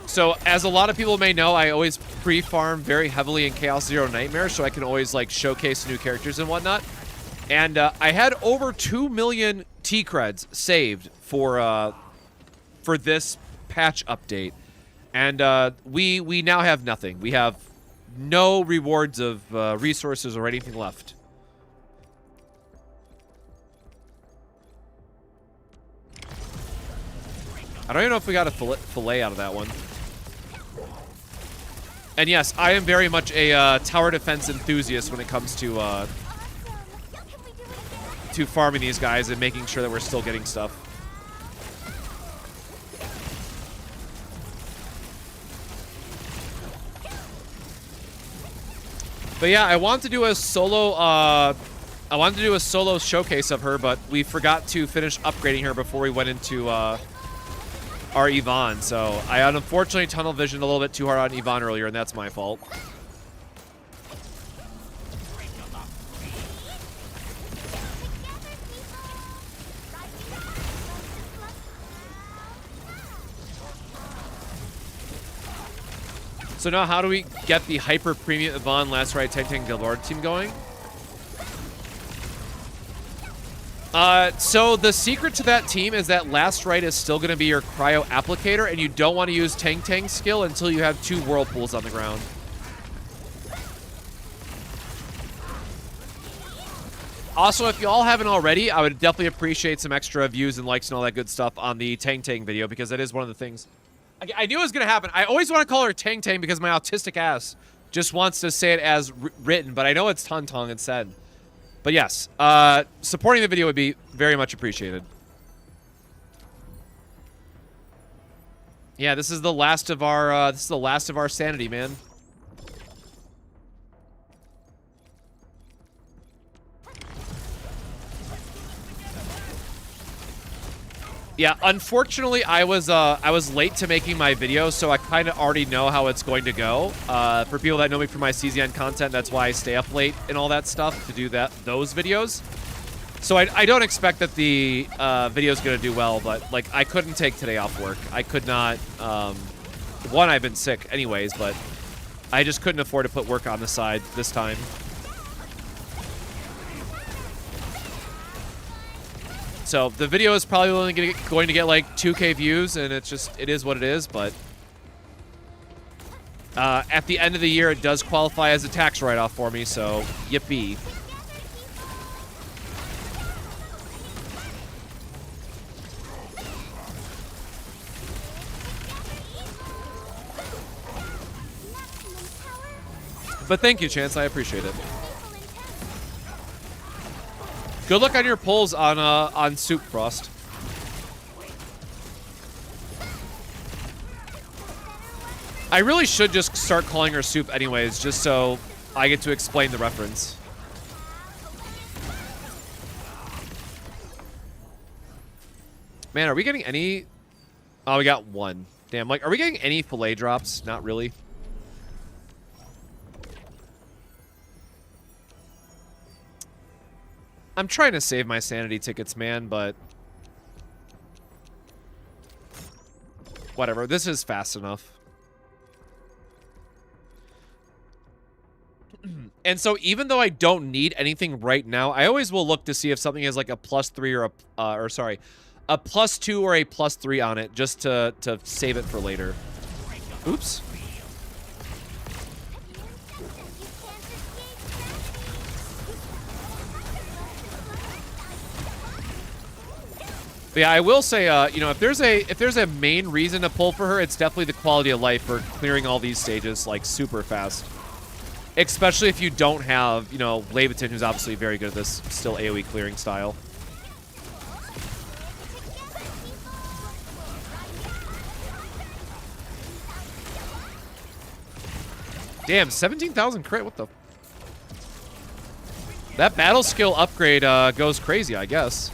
So, as a lot of people may know, I always pre-farm very heavily in Chaos Zero Nightmare, so I can always, like, showcase new characters and whatnot. And I had over 2 million T-creds saved for this patch update. And we now have nothing. We have no rewards of resources or anything left. I don't even know if we got a fillet out of that one. And yes, I am very much a tower defense enthusiast when it comes to farming these guys and making sure that we're still getting stuff. But yeah, I want to do a solo showcase of her, but we forgot to finish upgrading her before we went into our Yvonne, so I unfortunately tunnel visioned a little bit too hard on Yvonne earlier, and that's my fault. So now how do we get the hyper premium Yvonne, Last Ride, Tangtang, Gilbert team going? So the secret to that team is that Last Rite is still going to be your cryo applicator, and you don't want to use Tangtang skill until you have 2 whirlpools on the ground. Also, if you all haven't already, I would definitely appreciate some extra views and likes and all that good stuff on the Tangtang video, because that is one of the things. I knew it was going to happen. I always want to call her Tangtang because my autistic ass just wants to say it as written, but I know it's Tangtang instead. But yes, supporting the video would be very much appreciated. Yeah, this is the last of our sanity, man. Yeah, unfortunately, I was late to making my video, so I kind of already know how it's going to go. For people that know me from my CZN content, that's why I stay up late and all that stuff to do those videos. So I don't expect that the video's going to do well, but like I couldn't take today off work. I could not. One, I've been sick anyways, but I just couldn't afford to put work on the side this time. So the video is probably only going to get like 2K views, and it is what it is, but At the end of the year, it does qualify as a tax write-off for me, so yippee. But thank you, Chance. I appreciate it. Good luck on your pulls on Soup Frost. I really should just start calling her Soup anyways, just so I get to explain the reference. Man, are we getting any... Oh, we got one. Damn, like, are we getting any fillet drops? Not really. I'm trying to save my sanity tickets, man, but... Whatever, this is fast enough. And so even though I don't need anything right now, I always will look to see if something has like a +3 or a +2 or a +3 on it, just to save it for later. Oops. But yeah, I will say, you know, if there's a main reason to pull for her, it's definitely the quality of life for clearing all these stages like super fast. Especially if you don't have, you know, Leviton, who's obviously very good at this still AoE clearing style. Damn, 17,000 crit, what the... That battle skill upgrade goes crazy, I guess.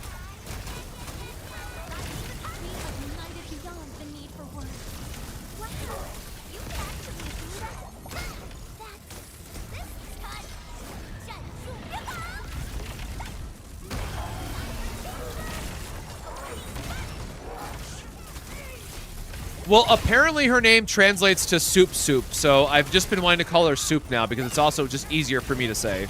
Well, apparently her name translates to Soup Soup, so I've just been wanting to call her Soup now because it's also just easier for me to say.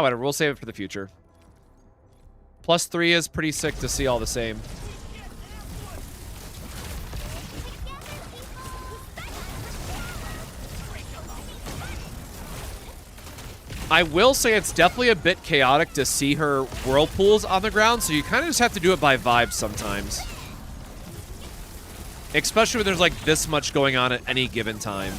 Whatever, we'll save it for the future. +3 is pretty sick to see all the same. I will say it's definitely a bit chaotic to see her whirlpools on the ground, so you kind of just have to do it by vibes sometimes. Especially when there's like this much going on at any given time.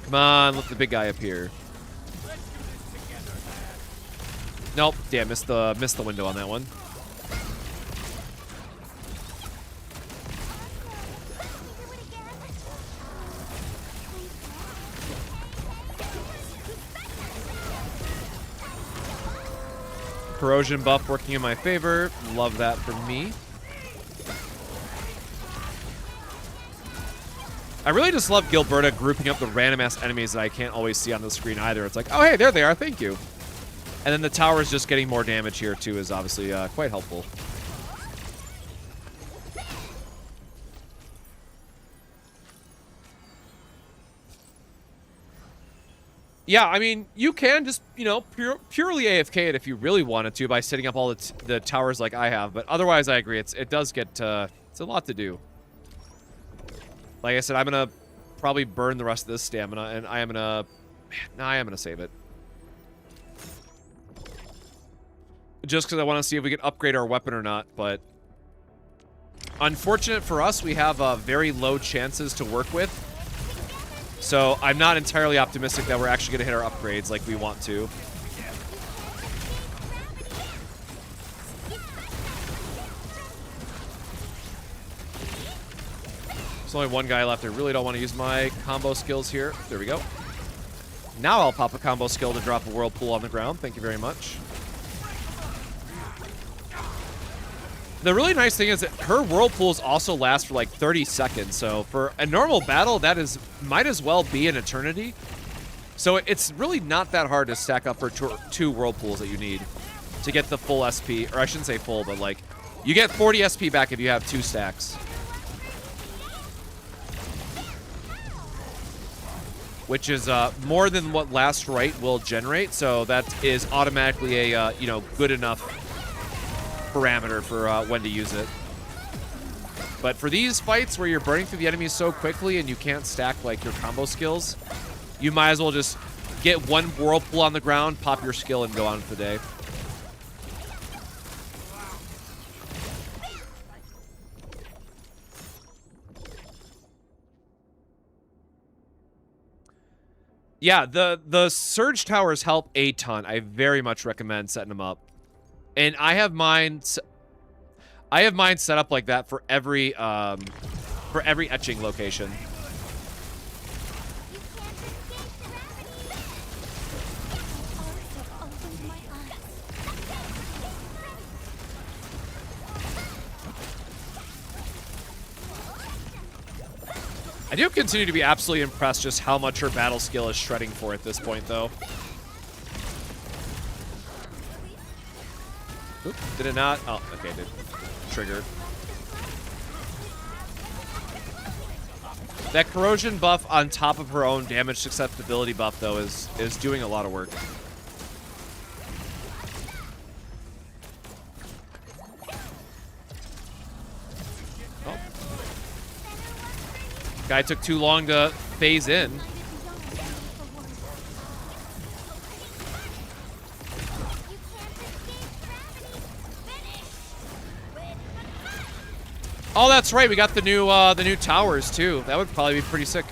Come on, let the big guy appear. Nope, damn, missed the window on that one. Corrosion buff working in my favor. Love that for me. I really just love Gilberta grouping up the random-ass enemies that I can't always see on the screen either. It's like, oh, hey, there they are. Thank you. And then the towers just getting more damage here, too, is obviously quite helpful. Yeah, I mean, you can just, you know, purely AFK it if you really wanted to by setting up all the towers like I have. But otherwise, I agree. It does get, it's a lot to do. Like I said, I'm going to probably burn the rest of this stamina, and I am going to... Nah, I am going to save it. Just because I want to see if we can upgrade our weapon or not, but... Unfortunate for us, we have very low chances to work with. So I'm not entirely optimistic that we're actually going to hit our upgrades like we want to. There's only one guy left. I really don't want to use my combo skills here. There we go. Now I'll pop a combo skill to drop a whirlpool on the ground. Thank you very much. The really nice thing is that her whirlpools also last for like 30 seconds. So for a normal battle, that is might as well be an eternity. So it's really not that hard to stack up for two whirlpools that you need to get the full SP. Or I shouldn't say full, but like you get 40 SP back if you have 2 stacks. Which is more than what Last Right will generate, so that is automatically a you know, good enough parameter for when to use it. But for these fights where you're burning through the enemies so quickly and you can't stack like your combo skills, you might as well just get one whirlpool on the ground, pop your skill, and go on for the day. Yeah, the Surge Towers help a ton. I very much recommend setting them up. And I have mine set up like that for every etching location. I do continue to be absolutely impressed just how much her battle skill is shredding for at this point, though. Oop, did it not? Oh, okay, it did. Triggered. That corrosion buff on top of her own damage susceptibility buff, though, is doing a lot of work. Oh. Guy took too long to phase in. Oh, that's right. We got the new towers too. That would probably be pretty sick.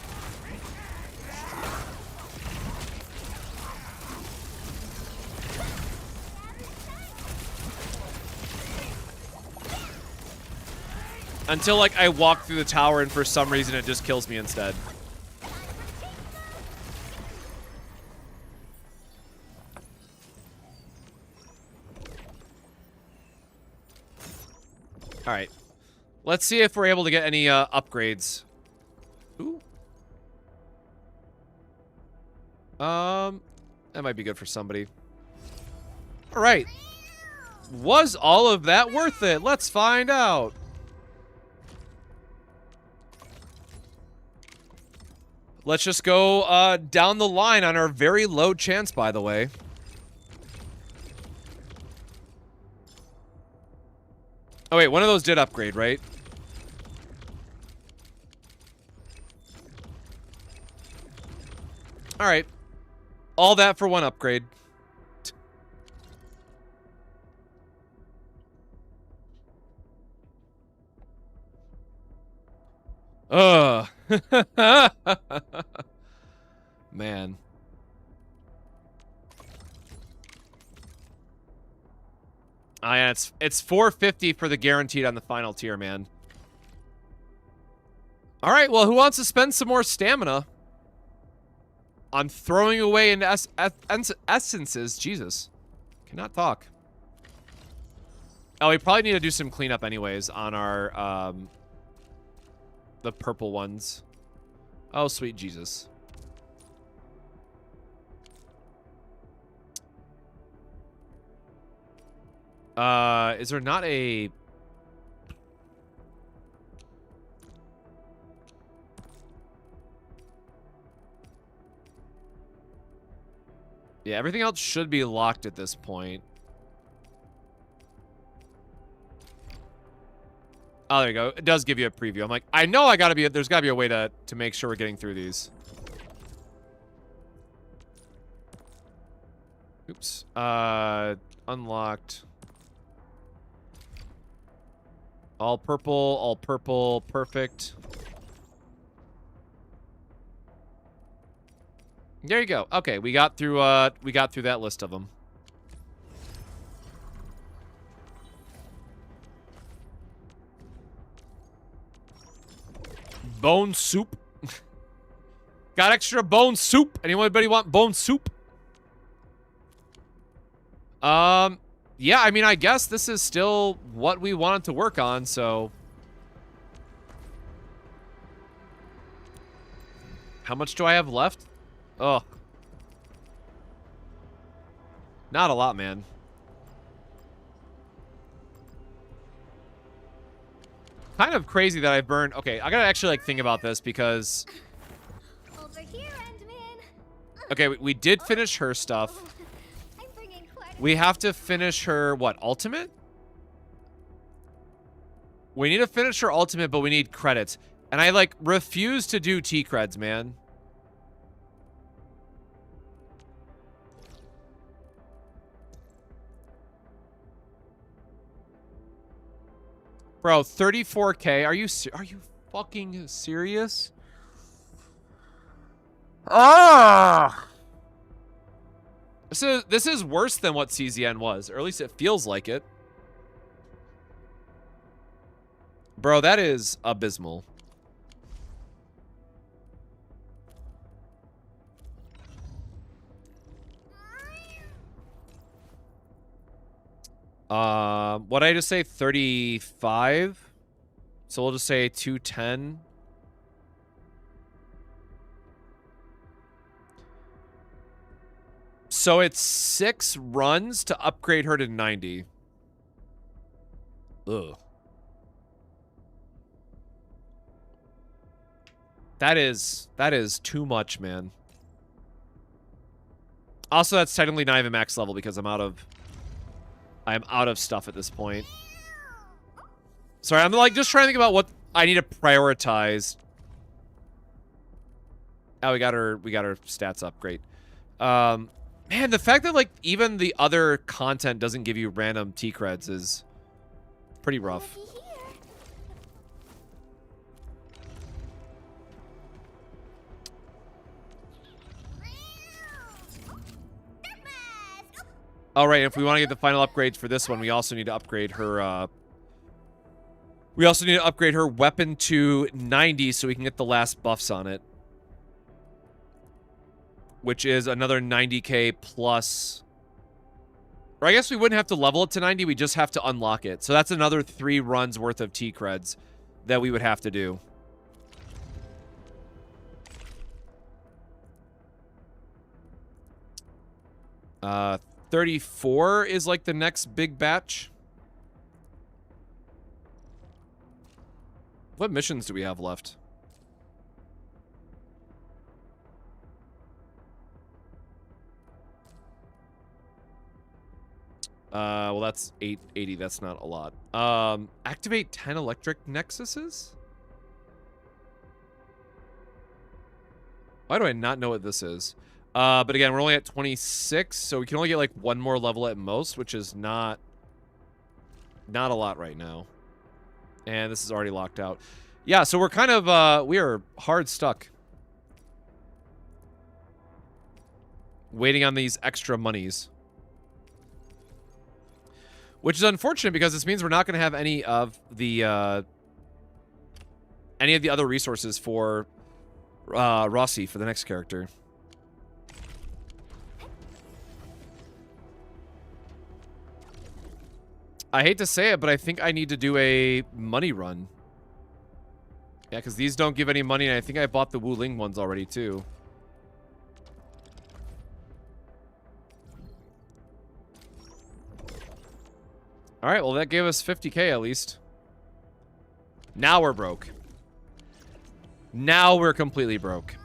Until like I walk through the tower and for some reason it just kills me instead. All right. Let's see if we're able to get any upgrades. Ooh. That might be good for somebody. All right. Was all of that worth it? Let's find out. Let's just go down the line on our very low chance, by the way. Oh, wait, one of those did upgrade, right? All right. All that for one upgrade. Ugh. Man. Yeah, it's 450 for the guaranteed on the final tier, man. All right, well, who wants to spend some more stamina on throwing away into essences? Jesus. Cannot talk. Oh, we probably need to do some cleanup anyways on our, the purple ones. Oh, sweet Jesus. Is there not a... Yeah, everything else should be locked at this point. Oh, there you go. It does give you a preview. I'm like, I know there's gotta be a way to make sure we're getting through these. Oops. Unlocked. All purple, perfect. There you go. Okay, we got through that list of them. Bone soup. Got extra bone soup. Anybody want bone soup? Yeah, Yeah, I mean, I guess this is still what we wanted to work on, so... How much do I have left? Oh. Not a lot, man. Kind of crazy that I burned... Okay, I gotta actually, like, think about this because... Over here, Ant-Man. Okay, we did finish her stuff. I'm bringing quite a We have to finish her, what, ultimate? We need to finish her ultimate, but we need credits. And I, like, refuse to do T-creds, man. Bro, 34K. Are you fucking serious? Ah! This is worse than what CZN was, or at least it feels like it. Bro, that is abysmal. What did I just say? 35? So we'll just say 210. So it's 6 runs to upgrade her to 90. Ugh. That is too much, man. Also, that's technically not even max level because I'm out of stuff at this point. Sorry, I'm like just trying to think about what I need to prioritize. Oh, we got her stats up. Great. Man, the fact that like even the other content doesn't give you random T-creds is pretty rough. All right, if we want to get the final upgrades for this one, we also need to upgrade her. We also need to upgrade her weapon to 90 so we can get the last buffs on it, which is another 90k plus. Or I guess we wouldn't have to level it to 90. We just have to unlock it. So that's another 3 runs worth of T-creds that we would have to do. Uh, 34 is like the next big batch. What missions do we have left? Well, that's 880. That's not a lot. Activate 10 electric nexuses? Why do I not know what this is? But again, we're only at 26, so we can only get like 1 more level at most, which is not a lot right now. And this is already locked out. Yeah, so we're kind of, we are hard stuck. Waiting on these extra monies. Which is unfortunate because this means we're not going to have any of the other resources for Rossi for the next character. I hate to say it, but I think I need to do a money run. Yeah, because these don't give any money, and I think I bought the Wu Ling ones already, too. Alright, well, that gave us 50k at least. Now we're broke. Now we're completely broke.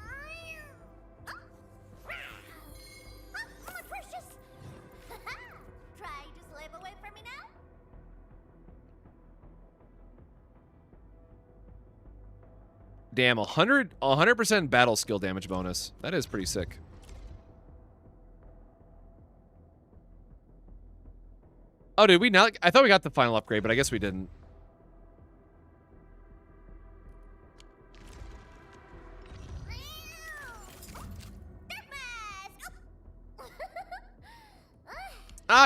Damn, 100% battle skill damage bonus. That is pretty sick. Oh, did we not? I thought we got the final upgrade, but I guess we didn't.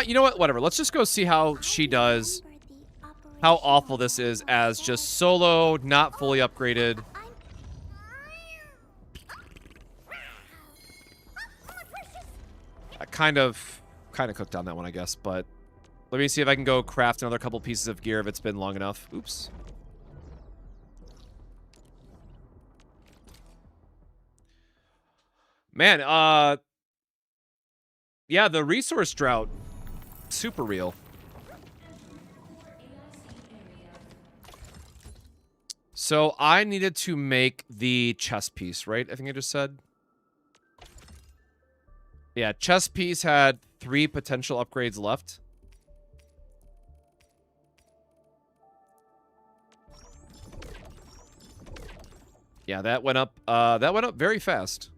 You know what? Whatever. Let's just go see how she does. How awful this is as just solo, not fully upgraded. I kind of cooked on that one, I guess, but Let me see if I can go craft another couple pieces of gear if it's been long enough. Oops. Man, yeah, the resource drought, super real. So I needed to make the chest piece, right? I think I just said. Yeah, chest piece had 3 potential upgrades left. Yeah, that went up very fast.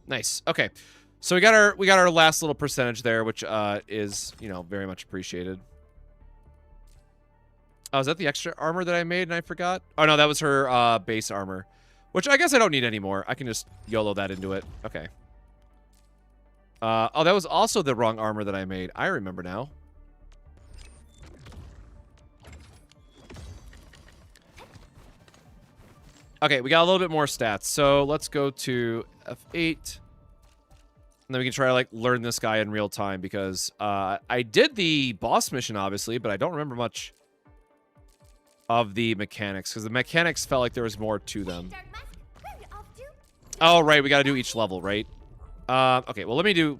Nice. Okay. So we got our last little percentage there, which is, you know, very much appreciated. Oh, is that the extra armor that I made and I forgot? Oh no, that was her base armor. Which I guess I don't need anymore. I can just YOLO that into it. Okay. Oh, that was also the wrong armor that I made. I remember now. Okay, we got a little bit more stats. So let's go to F8. And then we can try to, like, learn this guy in real time because I did the boss mission, obviously, but I don't remember much of the mechanics because the mechanics felt like there was more to them. Oh, right. We got to do each level, right? Okay, well, let me do...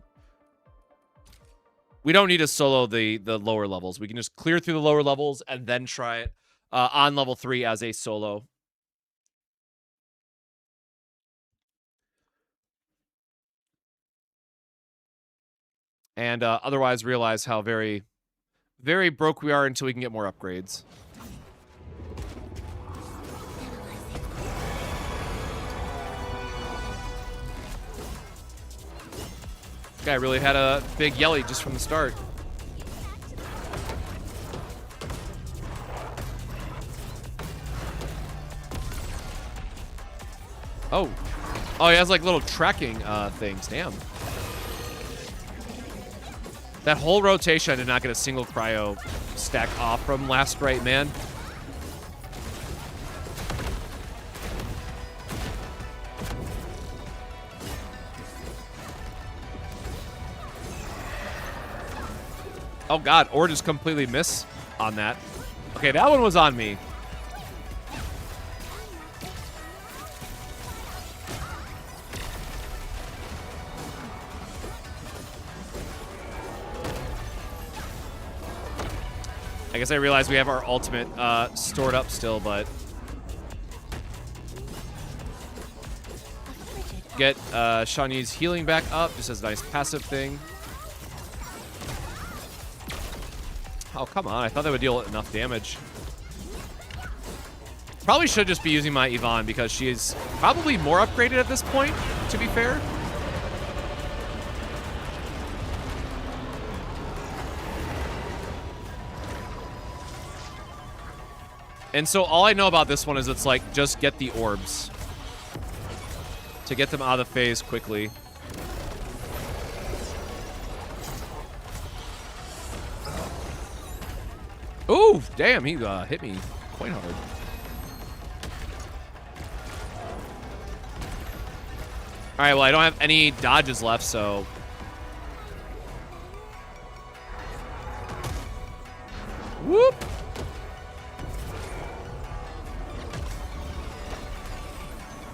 We don't need to solo the lower levels. We can just clear through the lower levels and then try it on level 3 as a solo. And otherwise realize how very, very broke we are until we can get more upgrades. Guy really had a big yelly just from the start. Oh. Oh, he has like little tracking things. Damn. That whole rotation, I did not get a single cryo stack off from last right, man. Oh god, or just completely miss on that. Okay, that one was on me. I guess I realized we have our ultimate stored up still, but... Get Shawnee's healing back up, just as a nice passive thing. Oh, come on. I thought that would deal enough damage. Probably should just be using my Yvonne because she is probably more upgraded at this point, to be fair. And so all I know about this one is it's like, just get the orbs. To get them out of the phase quickly. Ooh, damn, he hit me quite hard. Alright, well, I don't have any dodges left, so... Whoop!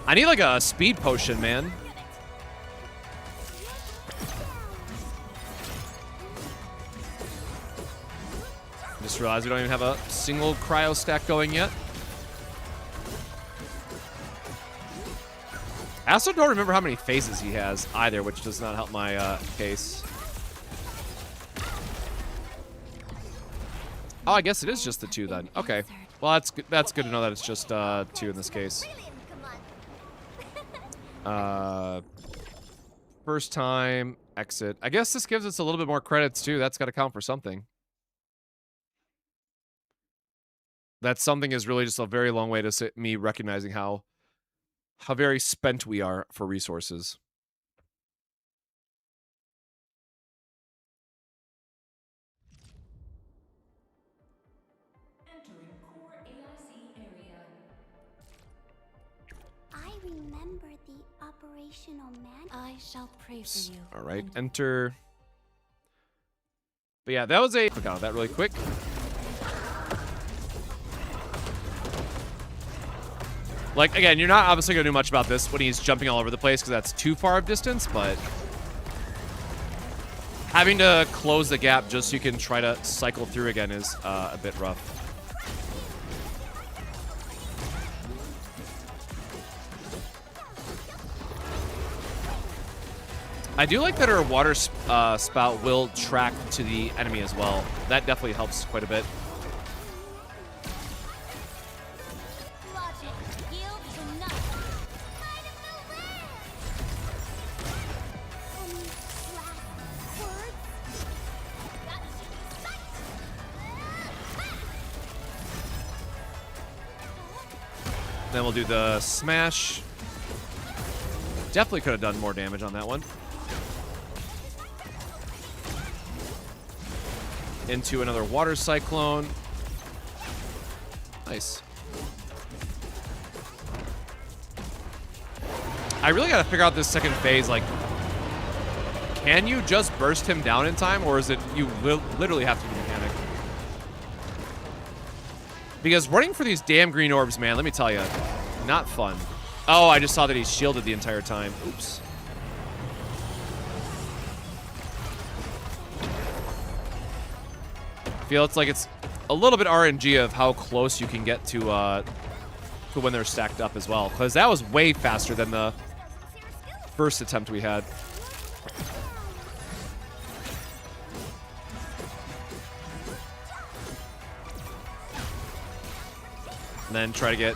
I need, like, a speed potion, man. Just realized we don't even have a single cryo stack going yet. I also don't remember how many phases he has either, which does not help my case. Oh, I guess it is just the 2 then. Okay. Well, that's good. That's good to know that it's just 2 in this case. First time exit. I guess this gives us a little bit more credits too. That's got to count for something. That something is really just a very long way to me recognizing how very spent we are for resources. Entering core AIC area. I remember the operational man. I shall pray for you. All right, and enter. But yeah, that was a click out of that really quick. Like, again, you're not obviously going to do much about this when he's jumping all over the place because that's too far of distance, but having to close the gap just so you can try to cycle through again is a bit rough. I do like that her water spout will track to the enemy as well. That definitely helps quite a bit. Then we'll do the smash. Definitely could have done more damage on that one. Into another water cyclone. Nice. I really got to figure out this second phase. Like, can you just burst him down in time, or is it you literally have to do mechanic? Because running for these damn green orbs, man, let me tell you, not fun. Oh, I just saw that he's shielded the entire time. Oops. I feel it's like it's a little bit RNG of how close you can get to when they're stacked up as well. Because that was way faster than the first attempt we had. And then try to get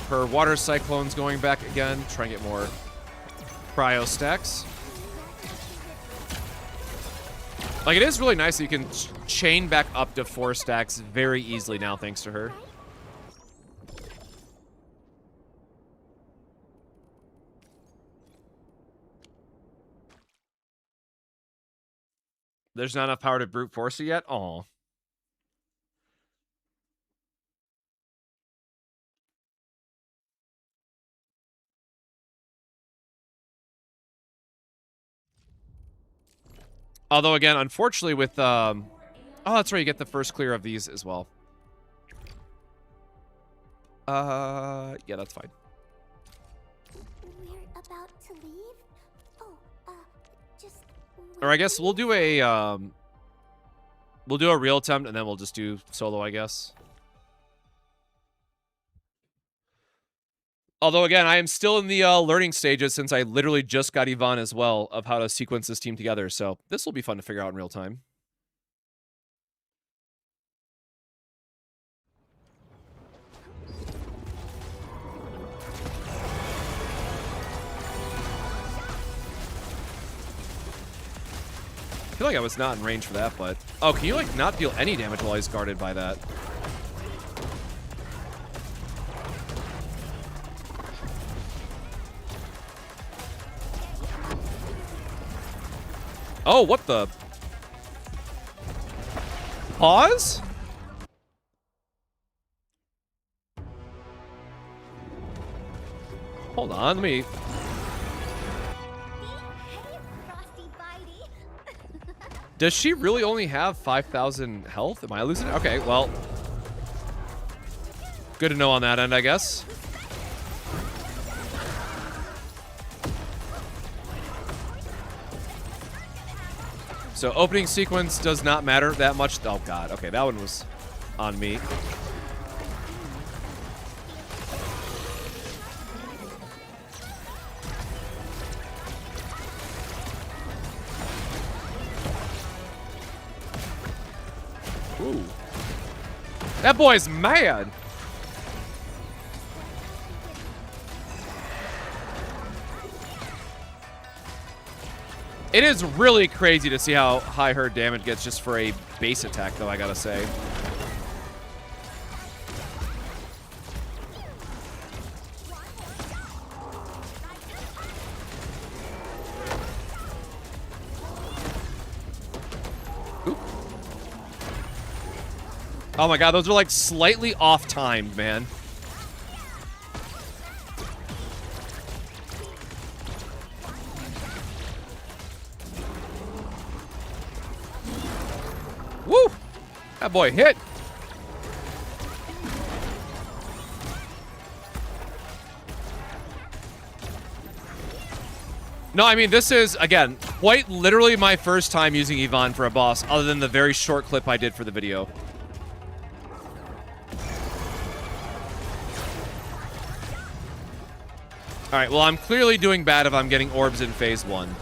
her water cyclones going back again. Try and get more cryo stacks. Like, it is really nice that you can chain back up to 4 stacks very easily now, thanks to her. There's not enough power to brute force it yet? Aw. Although, again, unfortunately with, oh, that's right, you get the first clear of these as well. Yeah, that's fine. We're about to leave? Oh, just... Or I guess we'll do a real attempt, and then we'll just do solo, I guess. Although, again, I am still in the learning stages since I literally just got Yvonne as well of how to sequence this team together. So this will be fun to figure out in real time. I feel like I was not in range for that, but... Oh, can you, like, not deal any damage while he's guarded by that? Oh, what the? Pause? Hold on, let me... Does she really only have 5,000 health? Am I losing it? Okay, well. Good to know on that end, I guess. So opening sequence does not matter that much. Oh, God. Okay, that one was on me. Ooh. That boy's mad. It is really crazy to see how high her damage gets just for a base attack, though, I gotta say. Oop. Oh my god, those are like slightly off-timed, man. That boy hit. No, I mean, this is, again, quite literally my first time using Yvonne for a boss, other than the very short clip I did for the video. Alright, well, I'm clearly doing bad if I'm getting orbs in phase 1.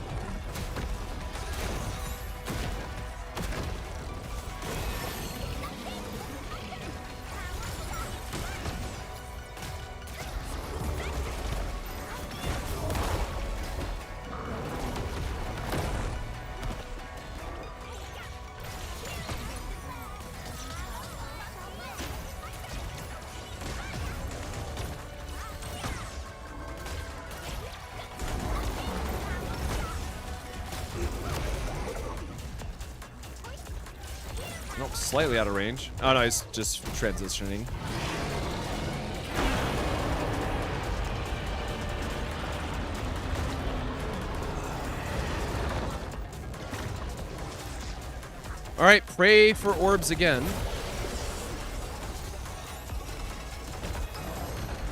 Nope, slightly out of range. Oh no, he's just transitioning. Alright, pray for orbs again.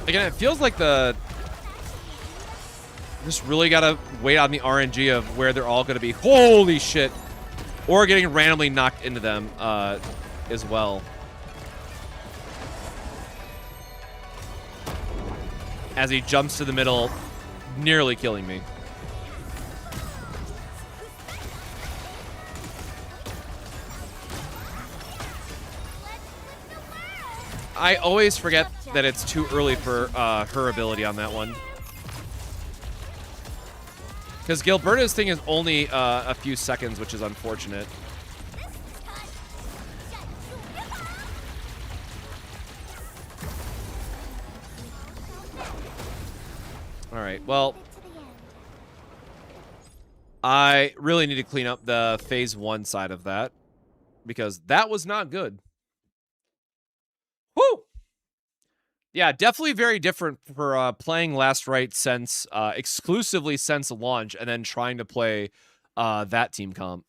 Again, it feels like just really gotta wait on the RNG of where they're all gonna be. Holy shit! Or getting randomly knocked into them, as well. As he jumps to the middle, nearly killing me. I always forget that it's too early for her ability on that one. Because Gilberta's thing is only a few seconds, which is unfortunate. Alright, well, I really need to clean up the phase 1 side of that, because that was not good. Woo! Yeah, definitely very different for playing Last Rite since exclusively since launch, and then trying to play that team comp.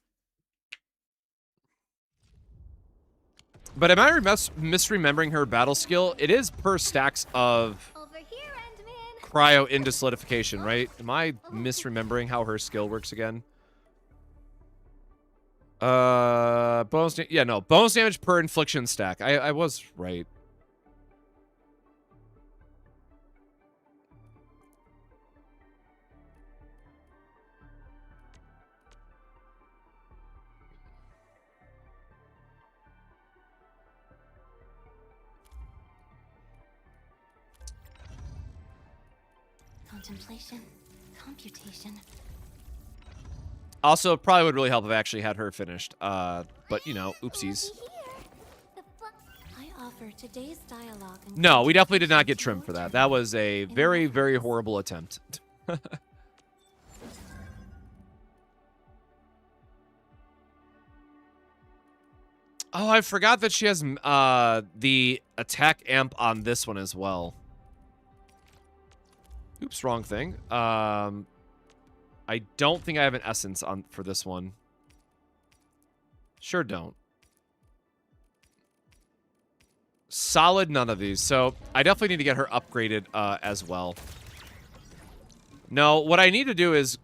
But am I misremembering her battle skill? It is per stacks of cryo into solidification, right? Am I misremembering how her skill works again? Bonus damage per infliction stack. I was right. Contemplation, computation. Also, it probably would really help if I actually had her finished. But, you know, oopsies. I offer today's dialogue. No, we definitely did not get trimmed for that. That was a very, very horrible attempt. Oh, I forgot that she has the attack amp on this one as well. Oops, wrong thing. I don't think I have an essence on for this one. Sure don't. Solid none of these. So I definitely need to get her upgraded as well. No, what I need to do is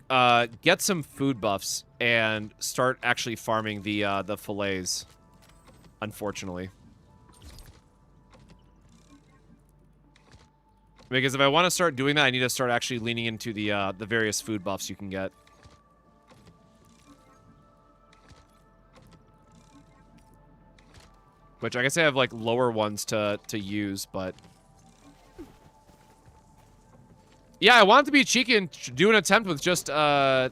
get some food buffs and start actually farming the fillets. Unfortunately. Because if I want to start doing that, I need to start actually leaning into the various food buffs you can get. Which I guess I have like lower ones to use, but yeah, I wanted to be cheeky and do an attempt with just her,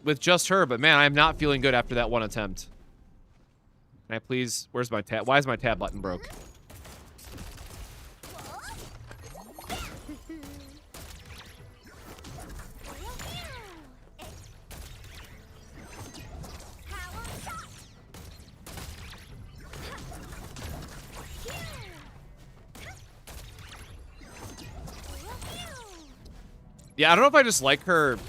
but man, I'm not feeling good after that one attempt. Can I please? Where's my tab? Why is my tab button broke? Yeah, I don't know if I just like her.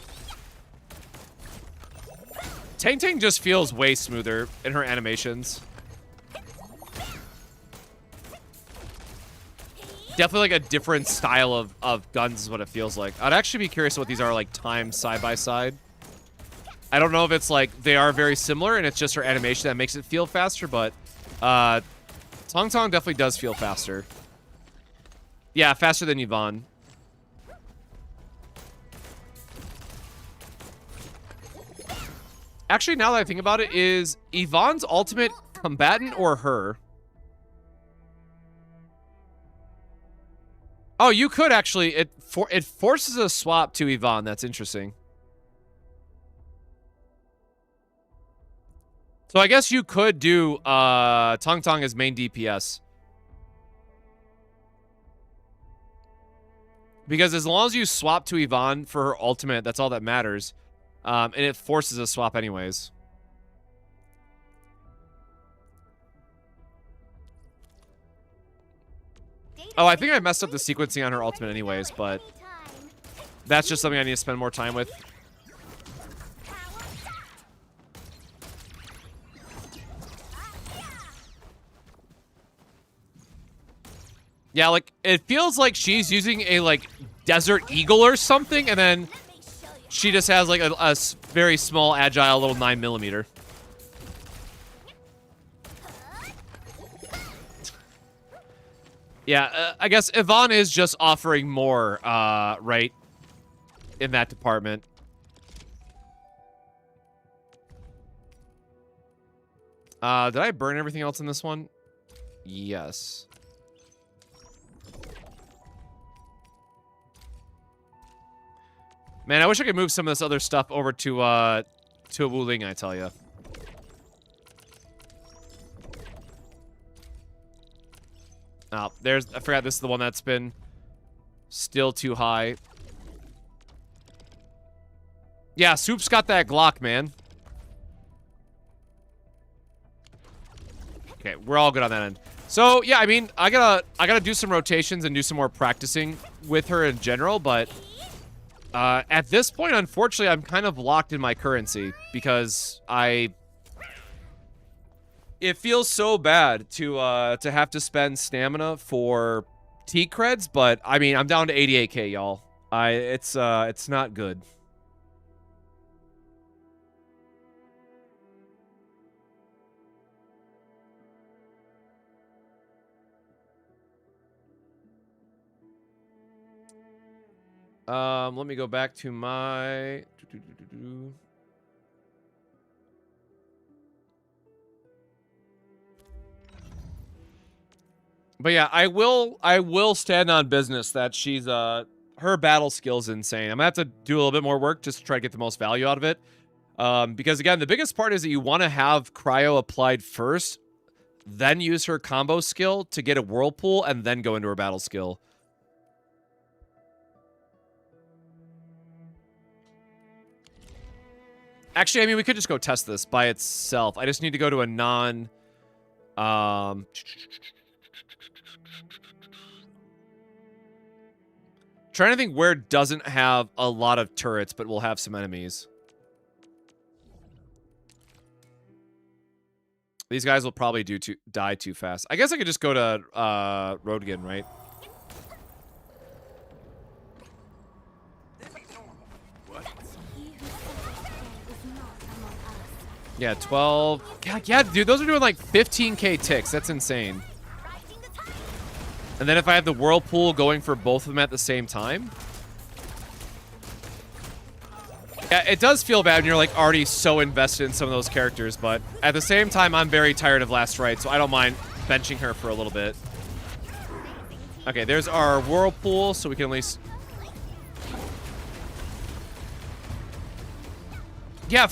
Tangtang just feels way smoother in her animations. Definitely like a different style of guns is what it feels like. I'd actually be curious what these are like timed side by side. I don't know if it's like they are very similar and it's just her animation that makes it feel faster, but Tangtang definitely does feel faster. Yeah, faster than Yvonne. Actually, now that I think about it, is Yvonne's ultimate combatant or her? Oh, you could actually. It forces a swap to Yvonne. That's interesting. So I guess you could do Tangtang as main DPS. Because as long as you swap to Yvonne for her ultimate, that's all that matters. And it forces a swap anyways. Oh, I think I messed up the sequencing on her ultimate anyways, but that's just something I need to spend more time with. Yeah, like, it feels like she's using a, like, Desert Eagle or something, and then she just has, like, a very small, agile little 9mm. Yeah, I guess Yvonne is just offering more, right, in that department. Did I burn everything else in this one? Yes. Man, I wish I could move some of this other stuff over to Wu Ling, I tell you. Oh, there's... I forgot this is the one that's been still too high. Yeah, Soup's got that Glock, man. Okay, we're all good on that end. So, yeah, I mean, I gotta do some rotations and do some more practicing with her in general, but... at this point, unfortunately, I'm kind of locked in my currency because it feels so bad to have to spend stamina for T creds, but I mean, I'm down to 88k, y'all. It's not good. Let me go back to my... But yeah, I will stand on business that she's, her battle skill's insane. I'm gonna have to do a little bit more work just to try to get the most value out of it. Because again, the biggest part is that you want to have cryo applied first, then use her combo skill to get a whirlpool, and then go into her battle skill. Actually, I mean, we could just go test this by itself. I just need to go to a non... trying to think where it doesn't have a lot of turrets, but will have some enemies. These guys will probably die too fast. I guess I could just go to Rodgan, right? Yeah, 12. Yeah, dude, those are doing like 15k ticks. That's insane. And then if I have the whirlpool going for both of them at the same time. Yeah, it does feel bad when you're like already so invested in some of those characters, but at the same time, I'm very tired of Last Rite, so I don't mind benching her for a little bit. Okay, there's our whirlpool, so we can at least... Yeah,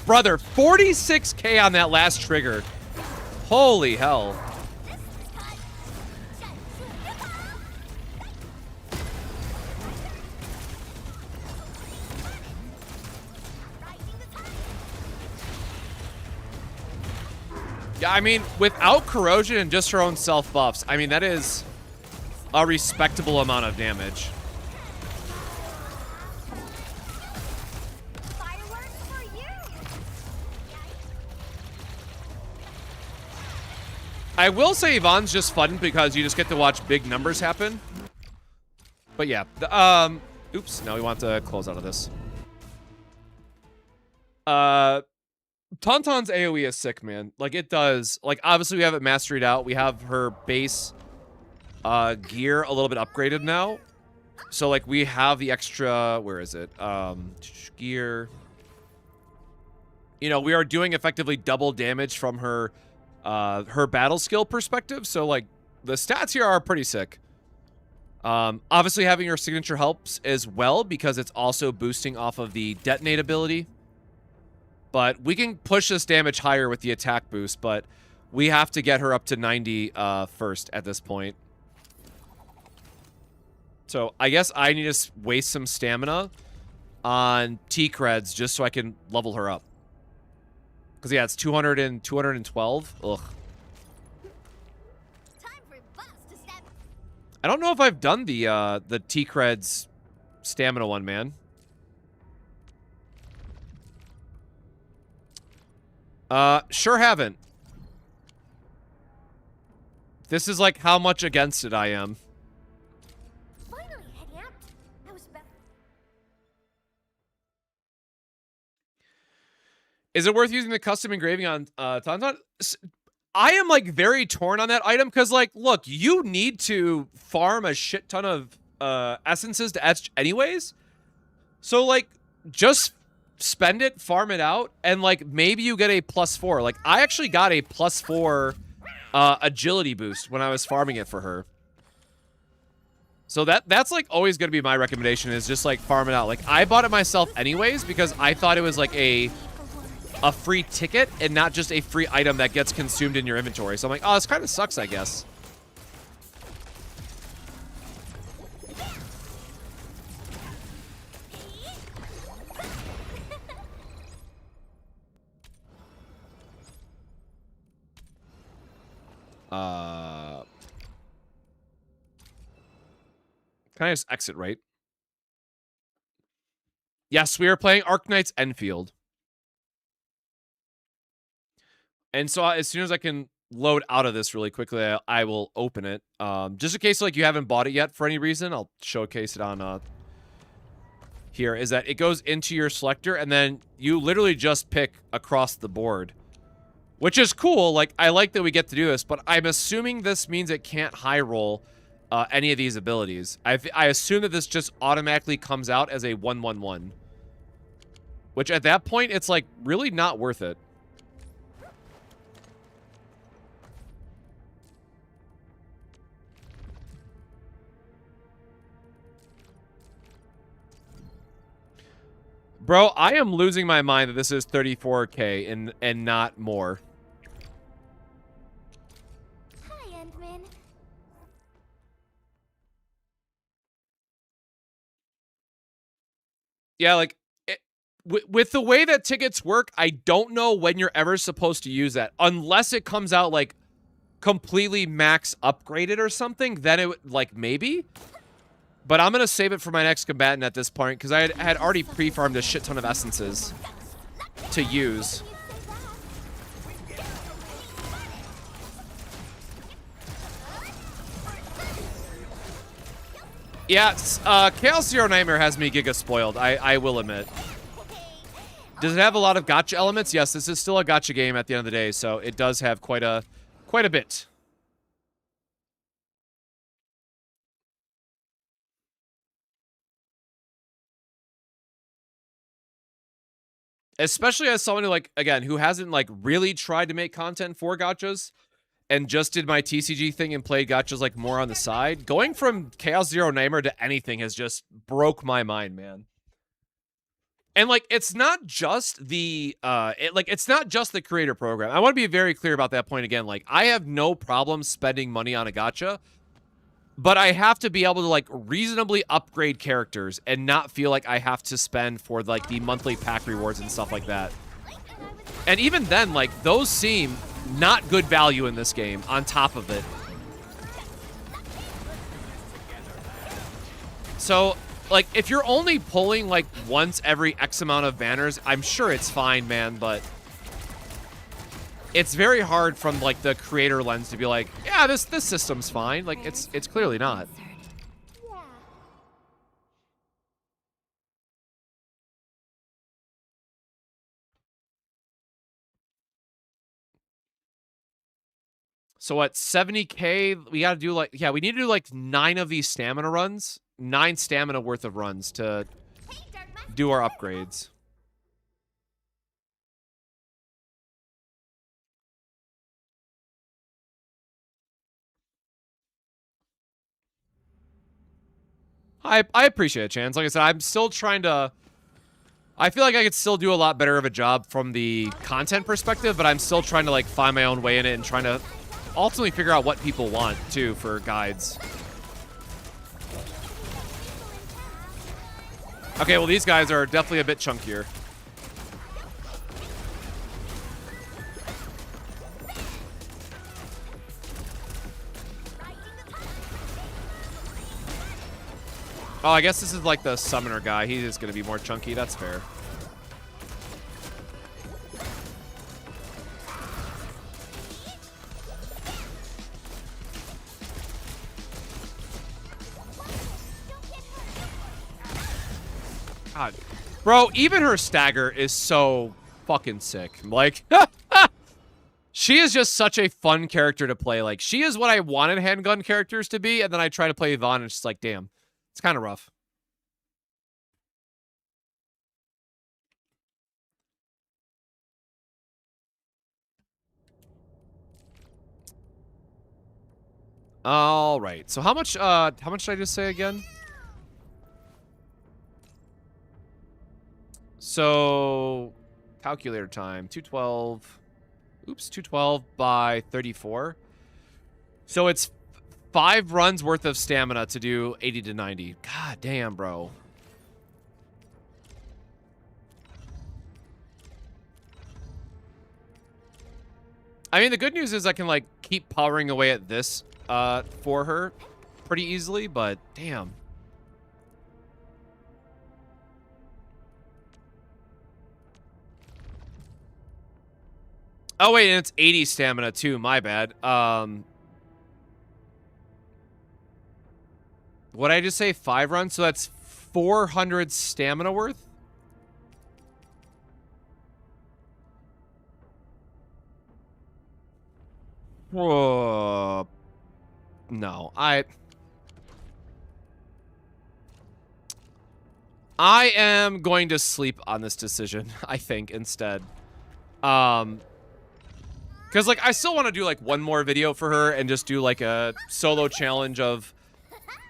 brother, 46k on that last trigger. Holy hell. Yeah, I mean, without corrosion and just her own self buffs, I mean, that is a respectable amount of damage. I will say Yvonne's just fun because you just get to watch big numbers happen. But yeah, oops, now we want to close out of this. Tauntaun's AoE is sick, man. Like, it does. Like, obviously we have it mastered out. We have her base gear a little bit upgraded now. So, like, we have the extra, where is it? Gear. You know, we are doing effectively double damage from her battle skill perspective. So, like, the stats here are pretty sick. Obviously having her signature helps as well because it's also boosting off of the detonate ability. But we can push this damage higher with the attack boost, but we have to get her up to 90 first at this point. So I guess I need to waste some stamina on T-Creds just so I can level her up. Because, yeah, it's 200 and 212. Ugh. I don't know if I've done the T-Creds stamina one, man. Sure haven't. This is like how much against it I am. Finally, hanging out. I was Is it worth using the custom engraving on Tauntaun? I am like very torn on that item because, like, look, you need to farm a shit ton of essences to etch anyways. So, like, just spend it, farm it out, and, like, maybe you get a +4. Like, I actually got a +4 agility boost when I was farming it for her. So that's, like, always going to be my recommendation is just, like, farm it out. Like, I bought it myself anyways because I thought it was, like, a free ticket and not just a free item that gets consumed in your inventory. So I'm like, oh, this kind of sucks, I guess. Can I just exit, right? Yes, we are playing Arknight's Enfield. And so as soon as I can load out of this really quickly, I will open it. Just in case, like, you haven't bought it yet for any reason, I'll showcase it on here, is that it goes into your selector, and then you literally just pick across the board. Which is cool. Like, I like that we get to do this, but I'm assuming this means it can't high roll any of these abilities. I assume that this just automatically comes out as a 1/1/1. Which, at that point, it's, like, really not worth it. Bro, I am losing my mind that this is 34K and not more. Hi, Endman. Yeah, like, with the way that tickets work, I don't know when you're ever supposed to use that. Unless it comes out, like, completely max upgraded or something, then it would, like, maybe. But I'm going to save it for my next combatant at this point, because I had already pre-farmed a shit ton of essences to use. Yeah, Chaos Zero Nightmare has me giga spoiled, I will admit. Does it have a lot of gacha elements? Yes, this is still a gacha game at the end of the day, so it does have quite a bit. Especially as someone who, like, again, who hasn't, like, really tried to make content for gachas and just did my TCG thing and played gachas, like, more on the side. Going from Chaos Zero Nightmare to anything has just broke my mind, man. And, like, it's not just the, it's not just the creator program. I want to be very clear about that point again. Like, I have no problem spending money on a gacha, but I have to be able to, like, reasonably upgrade characters and not feel like I have to spend for, like, the monthly pack rewards and stuff like that. And even then, like, those seem not good value in this game on top of it. So, like, if you're only pulling, like, once every X amount of banners, I'm sure it's fine, man, but it's very hard from, like, the creator lens to be like, yeah, this system's fine. Like, it's clearly not. Yeah. So what, 70k? We got to do like, yeah, we need to do like 9 of these stamina runs. 9 stamina worth of runs to do our upgrades. I appreciate it, Chance. Like I said, I'm still trying to... I feel like I could still do a lot better of a job from the content perspective, but I'm still trying to, like, find my own way in it and trying to ultimately figure out what people want, too, for guides. Okay, well, these guys are definitely a bit chunkier. Oh, I guess this is like the summoner guy. He's just going to be more chunky. That's fair. God. Bro, even her stagger is so fucking sick. Like, she is just such a fun character to play. Like, she is what I wanted handgun characters to be, and then I try to play Yvonne, and it's just like, damn. It's kind of rough. All right. So how much did I just say again? So calculator time, 212. Oops, 212 by 34. So it's 5 runs worth of stamina to do 80 to 90. God damn, bro. I mean, the good news is I can, like, keep powering away at this for her pretty easily, but damn. Oh, wait, and it's 80 stamina, too. My bad. What'd I just say? 5 runs? So that's 400 stamina worth? Whoa. No, I am going to sleep on this decision, I think, instead. Because, like, I still want to do, like, one more video for her and just do, like, a solo challenge of,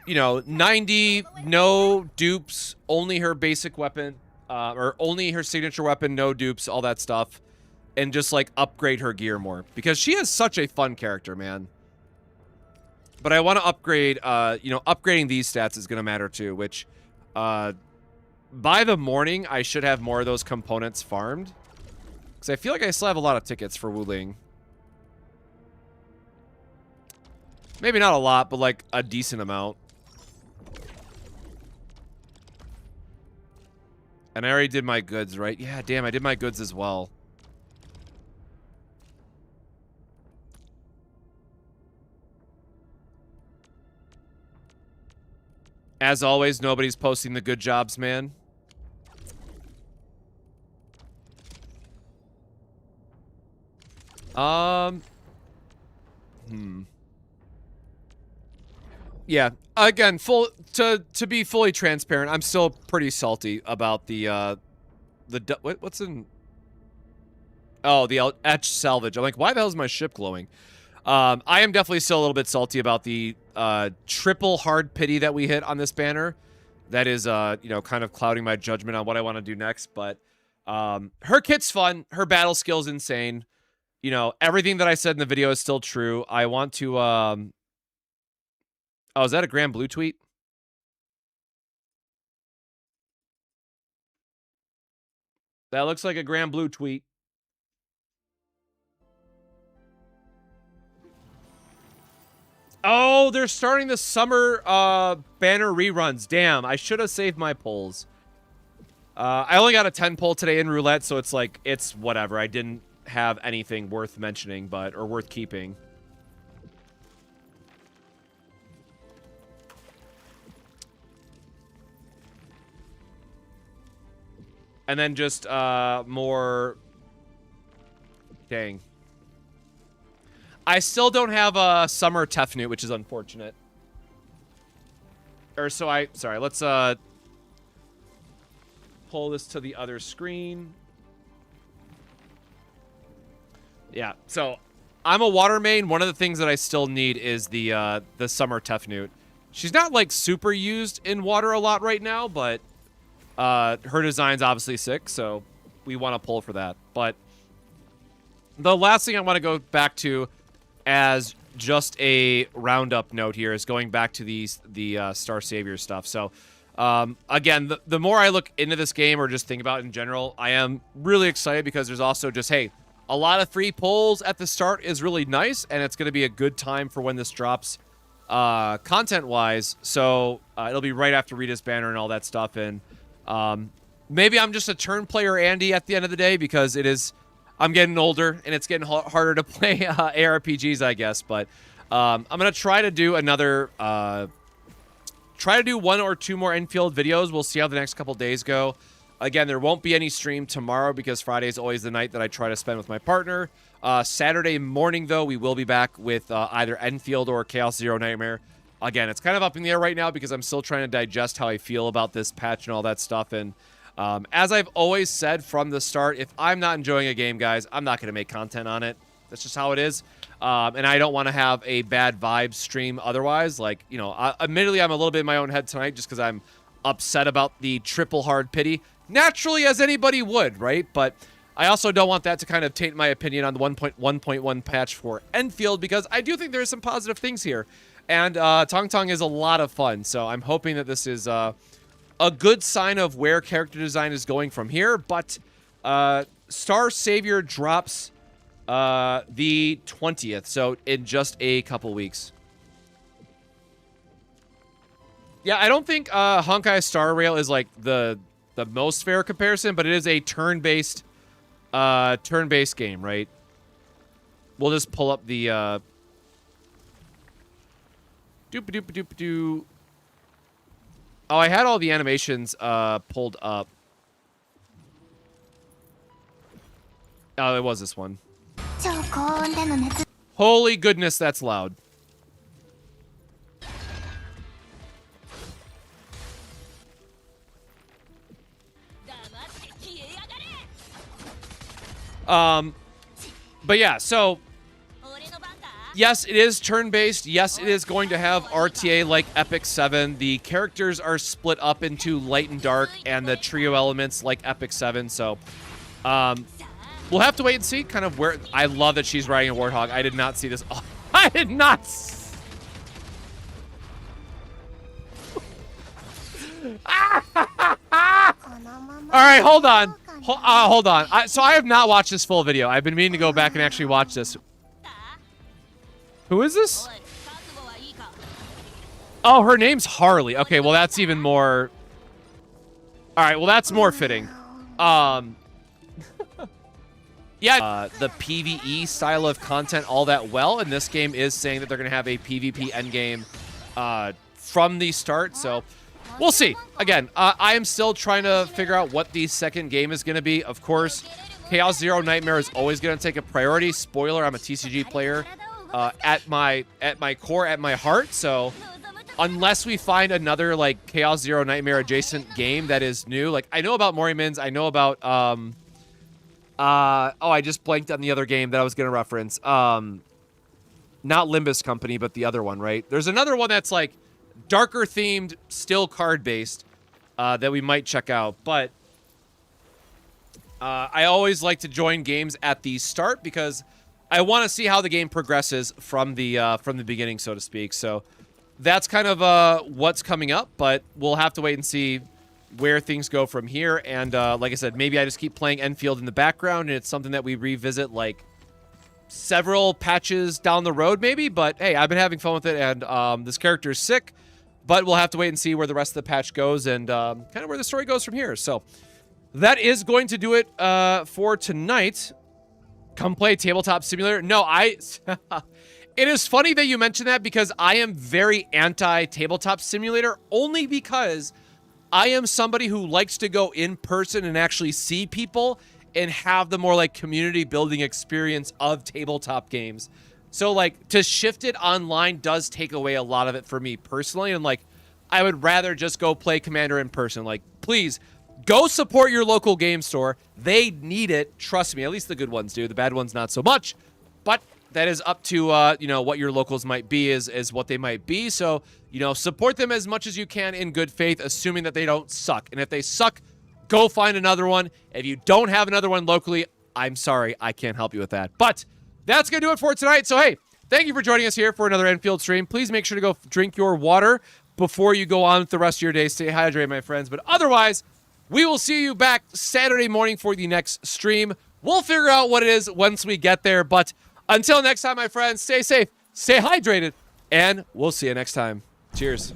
you know, 90, no dupes, only her basic weapon, or only her signature weapon, no dupes, all that stuff. And just, like, upgrade her gear more. Because she is such a fun character, man. But I want to upgrade, you know, upgrading these stats is going to matter, too. Which, by the morning, I should have more of those components farmed. Because I feel like I still have a lot of tickets for Wuling. Maybe not a lot, but, like, a decent amount. And I already did my goods, right? Yeah, damn, I did my goods as well. As always, nobody's posting the good jobs, man. Yeah. Again, to be fully transparent, I'm still pretty salty about the what's in? Oh, the etched salvage. I'm like, why the hell is my ship glowing? I am definitely still a little bit salty about the triple hard pity that we hit on this banner. That is, you know, kind of clouding my judgment on what I want to do next. But her kit's fun. Her battle skill's insane. You know, everything that I said in the video is still true. I want to... Oh, is that a Grand Blue tweet? That looks like a Grand Blue tweet. Oh, they're starting the summer banner reruns. Damn, I should have saved my polls. I only got a 10 poll today in roulette, so it's like, it's whatever. I didn't have anything worth mentioning, or worth keeping. And then just more... Dang. I still don't have a summer Tefnut, which is unfortunate. Sorry, let's pull this to the other screen. Yeah, so I'm a water main. One of the things that I still need is the summer Tefnut. She's not like super used in water a lot right now, but her design's obviously sick, so we want to pull for that. But the last thing I want to go back to as just a roundup note here is going back to the Star Savior stuff. So, again, the more I look into this game or just think about it in general, I am really excited because there's also just, hey, a lot of free pulls at the start is really nice, and it's going to be a good time for when this drops content-wise. So, it'll be right after Rita's Banner and all that stuff, and maybe I'm just a turn player Andy at the end of the day because I'm getting older, and it's getting harder to play ARPGs, I guess. But I'm going to try to do another... try to do 1 or 2 more Enfield videos. We'll see how the next couple days go. Again, there won't be any stream tomorrow because Friday is always the night that I try to spend with my partner. Saturday morning, though, we will be back with either Enfield or Chaos Zero Nightmare. Again, it's kind of up in the air right now because I'm still trying to digest how I feel about this patch and all that stuff. And as I've always said from the start, if I'm not enjoying a game, guys, I'm not going to make content on it. That's just how it is. And I don't want to have a bad vibe stream otherwise. Like, you know, admittedly, I'm a little bit in my own head tonight just because I'm upset about the triple hard pity. Naturally, as anybody would, right? But I also don't want that to kind of taint my opinion on the 1.1 patch for Enfield because I do think there's some positive things here. And Tangtang is a lot of fun. So I'm hoping that this is... a good sign of where character design is going from here, but Star Savior drops the 20th, so in just a couple weeks. Yeah, I don't think Honkai Star Rail is like the most fair comparison, but it is a turn-based game, right? We'll just pull up the doop-a-doop-a-doop-a-doo. Oh, I had all the animations pulled up. Oh, it was this one. Holy goodness, that's loud. But yeah, so... Yes, it is turn-based. Yes, it is going to have RTA like Epic 7. The characters are split up into light and dark and the trio elements like Epic 7. So, we'll have to wait and see kind of where... I love that she's riding a Warthog. I did not see this. Oh, I did not... All right, hold on. Hold on. So I have not watched this full video. I've been meaning to go back and actually watch this. Who is this? Oh, her name's Harley. Okay, well, that's even more... All right, well, that's more fitting. Yeah, the PvE style of content all that well, and this game is saying that they're going to have a PvP endgame from the start, so we'll see. Again, I am still trying to figure out what the second game is going to be. Of course, Chaos Zero Nightmare is always going to take a priority. Spoiler, I'm a TCG player. At my core, at my heart, so unless we find another like Chaos Zero Nightmare adjacent game that is new, like I know about Morimins, I know about oh, I just blanked on the other game that I was gonna reference. Not Limbus Company, but the other one, right? There's another one that's like darker themed, still card based, that we might check out, but I always like to join games at the start because I want to see how the game progresses from the beginning, so to speak. So that's kind of what's coming up, but we'll have to wait and see where things go from here. And like I said, maybe I just keep playing Enfield in the background, and it's something that we revisit like several patches down the road, maybe. But hey, I've been having fun with it, and this character is sick. But we'll have to wait and see where the rest of the patch goes and kind of where the story goes from here. So that is going to do it for tonight. Come play Tabletop Simulator. No, it is funny that you mentioned that because I am very anti-Tabletop Simulator only because I am somebody who likes to go in person and actually see people and have the more like community building experience of tabletop games. So, like, to shift it online does take away a lot of it for me personally. And, like, I would rather just go play Commander in person. Like, please, go support your local game store. They need it. Trust me. At least the good ones do. The bad ones, not so much. But that is up to, you know, what your locals might be is what they might be. So, you know, support them as much as you can in good faith, assuming that they don't suck. And if they suck, go find another one. If you don't have another one locally, I'm sorry. I can't help you with that. But that's going to do it for tonight. So, hey, thank you for joining us here for another Enfield stream. Please make sure to go drink your water before you go on with the rest of your day. Stay hydrated, my friends. But otherwise, we will see you back Saturday morning for the next stream. We'll figure out what it is once we get there. But until next time, my friends, stay safe, stay hydrated, and we'll see you next time. Cheers.